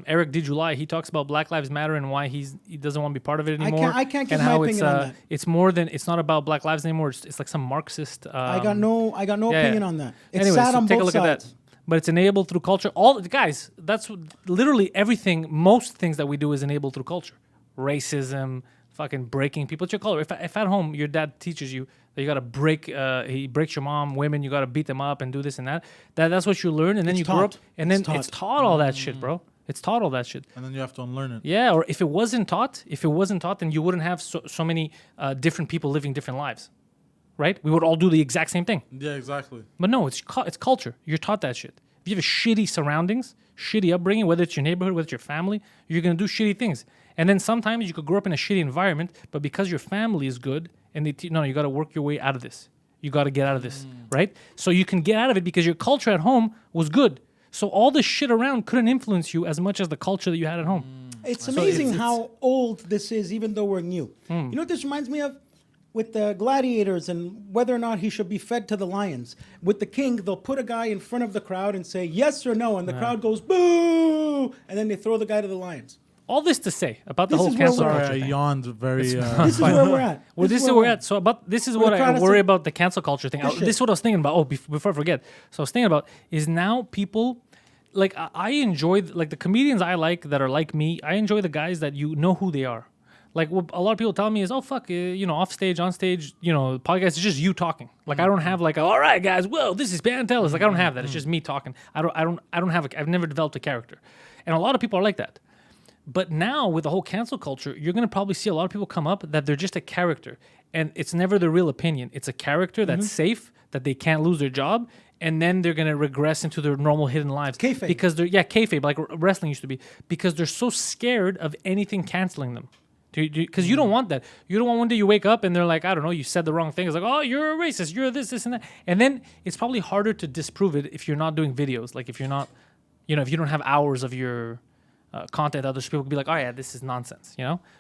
Eric DeJuly. He talks about Black Lives Matter and why he doesn't want to be part of it anymore.
I can't give
and
my
how
opinion on that.
It's more than it's not about Black Lives anymore. It's like some Marxist.
I got no opinion on that. It's
Anyway,
sad
so
on
take a
both
look
sides.
at that. But it's enabled through culture. All guys, that's literally everything. Most things that we do is enabled through culture. Racism, fucking breaking people. It's your color. If at home your dad teaches you that you gotta break, he breaks your mom, women, you gotta beat them up and do this and that. That's what you learn, and then
It's
you grow up,
taught.
and then
It's
it's
taught.
taught all that shit, bro. It's taught all that shit.
and then you have to unlearn it.
Yeah, or if it wasn't taught, then you wouldn't have so many different people living different lives, right? We would all do the exact same thing.
Yeah, exactly.
But no, it's culture. You're taught that shit. If you have shitty surroundings, shitty upbringing, whether it's your neighborhood, whether it's your family, you're gonna do shitty things. And then sometimes you could grow up in a shitty environment, but because your family is good, and no, you gotta work your way out of this. You gotta get out of this, right? So you can get out of it because your culture at home was good. So all the shit around couldn't influence you as much as the culture that you had at home.
It's
So
amazing
it's-
how old this is, even though we're new. You know what this reminds me of? With the gladiators and whether or not he should be fed to the lions. With the king, they'll put a guy in front of the crowd and say yes or no, and the crowd goes boo, and then they throw the guy to the lions.
All this to say about the
This
whole
is where
cancel
we're
culture
at.
Sorry, I
thing.
yawned very.
This is where we're at.
Well, this is where we're at. So this is what
We're
I
trying to
worry
say-
about the cancel culture thing.
Bullshit.
This is what I was thinking about. Oh, before I forget. So I was thinking about is now people like I enjoy like the comedians I like that are like me. I enjoy the guys that you know who they are. Like what a lot of people tell me is, oh fuck, off stage, on stage, podcast is just you talking. Like I don't have like, all right guys, whoa, this is Pantelis. Like I don't have that. It's just me talking. I've never developed a character, and a lot of people are like that. But now with the whole cancel culture, you're gonna probably see a lot of people come up that they're just a character, and it's never their real opinion. It's a character that's safe, that they can't lose their job, and then they're gonna regress into their normal hidden lives.
Kayfabe.
Because they're kayfabe, like wrestling used to be, because they're so scared of anything canceling them. Because you don't want that. You don't want one day you wake up and they're like, I don't know, you said the wrong thing. It's like, oh, you're a racist. You're this, and that. And then it's probably harder to disprove it if you're not doing videos. Like if you're not, if you don't have hours of your content, other people could be like, oh yeah, this is nonsense.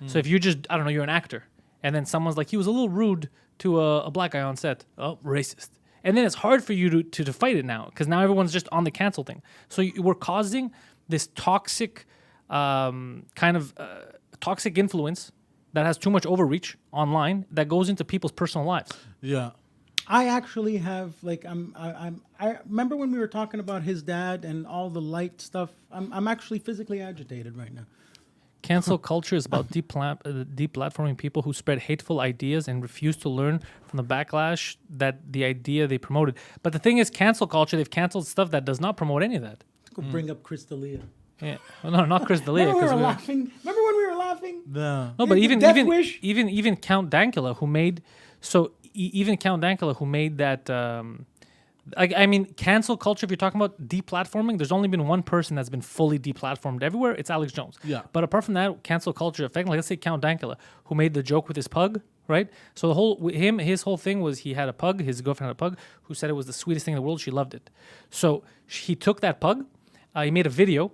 So if you just, I don't know, you're an actor, and then someone's like, he was a little rude to a black guy on set. Oh, racist. And then it's hard for you to fight it now, because now everyone's just on the cancel thing. So we're causing this toxic toxic influence that has too much overreach online that goes into people's personal lives.
Yeah.
I actually have I remember when we were talking about his dad and all the light stuff. I'm actually physically agitated right now.
Cancel culture is about deplatforming people who spread hateful ideas and refuse to learn from the backlash that the idea they promoted. But the thing is, cancel culture, they've canceled stuff that does not promote any of that.
Let's go bring up Chris D'Elia.
Yeah, well, no, not Chris D'Elia.
Remember we were laughing. Remember when we were laughing?
No, but even Count Dankula, who made that. Cancel culture. If you're talking about deplatforming, there's only been one person that's been fully deplatformed everywhere. It's Alex Jones.
Yeah.
But apart from that, cancel culture effect. Like let's say Count Dankula, who made the joke with his pug, right? So his whole thing was he had a pug. His girlfriend had a pug who said it was the sweetest thing in the world. She loved it. So he took that pug. He made a video.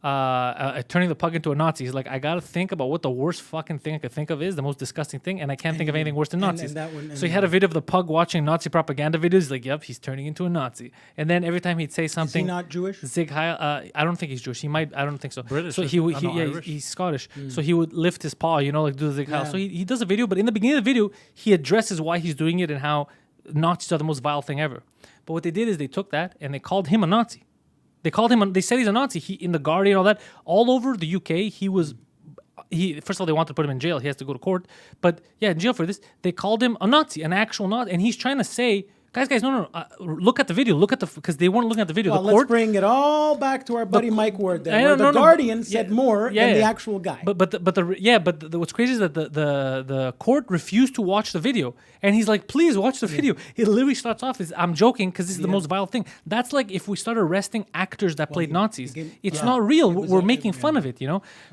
Turning the pug into a Nazi. He's like, I gotta think about what the worst fucking thing I could think of is, the most disgusting thing, and I can't think of anything worse than Nazis. So he had a video of the pug watching Nazi propaganda videos. He's like, yep, he's turning into a Nazi. And then every time he'd say something,
is he not Jewish?
Zig Heil, I don't think he's Jewish. He might. I don't think so.
British.
So he's Scottish. So he would lift his paw, like do the Zig Heil. So he does a video, but in the beginning of the video, he addresses why he's doing it and how Nazis are the most vile thing ever. But what they did is they took that and they called him a Nazi. They called him. They said he's a Nazi. He in the Guardian, all that, all over the UK. First of all, they wanted to put him in jail. He has to go to court. But yeah, in jail for this. They called him a Nazi, an actual Nazi, and he's trying to say, guys, no. Look at the video. Because they weren't looking at the video.
Well,
the court,
let's bring it all back to our buddy Mike Ward. There, the Guardian said more than the actual guy.
But what's crazy is that the court refused to watch the video, and he's like, please watch the video. It literally starts off as, I'm joking because this is the most vile thing. That's like if we start arresting actors that played Nazis. It's not real. We're making fun of it,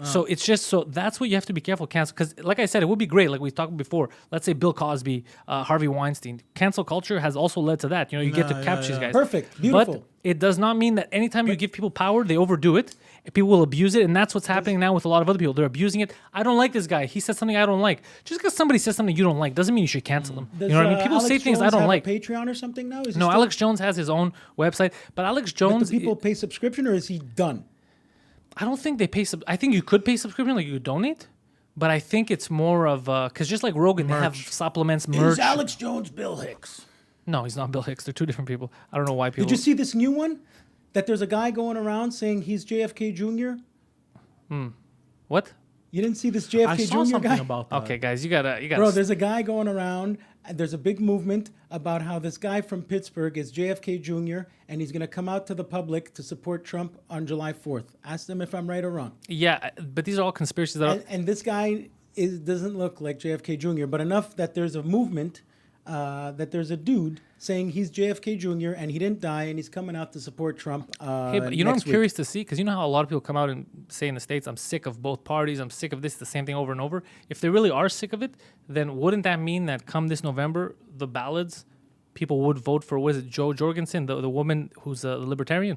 So it's just that's what you have to be careful. Cancel, because like I said, it would be great. Like we talked before. Let's say Bill Cosby, Harvey Weinstein. Cancel culture has also led to that. You get to capture these guys.
Perfect. Beautiful.
But it does not mean that anytime you give people power, they overdo it. People will abuse it, and that's what's happening now with a lot of other people. They're abusing it. I don't like this guy. He said something I don't like. Just because somebody says something you don't like doesn't mean you should cancel them.
Does,
you know what I mean? People
Alex
say things
Jones
I don't
have
like.
A Patreon or something now?
No, Alex Jones has his own website, but Alex Jones.
Do people pay subscription, or is he done?
I don't think they pay. I think you could pay subscription, like you donate. But I think it's more of because just like Rogan, they have supplements, merch.
Is Alex Jones Bill Hicks?
No, he's not Bill Hicks. They're two different people. I don't know why people.
Did you see this new one? That there's a guy going around saying he's JFK Jr.
What?
You didn't see this JFK
I
Jr.
saw something
guy?
about that.
Okay, guys, you gotta.
Bro, there's a guy going around. And there's a big movement about how this guy from Pittsburgh is JFK Jr. and he's going to come out to the public to support Trump on July 4th. Ask them if I'm right or wrong.
Yeah, but these are all conspiracies.
And this guy doesn't look like JFK Jr., but enough that there's a movement, that there's a dude saying he's JFK Jr. and he didn't die and he's coming out to support Trump.
Hey, but I'm curious to see, because you know how a lot of people come out and say in the States, I'm sick of both parties, I'm sick of this, the same thing over and over. If they really are sick of it, then wouldn't that mean that come this November, the ballots, people would vote for, what is it, Jo Jorgensen, the woman who's a libertarian?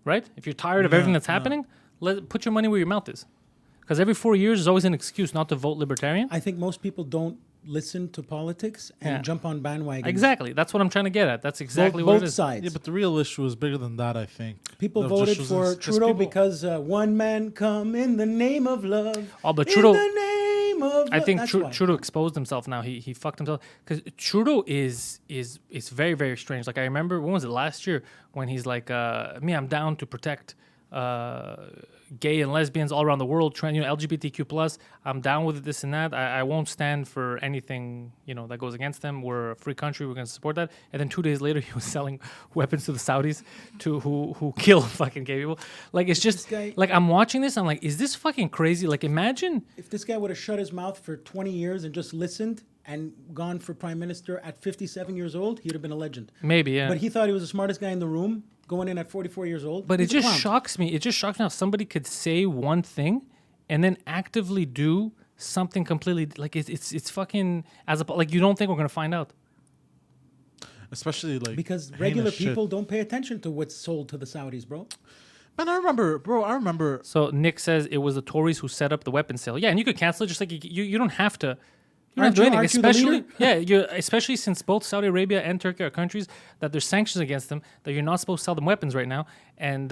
Right? If you're tired of everything that's happening, put your money where your mouth is. Because every 4 years is always an excuse not to vote libertarian.
I think most people don't listen to politics and jump on bandwagons.
Exactly. That's what I'm trying to get at. That's exactly
both
what it is.
sides.
Yeah, but the real issue is bigger than that, I think.
People voted for Trudeau because one man come in the name of love.
Oh, but Trudeau.
In the name name of.
I think
that's why.
Trudeau exposed himself now. He fucked himself because Trudeau is very, very strange. Like I remember, when was it, last year, when he's like, me, I'm down to protect gay and lesbians all around the world, LGBTQ plus. I'm down with this and that. I won't stand for anything that goes against them. We're a free country. We're going to support that. And then 2 days later, he was selling weapons to the Saudis who kill fucking gay people. Like it's just like I'm watching this. I'm like, is this fucking crazy? Like imagine
if this guy would have shut his mouth for 20 years and just listened and gone for prime minister at 57 years old, he'd have been a legend.
Maybe, yeah.
But he thought he was the smartest guy in the room. Going in at 44 years old.
But
He's
it just
a clown.
shocks me. It just shocks me how somebody could say one thing and then actively do something completely like it's fucking like you don't think we're gonna find out.
Especially like
because regular
shit.
people don't pay attention to what's sold to the Saudis, bro.
Man, I remember.
So Nick says it was the Tories who set up the weapons sale. Yeah, and you could cancel it just like you don't have to. You don't have to do anything, especially since both Saudi Arabia and Turkey are countries that there's sanctions against them, that you're not supposed to sell them weapons right now. And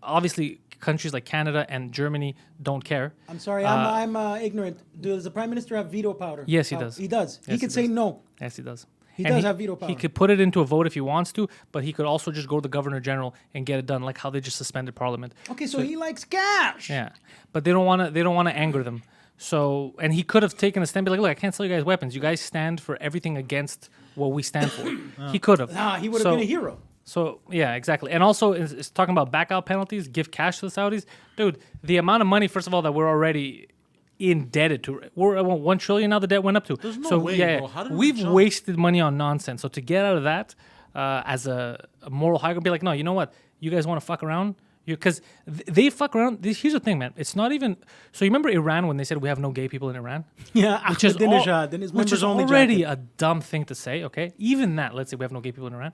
obviously, countries like Canada and Germany don't care.
I'm sorry, I'm ignorant. Does the prime minister have veto power?
Yes, he does.
He does.
Yes,
he could say no.
Yes, he does.
He does have veto power.
He could put it into a vote if he wants to, but he could also just go to the governor general and get it done, like how they just suspended parliament.
Okay, so he likes cash.
Yeah, but they don't want to anger them. So, and he could have taken a stand, be like, look, I can't sell you guys weapons. You guys stand for everything against what we stand for. He could have.
He would have been a hero.
So, yeah, exactly. And also, it's talking about back-out penalties, give cash to the Saudis. Dude, the amount of money, first of all, that we're already indebted to, we're at $1 trillion now the debt went up to.
There's no way, bro. How did
we've wasted money on nonsense. So to get out of that as a moral high ground, be like, no, you know what? You guys want to fuck around? Because they fuck around. Here's the thing, man. It's not even. So you remember Iran when they said we have no gay people in Iran?
Yeah,
which is
only
already a dumb thing to say. Okay, even that. Let's say we have no gay people in Iran.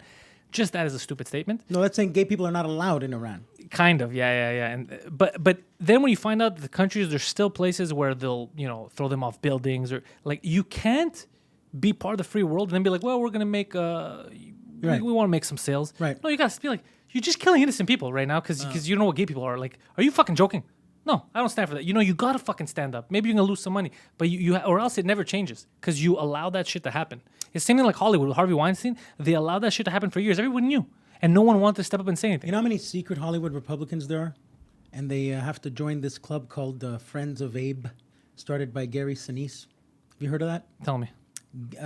Just that is a stupid statement.
No, that's saying gay people are not allowed in Iran.
Kind of, yeah. And but then when you find out the countries, there's still places where they'll throw them off buildings or like you can't be part of the free world and then be like, well, we're gonna make we want to make some sales.
Right.
No, you gotta be like. You're just killing innocent people right now because you know what gay people are. Like, are you fucking joking? No, I don't stand for that. You gotta fucking stand up. Maybe you're gonna lose some money, but you or else it never changes because you allow that shit to happen. It's the same thing like Hollywood with Harvey Weinstein. They allowed that shit to happen for years. Everyone knew, and no one wanted to step up and say anything.
You know how many secret Hollywood Republicans there are, and they have to join this club called Friends of Abe, started by Gary Sinise. Have you heard of that?
Tell me.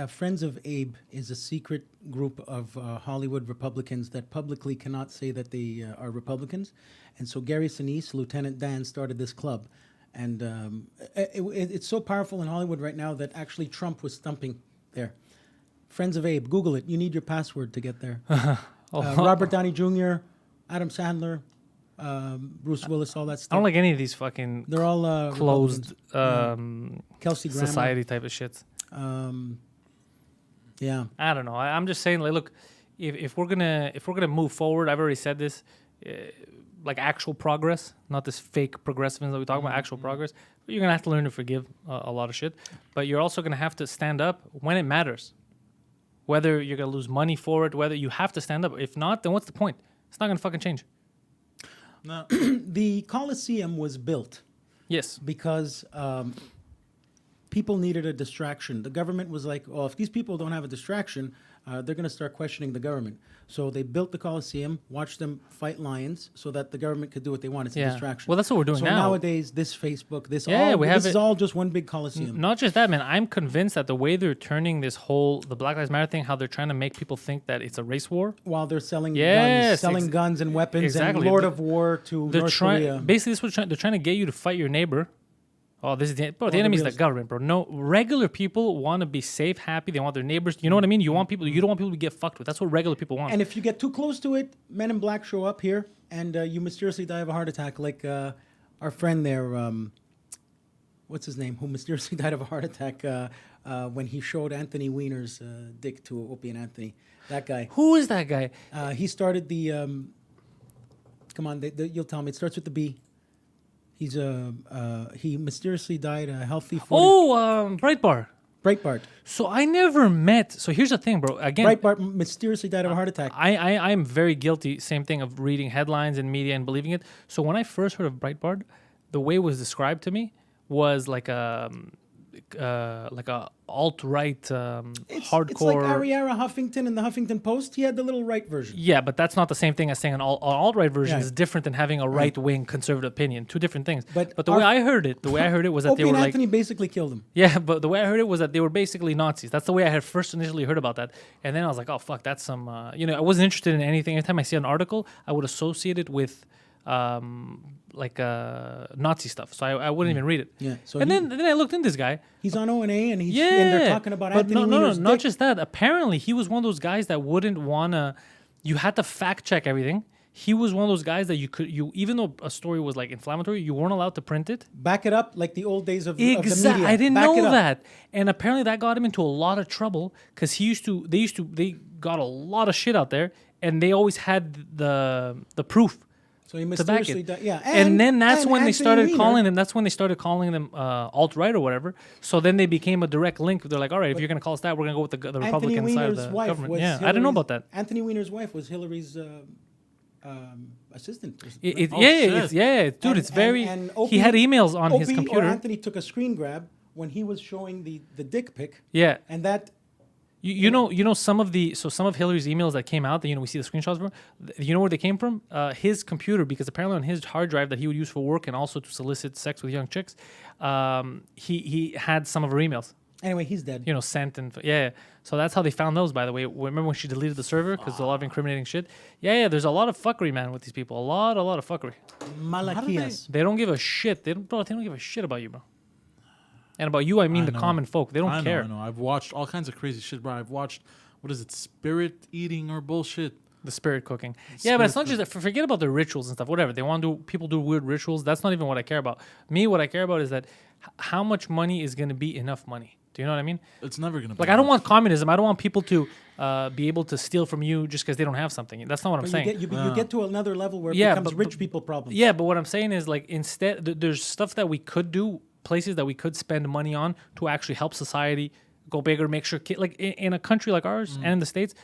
Friends of Abe is a secret group of Hollywood Republicans that publicly cannot say that they are Republicans. And so Gary Sinise, Lieutenant Dan, started this club. And it's so powerful in Hollywood right now that actually Trump was stumping there. Friends of Abe, Google it. You need your password to get there. Robert Downey Jr., Adam Sandler, Bruce Willis, all that stuff.
I don't like any of these fucking
They're all
closed
Kelsey Grammer.
society type of shits.
Yeah,
I don't know. I'm just saying, like, look, if we're gonna move forward, I've already said this, like actual progress, not this fake progressivism that we talk about, actual progress. But you're gonna have to learn to forgive a lot of shit. But you're also gonna have to stand up when it matters. Whether you're gonna lose money for it, whether you have to stand up. If not, then what's the point? It's not gonna fucking change.
No.
The Coliseum was built.
Yes.
Because people needed a distraction. The government was like, oh, if these people don't have a distraction, they're going to start questioning the government. So they built the Coliseum, watched them fight lions so that the government could do what they want. It's a distraction.
Well, that's what we're doing
so
now.
Nowadays, this Facebook, this is all just one big Coliseum.
Not just that, man. I'm convinced that the way they're turning the Black Lives Matter thing, how they're trying to make people think that it's a race war.
While they're selling guns and weapons and Lord of War to North Korea.
Basically, this is what they're trying to get you to fight your neighbor. Oh, this is the enemy is the government, bro. No, regular people want to be safe, happy. They want their neighbors. You know what I mean? You don't want people to get fucked with. That's what regular people want.
And if you get too close to it, Men in Black show up here, and you mysteriously die of a heart attack, like our friend there. What's his name? Who mysteriously died of a heart attack when he showed Anthony Weiner's dick to Opie and Anthony. That guy.
Who is that guy?
He started the. Come on, you'll tell me. It starts with the B. He's he mysteriously died a healthy 40. Breitbart.
So I never met. So here's the thing, bro. Again,
Breitbart mysteriously died of a heart attack.
I'm very guilty. Same thing of reading headlines and media and believing it. So when I first heard of Breitbart, the way it was described to me was like like a alt-right hardcore.
It's like Ariara Huffington in the Huffington Post. He had the little right version.
Yeah, but that's not the same thing as saying an alt-right version
Yeah.
is different than having a right-wing conservative opinion. Two different things.
But
the way I heard it, was that
Opie
they were
and
like,
Anthony basically killed him.
yeah, but the way I heard it was that they were basically Nazis. That's the way I had first initially heard about that. And then I was like, oh, fuck, that's some, I wasn't interested in anything. Anytime I see an article, I would associate it with Nazi stuff. So I wouldn't even read it.
Yeah. So
And then I looked into this guy.
he's on O&A and
Yeah.
and they're talking about
but
Anthony
no,
Weiner's
not
dick.
just that. Apparently, he was one of those guys that wouldn't want to, you had to fact check everything. He was one of those guys that even though a story was like inflammatory, you weren't allowed to print it.
Back it up like the old days of the
Exactly.
media.
I didn't
Back it
know
up.
that. And apparently that got him into a lot of trouble because they got a lot of shit out there and they always had the proof.
So he
To back
mysteriously
it.
died. Yeah.
And then that's
and
when they
Anthony
started
Weiner,
calling them. That's when they started calling them alt-right or whatever. So then they became a direct link. They're like, all right, if you're going to call us that, we're going to go with the
Anthony
Republican side of
Weiner's
the
wife
government.
was
Yeah, I didn't know about that.
Anthony Weiner's wife was Hillary's assistant.
Dude, it's very. He had emails on his
Opie
computer.
Or Anthony took a screen grab when he was showing the dick pic.
Yeah.
And that
You know some of Hillary's emails that came out that we see the screenshots from. You know where they came from? His computer, because apparently on his hard drive that he would use for work and also to solicit sex with young chicks, he had some of her emails.
anyway, he's dead.
Sent and yeah. So that's how they found those. By the way, remember when she deleted the server because a lot of incriminating shit? Yeah. There's a lot of fuckery, man, with these people. A lot of fuckery.
Malachias.
They don't give a shit. They don't give a shit about you, bro. And about you, I mean the common folk. They don't care.
I know. I've watched all kinds of crazy shit, bro. I've watched, what is it, spirit eating or bullshit?
The spirit cooking. Yeah, but it's not just that. Forget about the rituals and stuff. Whatever. They want to do, people do weird rituals. That's not even what I care about. Me, what I care about is that how much money is going to be enough money. Do you know what I mean?
It's never going to be.
Like, I don't want communism. I don't want people to be able to steal from you just because they don't have something. That's not what I'm
But
saying.
you get to another level where it
Yeah,
becomes
but-
rich people problems.
Yeah, but what I'm saying is, like, instead, there's stuff that we could do, places that we could spend money on to actually help society go bigger, make sure, like, in a country like ours and in the States,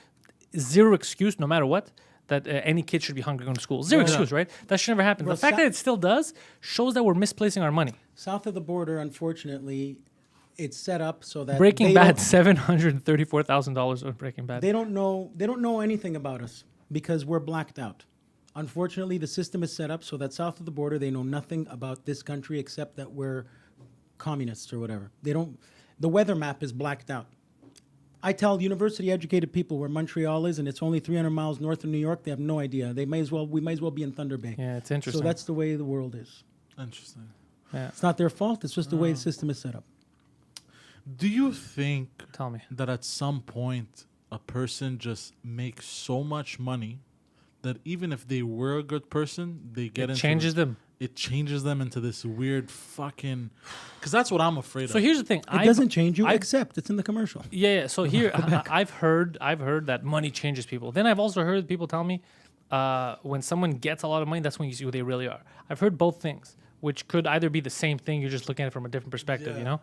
zero excuse, no matter what, that any kid should be hungry going to school. Zero excuse, right? That should never happen.
Well,
The fact that it still does shows that we're misplacing our money.
South of the border, unfortunately, it's set up so that
Breaking
they
Bad,
don't-
$734,000 on Breaking Bad.
They don't know anything about us because we're blacked out. Unfortunately, the system is set up so that south of the border they know nothing about this country except that we're communists or whatever. They don't. The weather map is blacked out. I tell university-educated people where Montreal is, and it's only 300 miles north of New York. They have no idea. We may as well be in Thunder Bay.
Yeah, it's interesting.
So that's the way the world is.
Interesting.
Yeah.
It's not their fault. It's just the way the system is set up.
Do you think
Tell me.
that at some point a person just makes so much money that even if they were a good person, they get into
Changes them.
It changes them into this weird fucking. Because that's what I'm afraid
So
of.
here's the thing.
It doesn't change you, except it's in the commercial.
Yeah. So here, I've heard that money changes people. Then I've also heard people tell me when someone gets a lot of money, that's when you see who they really are. I've heard both things, which could either be the same thing. You're just looking at it from a different perspective, you know.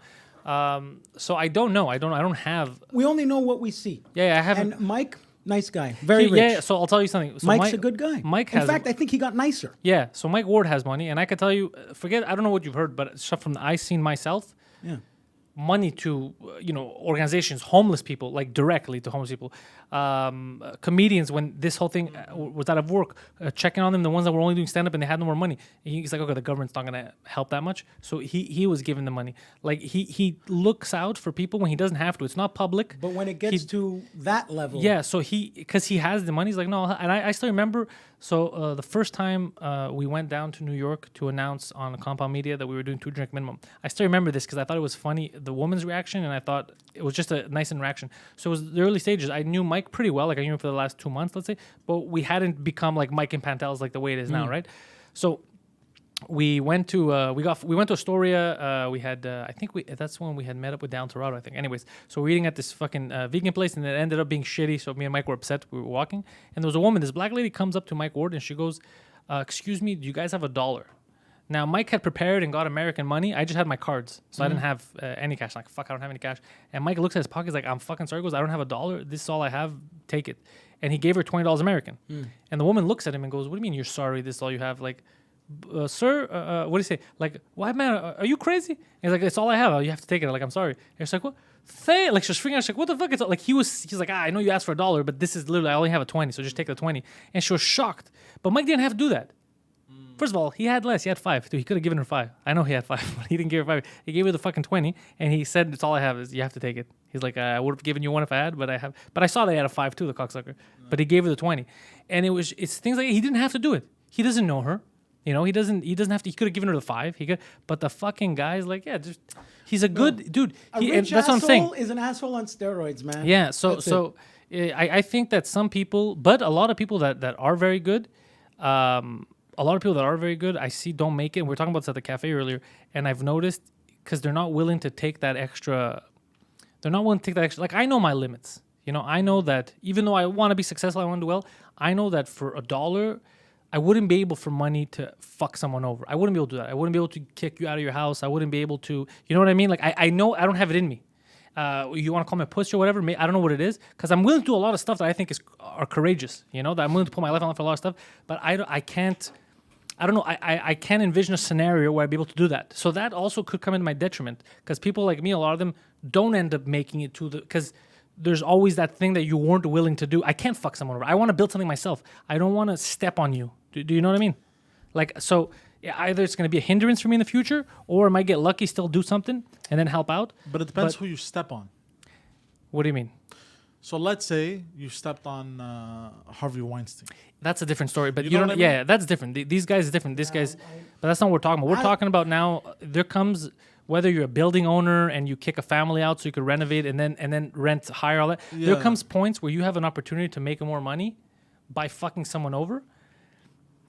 So I don't know. I don't have.
We only know what we see.
Yeah, I haven't.
And Mike, nice guy, very rich.
Yeah. So I'll tell you something. So
Mike's a good guy.
Mike has.
In fact, I think he got nicer.
Yeah. So Mike Ward has money, and I can tell you. Forget. I don't know what you've heard, but stuff from I seen myself.
Yeah.
Money to organizations, homeless people, like directly to homeless people, comedians when this whole thing was out of work, checking on them, the ones that were only doing stand up and they had no more money. He's like, okay, the government's not gonna help that much, so he was given the money. Like he looks out for people when he doesn't have to. It's not public.
But when it gets to that level,
Yeah, so because he has the money, he's like, no. And I still remember, so the first time we went down to New York to announce on Compound Media that we were doing 2 drink minimum. I still remember this because I thought it was funny, the woman's reaction, and I thought it was just a nice interaction. So it was the early stages. I knew Mike pretty well, like I knew him for the last 2 months, let's say, but we hadn't become like Mike and Pantelis like the way it is now, right? So we went to we went to Astoria. We had that's when we had met up with Down Toronto, I think. Anyways, so we're eating at this fucking vegan place, and it ended up being shitty. So me and Mike were upset. We were walking, and there was a woman. This black lady comes up to Mike Ward, and she goes, "Excuse me, do you guys have $1?" Now Mike had prepared and got American money. I just had my cards, so I didn't have any cash. Like, fuck, I don't have any cash. And Mike looks at his pockets like, I'm fucking sorry. He goes, I don't have $1. This is all I have. Take it. And he gave her $20 American. And the woman looks at him and goes, what do you mean you're sorry? This is all you have? Like, sir, what do you say? Like, why, man? Are you crazy? And he's like, it's all I have. You have to take it. I'm like, I'm sorry. And she's like, what? Like, she's freaking out. She's like, what the fuck? It's like, he's like, I know you asked for $1, but this is literally, I only have a 20, so just take the 20. And she was shocked. But Mike didn't have to do that. First of all, he had less. He had 5. Dude, he could have given her 5. I know he had 5, but he didn't give her 5. He gave her the fucking 20, and he said, it's all I have is you have to take it. He's like, I would have given you 1 if I had, but I have. But I saw they had a 5 too, the cocksucker. But he gave her the 20. And it's things like, he didn't have to do it. He doesn't know her. You know, he doesn't have to. He could have given her the 5. He could, but the fucking guy's like, yeah, just he's a good dude.
A rich
that's what I'm saying.
asshole is an asshole on steroids, man.
Yeah.
That's it.
I think that some people, but a lot of people that are very good, a lot of people that are very good, I see don't make it. We were talking about this at the cafe earlier, and I've noticed because they're not willing to take that extra. They're not willing to take that extra. Like, I know my limits. You know, I know that even though I want to be successful, I want to do well. I know that for $1, I wouldn't be able for money to fuck someone over. I wouldn't be able to do that. I wouldn't be able to kick you out of your house. I wouldn't be able to, you know what I mean? Like, I know I don't have it in me. You want to call me a pussy or whatever? I don't know what it is, because I'm willing to do a lot of stuff that I think are courageous. You know, that I'm willing to put my life on for a lot of stuff. But I can't. I don't know. I can't envision a scenario where I'd be able to do that. So that also could come into my detriment, because people like me, a lot of them don't end up making it to the, because there's always that thing that you weren't willing to do. I can't fuck someone over. I want to build something myself. I don't want to step on you. Do you know what I mean? Like, so yeah, either it's going to be a hindrance for me in the future, or I might get lucky, still do something, and then help out.
But it depends who you step on.
What do you mean?
So let's say you stepped on Harvey Weinstein.
That's a different story. But
You
you
know
don't.
what I mean?
Yeah, that's different. These guys is different. This guy's. But that's not what we're talking about. We're talking about now. There comes whether you're a building owner and you kick a family out so you could renovate and then rent, hire all that. There
Yeah.
comes points where you have an opportunity to make more money by fucking someone over.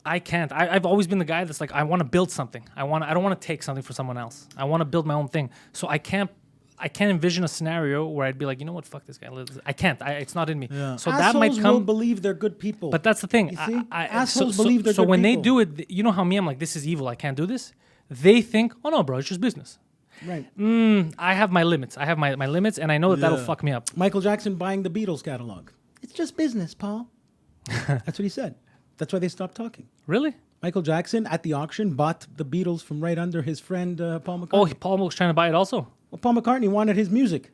I can't. I've always been the guy that's like, I want to build something. I don't want to take something for someone else. I want to build my own thing. So I can't envision a scenario where I'd be like, you know what, fuck this guy. I can't. It's not in me.
Yeah.
So
Assholes
that might
will
come.
believe they're good people.
But that's the thing.
You see?
I
Assholes believe they're
so
good
when they
people.
do it, you know how me, I'm like, this is evil. I can't do this. They think, oh no, bro, it's just business.
right.
I have my limits. I have my limits, and I know that'll
Yeah.
fuck me up.
Michael Jackson buying the Beatles catalog. It's just business, Paul. That's what he said. That's why they stopped talking.
Really?
Michael Jackson at the auction bought the Beatles from right under his friend Paul McCartney.
Oh, Paul was trying to buy it also.
Well, Paul McCartney wanted his music.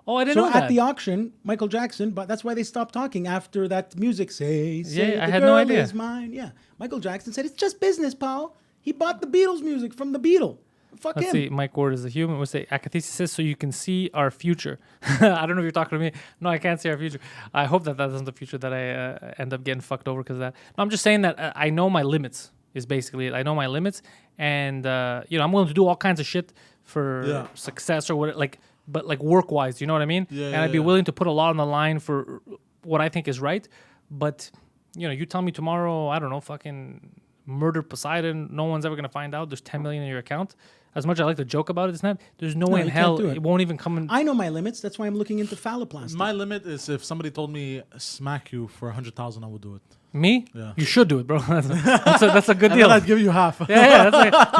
Oh, I didn't
So
know
at
that.
the auction, Michael Jackson, but that's why they stopped talking after that music. Say
Yeah, I
the
had no
girl
idea.
is mine. Yeah, Michael Jackson said it's just business, Paul. He bought the Beatles music from the Beatle. Fuck
Let's
him.
see. Mike Ward is a human. We'll say Akathisi says so you can see our future. I don't know if you're talking to me. No, I can't see our future. I hope that isn't the future that I end up getting fucked over because of that. No, I'm just saying that I know my limits. Is basically it. I know my limits, and I'm willing to do all kinds of shit for success or what, but work wise, you know what I mean?
Yeah,
and I'd be willing to put a lot on the line for what I think is right. But you tell me tomorrow, I don't know, fucking murder Poseidon, no one's ever gonna find out. There's 10 million in your account. As much as I like to joke about it, it's not. There's no way in
you
hell
can't do it.
it won't even come in.
I know my limits. That's why I'm looking into phalloplasty.
My limit is if somebody told me smack you for 100,000, I would do it.
Me?
Yeah.
You should do it, bro. That's a good
And
deal.
then I'd give you half.
Yeah,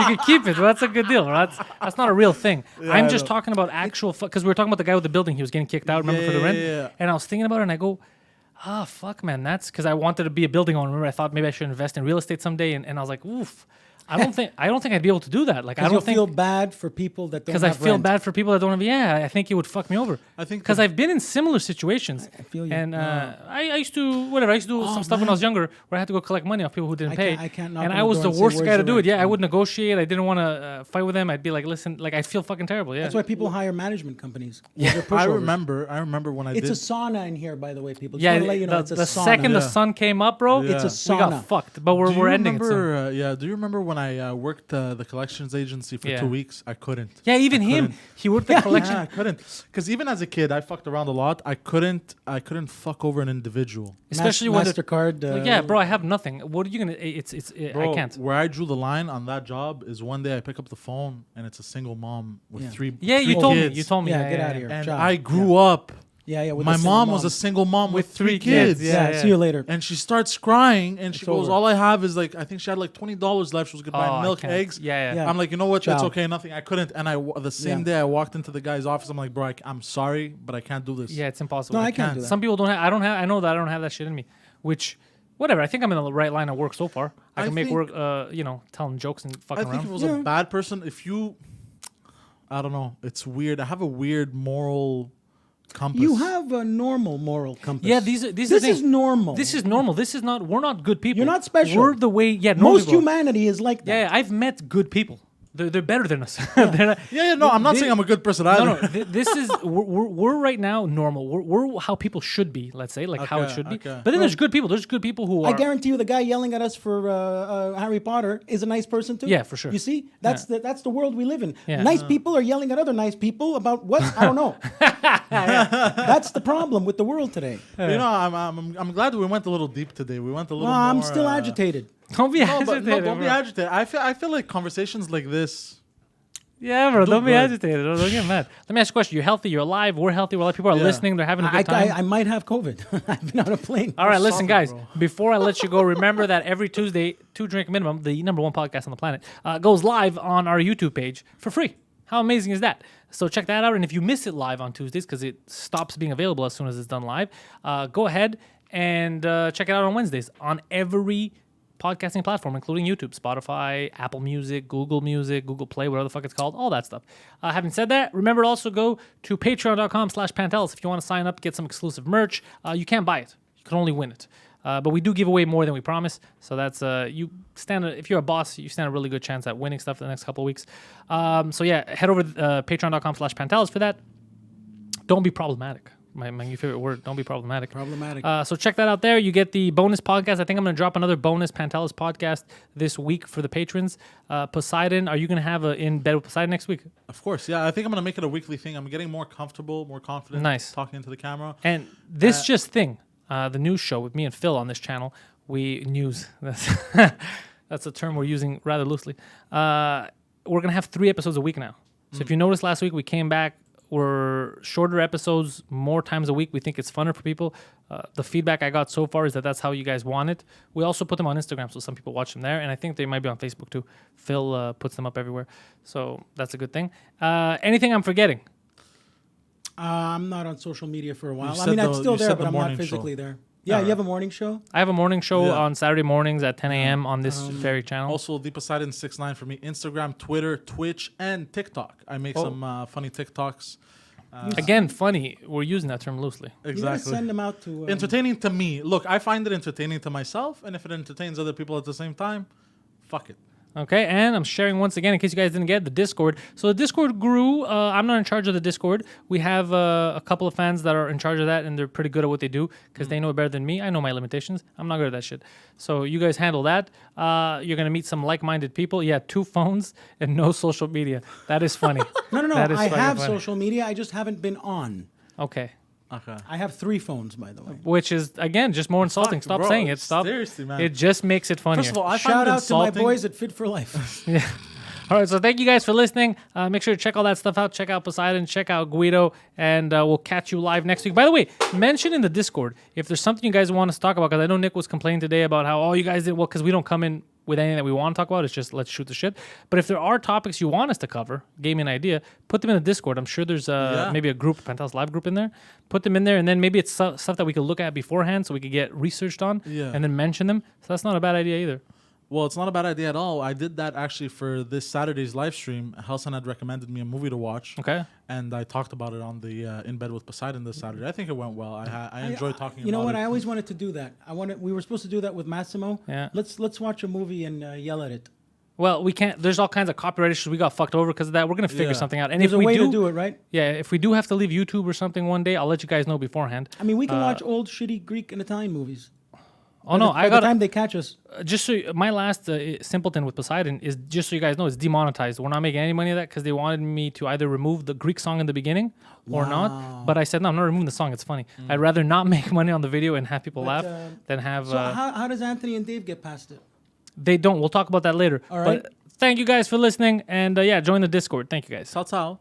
you can keep it. Bro. That's a good deal. Bro. That's not a real thing. I'm just talking about actual because we were talking about the guy with the building. He was getting kicked out. Remember for the rent?
Yeah.
And I was thinking about it, and I go, fuck, man. That's because I wanted to be a building owner. Remember, I thought maybe I should invest in real estate someday, and I was like, oof. I don't think I'd be able to do that. Like I
Because
don't
you'll
think
feel bad for people that don't
because I
have
feel
rent.
bad for people that don't have. Yeah, I think it would fuck me over.
I think
Because I've been in similar situations.
I feel you.
And I used to I used to do some stuff when I was younger where I had to go collect money off people who didn't pay.
I can't knock
and
on
I
the
was
door
the
and say,
worst
"Where's
guy to
the
do it.
rent?"
Yeah, I would negotiate. I didn't want to fight with them. I'd be like, listen, like I feel fucking terrible. Yeah.
That's why people hire management companies.
I
pushovers.
remember when I
It's
did.
a sauna in here, by the way, people. Just
Yeah,
want to let you know, it's a
the
sauna.
second the
Yeah.
sun came up, bro,
Yeah.
It's a
we got
sauna.
fucked. But
Do you
we're ending it soon.
remember? Do you remember when I worked the collections agency for
Yeah.
2 weeks? I couldn't.
Yeah, even
I
him.
couldn't.
He worked the collection.
Yeah, I couldn't. Because even as a kid, I fucked around a lot. I couldn't fuck over an individual.
Especially when they're-
MasterCard.
Like, yeah, bro, I have nothing. What are you gonna?
Bro,
I can't.
Where I drew the line on that job is one day I pick up the phone and it's a single mom with
Yeah.
three.
Yeah,
three
you told me.
kids.
You told me.
Yeah, get out of here.
And
Ciao.
I grew up.
Yeah. With
My
a single
mom was a single mom with three kids.
Yeah.
See you later.
And she starts crying and she
It's
goes,
over.
all I have is like, I think she had like $20 left. She was going to
Oh,
buy
I
milk,
can't.
eggs.
Yeah.
Yeah.
I'm like, you know what? That's
Ciao.
okay. Nothing. I couldn't. And the same
Yeah.
day I walked into the guy's office. I'm like, bro, I'm sorry, but I can't do this.
Yeah, it's impossible.
No, I can't do that.
Some people don't have. I don't have. I know that I don't have that shit in me. Which, Whatever. I think I'm in the right line of work so far. I
I
can make
think-
work, telling jokes and fucking
I
around.
think if it was a bad person, I don't know. It's weird. I have a weird moral compass.
You have a normal moral compass.
Yeah, these are
This
things.
is normal.
This is normal. This is not. We're not good people.
You're not special.
We're the way. Yeah, normal
Most
people.
humanity is like that.
Yeah, I've met good people. They're better than us. They're not,
No, I'm not saying I'm a good person either.
No, this is we're right now normal. We're how people should be. Let's say like how it
Okay,
should be.
okay.
But then there's good people. There's good people who are.
I guarantee you, the guy yelling at us for Harry Potter is a nice person too.
Yeah, for sure.
You see, that's the world we live in.
Yeah.
Nice people are yelling at other nice people about what I don't know. That's the problem with the world today.
I'm glad we went a little deep today. We went a little.
Well, I'm
more,
still agitated.
Don't be agitated.
Don't be
bro.
agitated. I feel like conversations like this.
Yeah, bro. Don't be
good.
agitated. Don't get mad. Let me ask you a question. You're healthy. You're alive. We're healthy. A lot of people are
Yeah.
listening. They're having a
I,
good time.
I might have COVID. I've been on a plane.
All right, listen,
solid,
guys.
bro.
Before I let you go, remember that every Tuesday, 2 Drink Minimum, the #1 podcast on the planet, goes live on our YouTube page for free. How amazing is that? So check that out. And if you miss it live on Tuesdays, because it stops being available as soon as it's done live, go ahead and check it out on Wednesdays on every podcasting platform, including YouTube, Spotify, Apple Music, Google Play, whatever the fuck it's called, all that stuff. Having said that, remember to also go to patreon.com/Pantelis if you want to sign up, get some exclusive merch. You can't buy it. You can only win it. But we do give away more than we promise. So that's, if you're a boss, you stand a really good chance at winning stuff for the next couple of weeks. So yeah, head over to patreon.com/Pantelis for that. Don't be problematic. My new favorite word. Don't be problematic.
Problematic.
So check that out there. You get the bonus podcast. I think I'm going to drop another bonus Pantelis podcast this week for the patrons. Poseidon, are you going to have a In Bed with Poseidon next week?
Of course, yeah. I think I'm gonna make it a weekly thing. I'm getting more comfortable, more confident.
Nice.
Talking into the camera.
And this the news show with me and Phil on this channel, that's a term we're using rather loosely. We're going to have 3 episodes a week now. So if you noticed last week, we came back. We're shorter episodes, more times a week. We think it's funner for people. The feedback I got so far is that that's how you guys want it. We also put them on Instagram, so some people watch them there. And I think they might be on Facebook too. Phil puts them up everywhere. So that's a good thing. Anything I'm forgetting?
I'm not on social media for a while. I
said
mean, I'm
the-
still
you
there,
said
but
the
I'm not
morning
physically
show.
there. Yeah, you have a morning show?
I have a morning show
Yeah.
on Saturday mornings at 10 a.m. on this very channel.
Also, the Poseidon69 for me. Instagram, Twitter, Twitch, and TikTok. I make some funny TikToks.
Again, funny. We're using that term loosely.
You gotta
Exactly.
send them out to...
Entertaining to me. Look, I find it entertaining to myself, and if it entertains other people at the same time, fuck it.
Okay, and I'm sharing once again, in case you guys didn't get the Discord. So the Discord grew. I'm not in charge of the Discord. We have a couple of fans that are in charge of that, and they're pretty good at what they do because they know it better than me. I know my limitations. I'm not good at that shit. So you guys handle that. You're going to meet some like-minded people. Yeah, 2 phones and no social media. That is funny.
No.
That is
I
fucking
have
funny.
social media. I just haven't been on.
Okay.
Okay.
I have 3 phones, by the way.
Which is, again, just more insulting.
Fuck,
Stop
bro,
saying it. Stop.
seriously, man.
It just makes it funnier.
First of all, I
Shout
find it
out to my
insulting.
boys at Fit for Life.
Yeah. All right, so thank you guys for listening. Make sure to check all that stuff out. Check out Poseidon, check out Guido, and we'll catch you live next week. By the way, mention in the Discord if there's something you guys want us to talk about, because I know Nick was complaining today about how, you guys did well, because we don't come in with anything that we want to talk about. It's just let's shoot the shit. But if there are topics you want us to cover, gave me an idea, put them in the Discord. I'm sure there's maybe a group, Pantelis Live group in there. Put them in there, and then maybe it's stuff that we could look at beforehand so we could get researched on, and then mention them. So that's not a bad idea either.
Well, it's not a bad idea at all. I did that actually for this Saturday's live stream. Helson had recommended me a movie to watch.
Okay.
And I talked about it on the In Bed with Poseidon this Saturday. I think it went well. I enjoyed talking about it.
You know what? I always wanted to do that. We were supposed to do that with Massimo.
Yeah.
Let's watch a movie and yell at it.
Well, we can't. There's all kinds of copyright issues. We got fucked over because of that. We're gonna figure
Yeah.
something out. And
There's
if
a
we
way to do it, right?
yeah, if we do have to leave YouTube or something one day, I'll let you guys know beforehand.
I mean, we can watch old shitty Greek and Italian movies.
Oh no,
By the time they catch us.
just so my last simpleton with Poseidon is just so you guys know it's demonetized. We're not making any money of that because they wanted me to either remove the Greek song in the beginning or not. But I said no, I'm not removing the song. It's funny. I'd rather not make money on the video and have people laugh than have.
So how does Anthony and Dave get past it?
They don't. We'll talk about that later.
All right.
But thank you guys for listening, and join the Discord. Thank you guys.
Ciao, ciao.